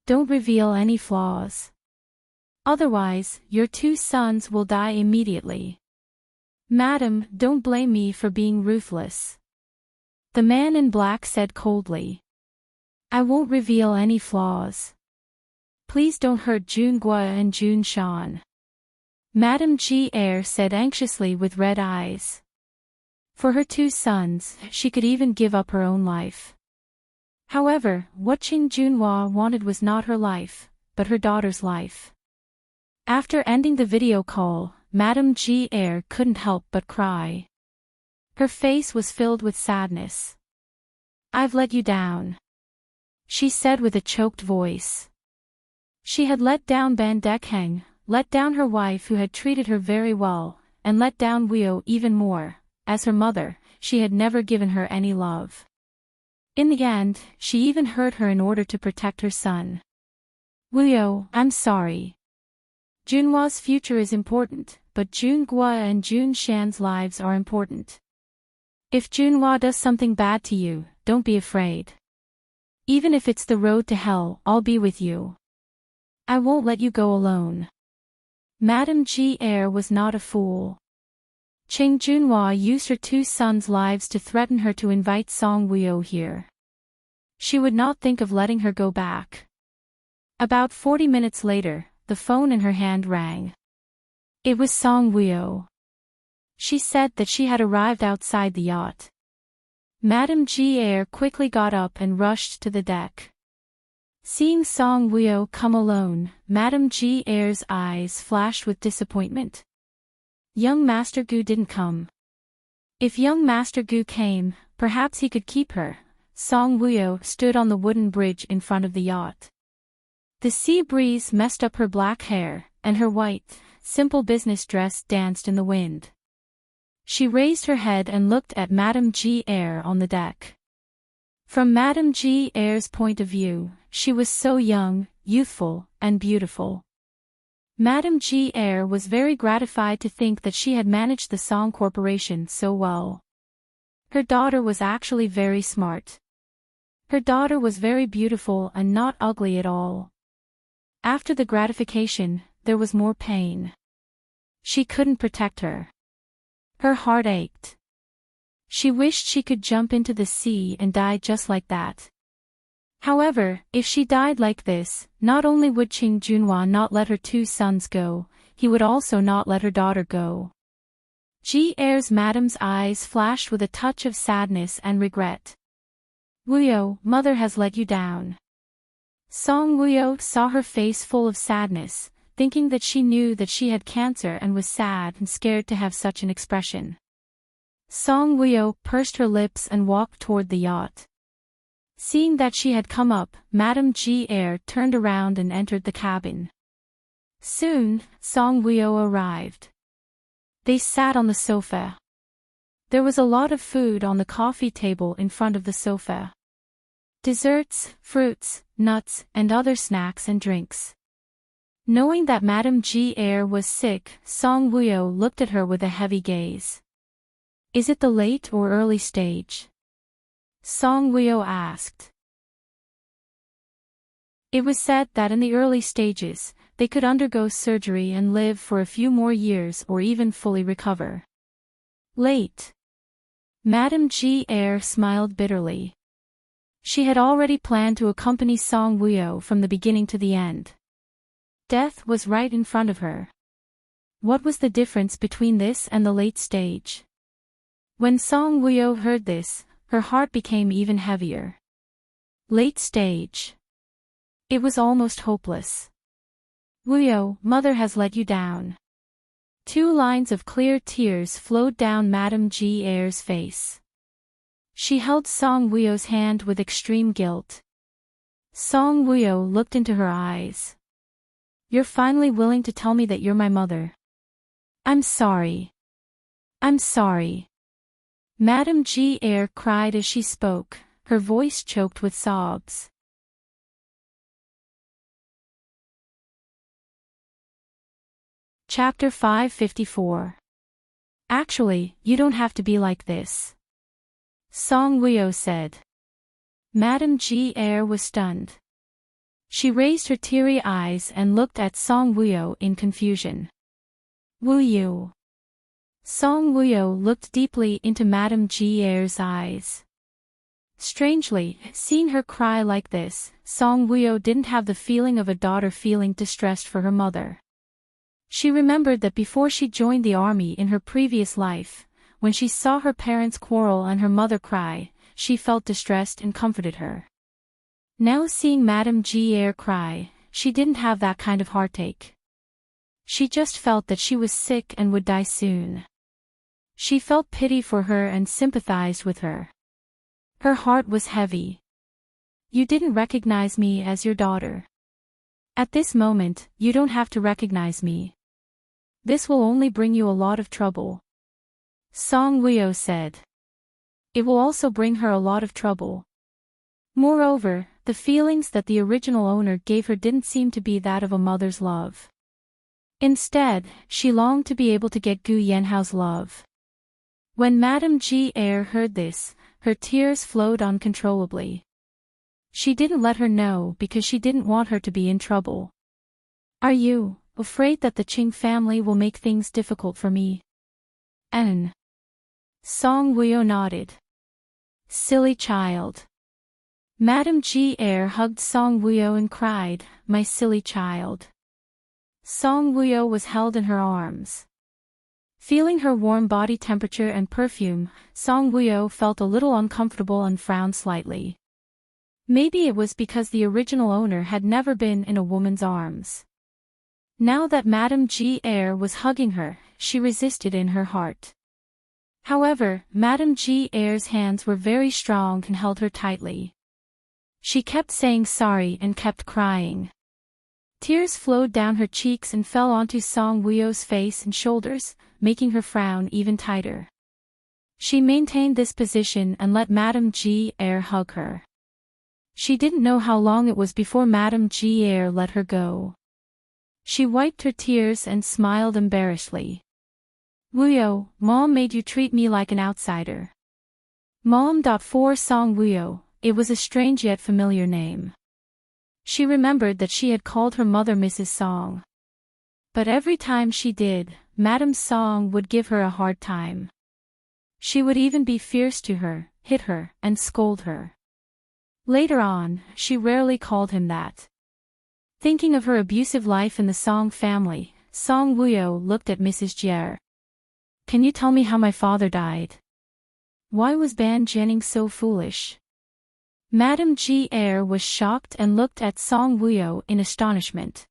Don't reveal any flaws. Otherwise, your two sons will die immediately. Madam, don't blame me for being ruthless. The man in black said coldly. I won't reveal any flaws. Please don't hurt Junhua and Jun-shan. Madame Gier said anxiously with red eyes. For her two sons, she could even give up her own life. However, what Ching Junhua wanted was not her life, but her daughter's life. After ending the video call, Madame Gier couldn't help but cry. Her face was filled with sadness. I've let you down, she said with a choked voice. She had let down Ban Dekheng, let down her wife who had treated her very well, and let down Wuyo even more. As her mother, she had never given her any love. In the end, she even hurt her in order to protect her son. Wuyo, I'm sorry. Junhua's future is important, but Junhua and Jun-shan's lives are important. If Junhua does something bad to you, don't be afraid. Even if it's the road to hell, I'll be with you. I won't let you go alone. Madame Gier was not a fool. Ching Junhua used her two sons' lives to threaten her to invite Song Wuyo here. She would not think of letting her go back. About 40 minutes later, the phone in her hand rang. It was Song Wuyo. She said that she had arrived outside the yacht. Madame Gier quickly got up and rushed to the deck. Seeing Song Wuyo come alone, Madame Gier's eyes flashed with disappointment. Young Master Gu didn't come. If young Master Gu came, perhaps he could keep her. Song Wuyo stood on the wooden bridge in front of the yacht. The sea breeze messed up her black hair, and her white, simple business dress danced in the wind. She raised her head and looked at Madame Gier on the deck. From Madame Gier's point of view, she was so young, youthful, and beautiful. Madame Gier was very gratified to think that she had managed the Song Corporation so well. Her daughter was actually very smart. Her daughter was very beautiful and not ugly at all. After the gratification, there was more pain. She couldn't protect her. Her heart ached. She wished she could jump into the sea and die just like that. However, if she died like this, not only would Ching Junhua not let her two sons go, he would also not let her daughter go. Gier's madame's eyes flashed with a touch of sadness and regret. Wuyo, mother has let you down. Song Wuyo saw her face full of sadness, thinking that she knew that she had cancer and was sad and scared to have such an expression. Song Wuyo pursed her lips and walked toward the yacht. Seeing that she had come up, Madame G Air turned around and entered the cabin. Soon, Song Wuyo arrived. They sat on the sofa. There was a lot of food on the coffee table in front of the sofa. Desserts, fruits, nuts, and other snacks and drinks. Knowing that Madame G Air was sick, Song Wuyo looked at her with a heavy gaze. Is it the late or early stage? Song Wuyo asked. It was said that in the early stages, they could undergo surgery and live for a few more years or even fully recover. Late. Madame G Air smiled bitterly. She had already planned to accompany Song Wuyo from the beginning to the end. Death was right in front of her. What was the difference between this and the late stage? When Song Wuyo heard this, her heart became even heavier. Late stage. It was almost hopeless. Wuyo, mother has let you down. 2 lines of clear tears flowed down Madame G Air's face. She held Song Wuyo's hand with extreme guilt. Song Wuyo looked into her eyes. You're finally willing to tell me that you're my mother. I'm sorry. I'm sorry. Madame G Air cried as she spoke, her voice choked with sobs. Chapter 554. Actually, you don't have to be like this. Song Wuyo said. Madame G Air was stunned. She raised her teary eyes and looked at Song Wuyo in confusion. Wuyo. Song Wuyo looked deeply into Madame G Air's eyes. Strangely, seeing her cry like this, Song Wuyo didn't have the feeling of a daughter feeling distressed for her mother. She remembered that before she joined the army in her previous life, when she saw her parents quarrel and her mother cry, she felt distressed and comforted her. Now seeing Madame G Air cry, she didn't have that kind of heartache. She just felt that she was sick and would die soon. She felt pity for her and sympathized with her. Her heart was heavy. You didn't recognize me as your daughter. At this moment, you don't have to recognize me. This will only bring you a lot of trouble. Song Wuyo said. It will also bring her a lot of trouble. Moreover, the feelings that the original owner gave her didn't seem to be that of a mother's love. Instead, she longed to be able to get Gu Yanhao's love. When Madame G Air heard this, her tears flowed uncontrollably. She didn't let her know because she didn't want her to be in trouble. Are you afraid that the Qing family will make things difficult for me? Song Wuyo nodded. Silly child. Madame G Air hugged Song Wuyo and cried, my silly child. Song Wuyo was held in her arms. Feeling her warm body temperature and perfume, Song Wuyo felt a little uncomfortable and frowned slightly. Maybe it was because the original owner had never been in a woman's arms. Now that Madame G Air was hugging her, she resisted in her heart. However, Madame G Air's hands were very strong and held her tightly. She kept saying sorry and kept crying. Tears flowed down her cheeks and fell onto Song Wuyo's face and shoulders, making her frown even tighter. She maintained this position and let Madame G Air hug her. She didn't know how long it was before Madame G Air let her go. She wiped her tears and smiled embarrassedly. Wuyo, Mom made you treat me like an outsider. Mom. For Song Wuyo, it was a strange yet familiar name. She remembered that she had called her mother Mrs. Song. But every time she did, Madame Song would give her a hard time. She would even be fierce to her, hit her, and scold her. Later on, she rarely called him that. Thinking of her abusive life in the Song family, Song Wuyo looked at Mrs. Jier. Can you tell me how my father died? Why was Ban Jianing so foolish? Madame G. was shocked and looked at Song Wuyo in astonishment.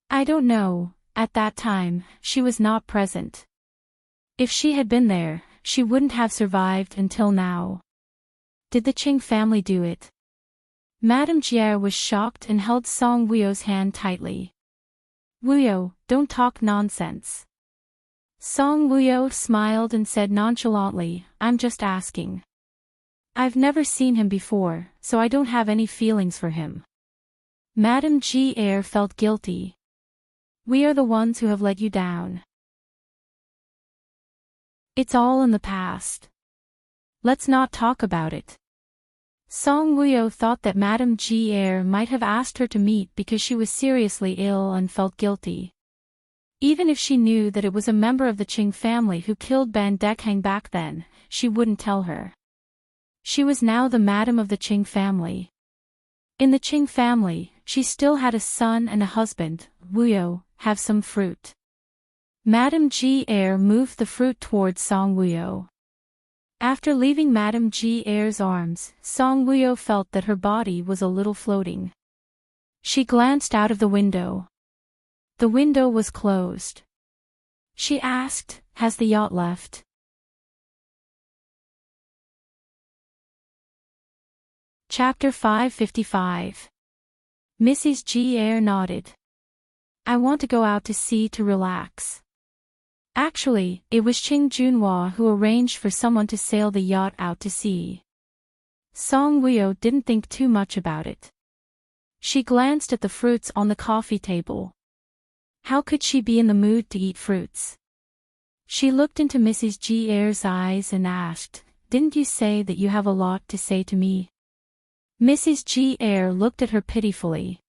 I don't know, at that time, she was not present. If she had been there, she wouldn't have survived until now. Did the Qing family do it? Madame G. was shocked and held Song Wuyo's hand tightly. Wuyo, don't talk nonsense. Song Wuyo smiled and said nonchalantly, I'm just asking. I've never seen him before, so I don't have any feelings for him. Madame G. felt guilty. We are the ones who have let you down. It's all in the past. Let's not talk about it. Song Wuyo thought that Madame G. might have asked her to meet because she was seriously ill and felt guilty. Even if she knew that it was a member of the Qing family who killed Ban Dekhang back then, she wouldn't tell her. She was now the madam of the Qing family. In the Qing family, she still had a son and a husband. Wuyo, have some fruit. Madame G. moved the fruit towards Song Wuyo. After leaving Madame G.'s arms, Song Wuyo felt that her body was a little floating. She glanced out of the window. The window was closed. She asked, has the yacht left? Chapter 555. Mrs. G. nodded. I want to go out to sea to relax. Actually, it was Qing Junhua who arranged for someone to sail the yacht out to sea. Song Wuyo didn't think too much about it. She glanced at the fruits on the coffee table. How could she be in the mood to eat fruits? She looked into Mrs. G.'s eyes and asked, didn't you say that you have a lot to say to me? Mrs. G. looked at her pitifully.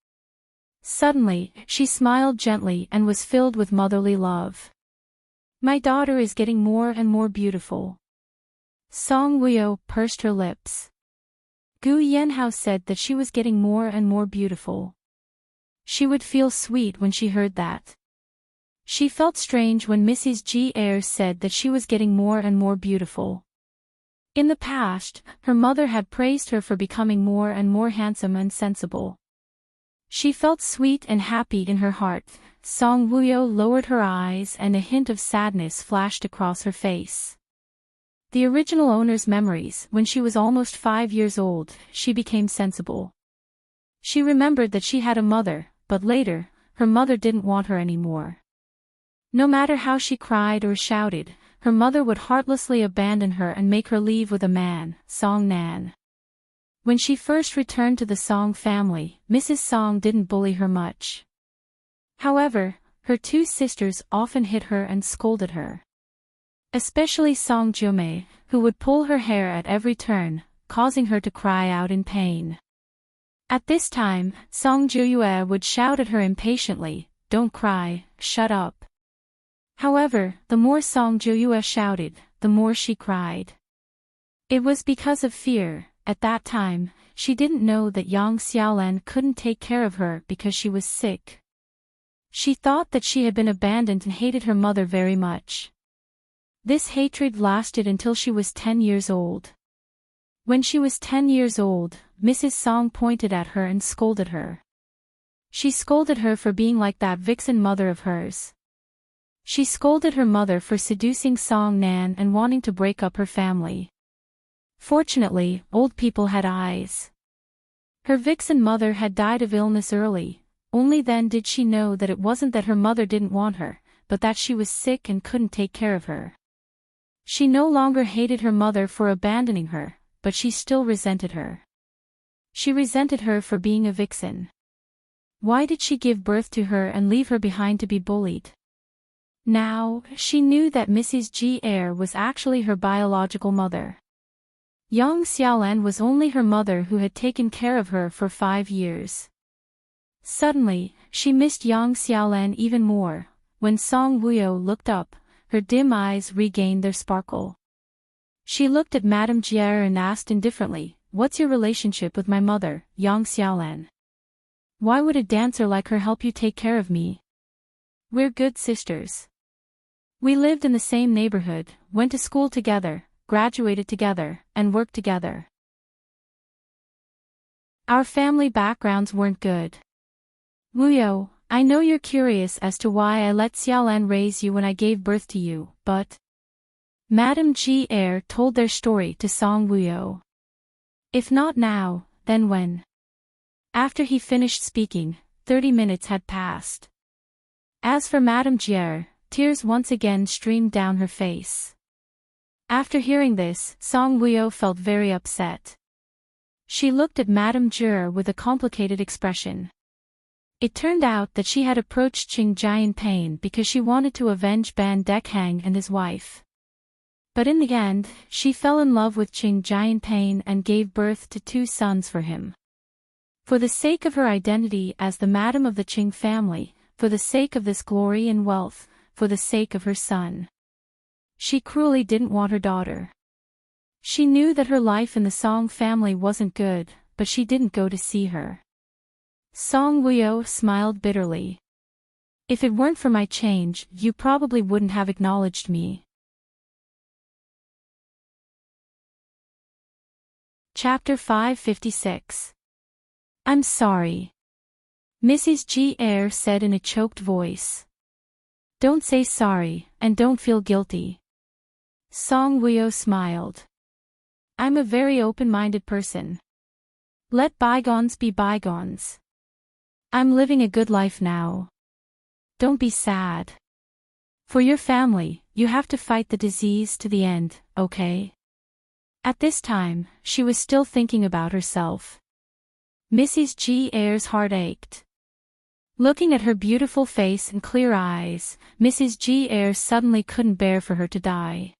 Suddenly, she smiled gently and was filled with motherly love. My daughter is getting more and more beautiful. Song Wuyo pursed her lips. Gu Yanhao said that she was getting more and more beautiful. She would feel sweet when she heard that. She felt strange when Mrs. G. said that she was getting more and more beautiful. In the past, her mother had praised her for becoming more and more handsome and sensible. She felt sweet and happy in her heart. Song Wuyo lowered her eyes and a hint of sadness flashed across her face. The original owner's memories. When she was almost 5 years old, she became sensible. She remembered that she had a mother, but later, her mother didn't want her anymore. No matter how she cried or shouted, her mother would heartlessly abandon her and make her leave with a man, Song Nan. When she first returned to the Song family, Mrs. Song didn't bully her much. However, her 2 sisters often hit her and scolded her. Especially Song Jiumei, who would pull her hair at every turn, causing her to cry out in pain. At this time, Song Jiuyue would shout at her impatiently, don't cry, shut up. However, the more Song Jiuyue shouted, the more she cried. It was because of fear. At that time, she didn't know that Yang Xiaolan couldn't take care of her because she was sick. She thought that she had been abandoned and hated her mother very much. This hatred lasted until she was 10 years old. When she was 10 years old, Mrs. Song pointed at her and scolded her. She scolded her for being like that vixen mother of hers. She scolded her mother for seducing Song Nan and wanting to break up her family. Fortunately, old people had eyes. Her vixen mother had died of illness early. Only then did she know that it wasn't that her mother didn't want her, but that she was sick and couldn't take care of her. She no longer hated her mother for abandoning her, but she still resented her. She resented her for being a vixen. Why did she give birth to her and leave her behind to be bullied? Now, she knew that Mrs. G. was actually her biological mother. Yang Xiaolan was only her mother who had taken care of her for 5 years. Suddenly, she missed Yang Xiaolan even more. When Song Wuyo looked up, her dim eyes regained their sparkle. She looked at Madame Jier and asked indifferently, what's your relationship with my mother, Yang Xiaolan? Why would a dancer like her help you take care of me? We're good sisters. We lived in the same neighborhood, went to school together, graduated together, and worked together. Our family backgrounds weren't good. Wuyo, I know you're curious as to why I let Xiaolan raise you when I gave birth to you, but Madame Ji Er told their story to Song Wuyo. If not now, then when? After he finished speaking, 30 minutes had passed. As for Madame Jier, tears once again streamed down her face. After hearing this, Song Wuyo felt very upset. She looked at Madame Jier with a complicated expression. It turned out that she had approached Qing Jianping because she wanted to avenge Ban Dekhang and his wife. But in the end, she fell in love with Qing Jianping and gave birth to 2 sons for him. For the sake of her identity as the madam of the Qing family, for the sake of this glory and wealth, for the sake of her son, she cruelly didn't want her daughter. She knew that her life in the Song family wasn't good, but she didn't go to see her. Song Wuyo smiled bitterly. If it weren't for my change, you probably wouldn't have acknowledged me. Chapter 556. I'm sorry. Mrs. Ji Er said in a choked voice. Don't say sorry, and don't feel guilty. Song Wuyo smiled. I'm a very open-minded person. Let bygones be bygones. I'm living a good life now. Don't be sad. For your family, you have to fight the disease to the end, okay? At this time, she was still thinking about herself. Mrs. Ji Er's heart ached. Looking at her beautiful face and clear eyes, Mrs. Ji Er suddenly couldn't bear for her to die.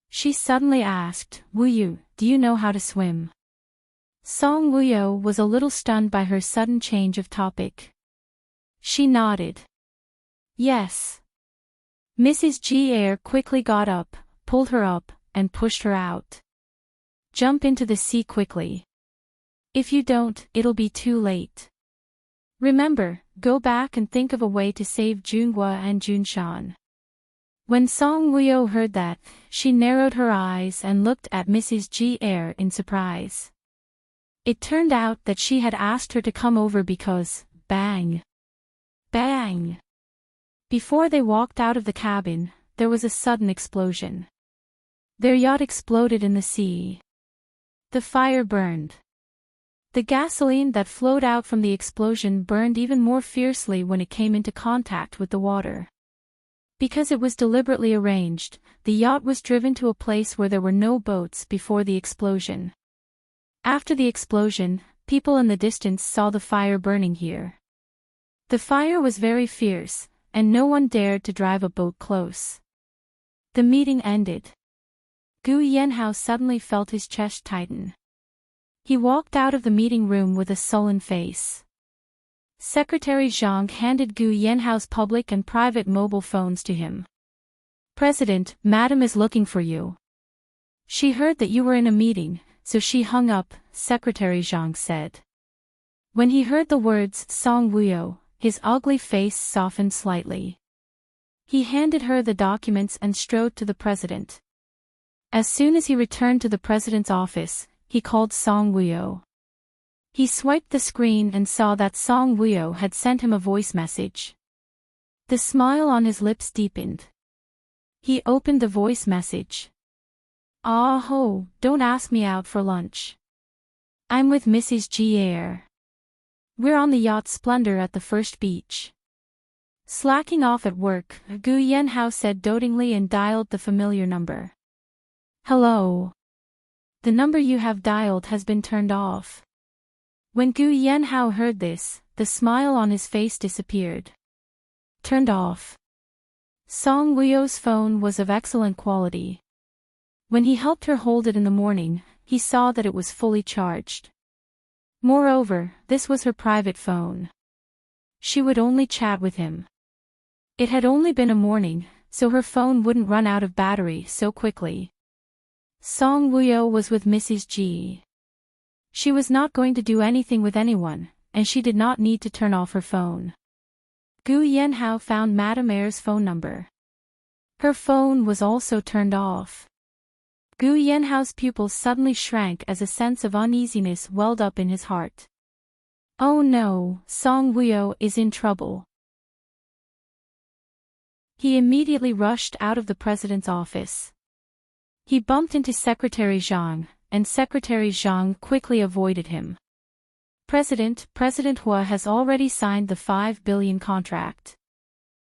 She suddenly asked, Wuyu, do you know how to swim? Song Wuyo was a little stunned by her sudden change of topic. She nodded. Yes. Mrs. Ji Er quickly got up, pulled her up, and pushed her out. Jump into the sea quickly. If you don't, it'll be too late. Remember, go back and think of a way to save Junhua and Junshan. When Song Wuyo heard that, she narrowed her eyes and looked at Mrs. Ji Er in surprise. It turned out that she had asked her to come over because, bang! Bang! Before they walked out of the cabin, there was a sudden explosion. Their yacht exploded in the sea. The fire burned. The gasoline that flowed out from the explosion burned even more fiercely when it came into contact with the water. Because it was deliberately arranged, the yacht was driven to a place where there were no boats before the explosion. After the explosion, people in the distance saw the fire burning here. The fire was very fierce, and no one dared to drive a boat close. The meeting ended. Gu Yanhao suddenly felt his chest tighten. He walked out of the meeting room with a sullen face. Secretary Zhang handed Gu Yanhao's public and private mobile phones to him. President, Madam is looking for you. She heard that you were in a meeting, so she hung up, Secretary Zhang said. When he heard the words Song Wuyo, his ugly face softened slightly. He handed her the documents and strode to the president. As soon as he returned to the president's office, he called Song Wuyo. He swiped the screen and saw that Song Wuyo had sent him a voice message. The smile on his lips deepened. He opened the voice message. Ah ho, don't ask me out for lunch. I'm with Mrs. Ji Er. We're on the yacht Splendor at the first beach. Slacking off at work, Gu Yanhao said dotingly and dialed the familiar number. Hello. The number you have dialed has been turned off. When Gu Yanhao heard this, the smile on his face disappeared. Turned off. Song Wuyo's phone was of excellent quality. When he helped her hold it in the morning, he saw that it was fully charged. Moreover, this was her private phone. She would only chat with him. It had only been a morning, so her phone wouldn't run out of battery so quickly. Song Wuyo was with Mrs. Ji. She was not going to do anything with anyone, and she did not need to turn off her phone. Gu Yanhao found Madame Er's phone number. Her phone was also turned off. Gu Yanhao's pupils suddenly shrank as a sense of uneasiness welled up in his heart. Oh no, Song Wuyo is in trouble. He immediately rushed out of the president's office. He bumped into Secretary Zhang, and Secretary Zhang quickly avoided him. President Hua has already signed the 5 billion contract.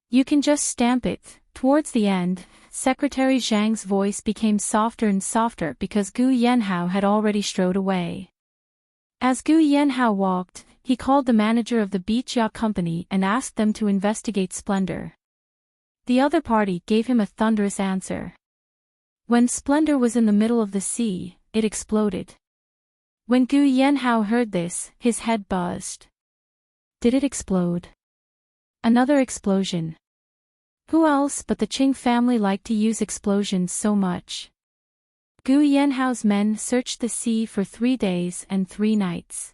You can just stamp it. Towards the end, Secretary Zhang's voice became softer and softer because Gu Yanhao had already strode away. As Gu Yanhao walked, he called the manager of the beach yacht company and asked them to investigate Splendor. The other party gave him a thunderous answer. When Splendor was in the middle of the sea, it exploded. When Gu Yanhao heard this, his head buzzed. Did it explode? Another explosion. Who else but the Qing family liked to use explosions so much? Gu Yanhao's men searched the sea for 3 days and 3 nights.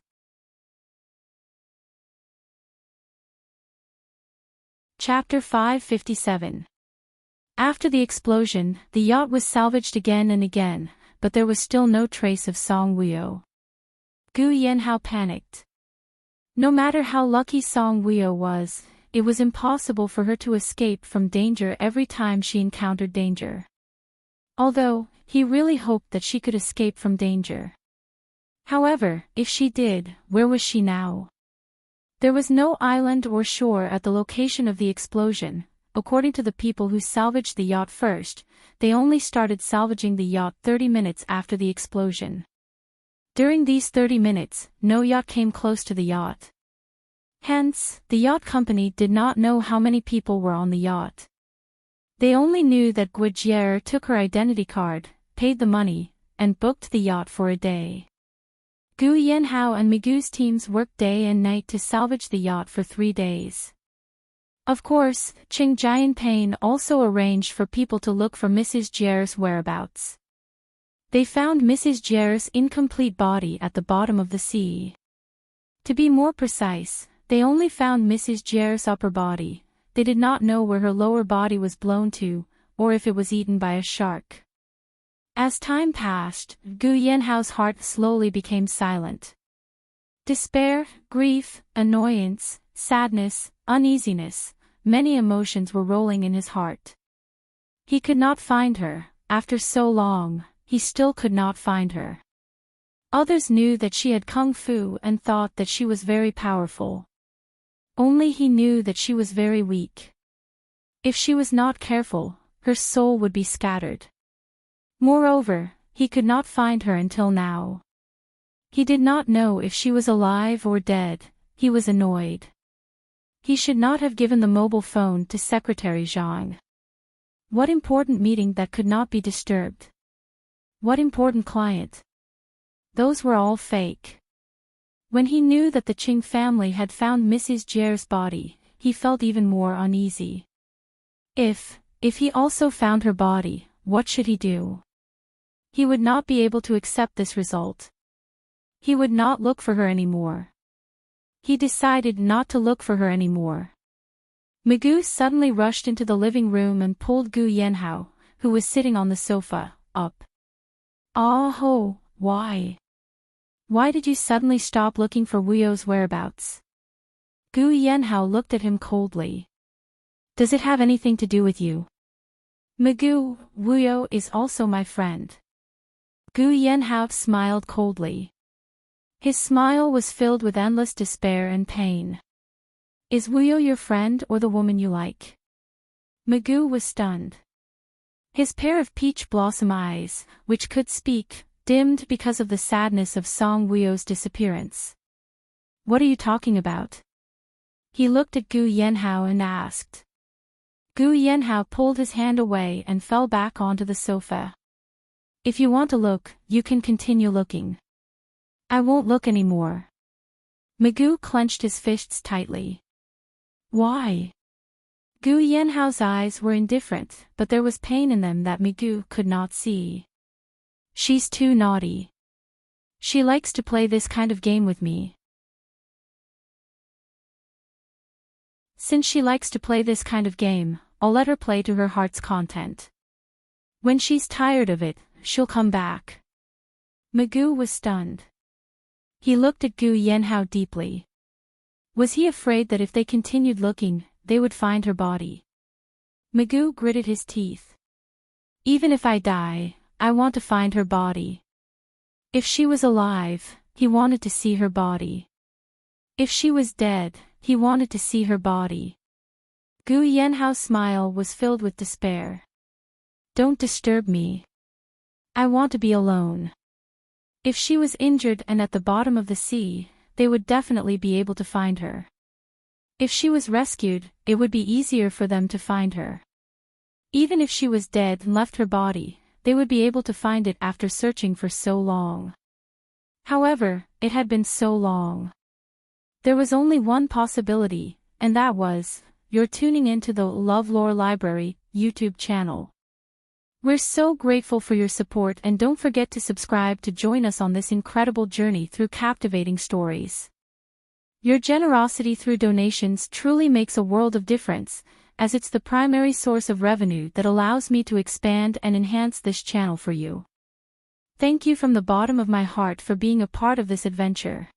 Chapter 557. After the explosion, the yacht was salvaged again and again, but there was still no trace of Song Wuyo. Gu Yanhao panicked. No matter how lucky Song Wuyo was, it was impossible for her to escape from danger every time she encountered danger. Although, he really hoped that she could escape from danger. However, if she did, where was she now? There was no island or shore at the location of the explosion. According to the people who salvaged the yacht first, they only started salvaging the yacht 30 minutes after the explosion. During these 30 minutes, no yacht came close to the yacht. Hence, the yacht company did not know how many people were on the yacht. They only knew that Guijier took her identity card, paid the money, and booked the yacht for a day. Gu Yanhao and Migu's teams worked day and night to salvage the yacht for 3 days. Of course, Qing Jianping also arranged for people to look for Mrs. Jier's whereabouts. They found Mrs. Jier's incomplete body at the bottom of the sea. To be more precise, they only found Mrs. Jier's upper body. They did not know where her lower body was blown to, or if it was eaten by a shark. As time passed, Gu Yanhao's heart slowly became silent. Despair, grief, annoyance, sadness, uneasiness, many emotions were rolling in his heart. He could not find her. After so long, he still could not find her. Others knew that she had kung fu and thought that she was very powerful. Only he knew that she was very weak. If she was not careful, her soul would be scattered. Moreover, he could not find her until now. He did not know if she was alive or dead. He was annoyed. He should not have given the mobile phone to Secretary Zhang. What important meeting that could not be disturbed? What important client? Those were all fake. When he knew that the Qing family had found Mrs. Jier's body, he felt even more uneasy. If he also found her body, what should he do? He would not be able to accept this result. He would not look for her anymore. He decided not to look for her anymore. Migu suddenly rushed into the living room and pulled Gu Yanhao, who was sitting on the sofa, up. Ah ho, why? Why did you suddenly stop looking for Wuyo's whereabouts? Gu Yanhao looked at him coldly. Does it have anything to do with you? Migu, Wuyo is also my friend. Gu Yanhao smiled coldly. His smile was filled with endless despair and pain. Is Wuyo your friend or the woman you like? Migu was stunned. His pair of peach blossom eyes, which could speak, dimmed because of the sadness of Song Wuyo's disappearance. What are you talking about? He looked at Gu Yanhao and asked. Gu Yanhao pulled his hand away and fell back onto the sofa. If you want to look, you can continue looking. I won't look anymore. Migu clenched his fists tightly. Why? Gu Yanhao's eyes were indifferent, but there was pain in them that Migu could not see. She's too naughty. She likes to play this kind of game with me. Since she likes to play this kind of game, I'll let her play to her heart's content. When she's tired of it, she'll come back. Magoo was stunned. He looked at Gu Yenhao deeply. Was he afraid that if they continued looking, they would find her body? Magoo gritted his teeth. Even if I die, I want to find her body. If she was alive, he wanted to see her body. If she was dead, he wanted to see her body. Gu Yenhao's smile was filled with despair. Don't disturb me. I want to be alone. If she was injured and at the bottom of the sea, they would definitely be able to find her. If she was rescued, it would be easier for them to find her. Even if she was dead and left her body, they would be able to find it after searching for so long. However, it had been so long. There was only one possibility, and that was, you're tuning into the LoveLore Library YouTube channel. We're so grateful for your support, and don't forget to subscribe to join us on this incredible journey through captivating stories. Your generosity through donations truly makes a world of difference, as it's the primary source of revenue that allows me to expand and enhance this channel for you. Thank you from the bottom of my heart for being a part of this adventure.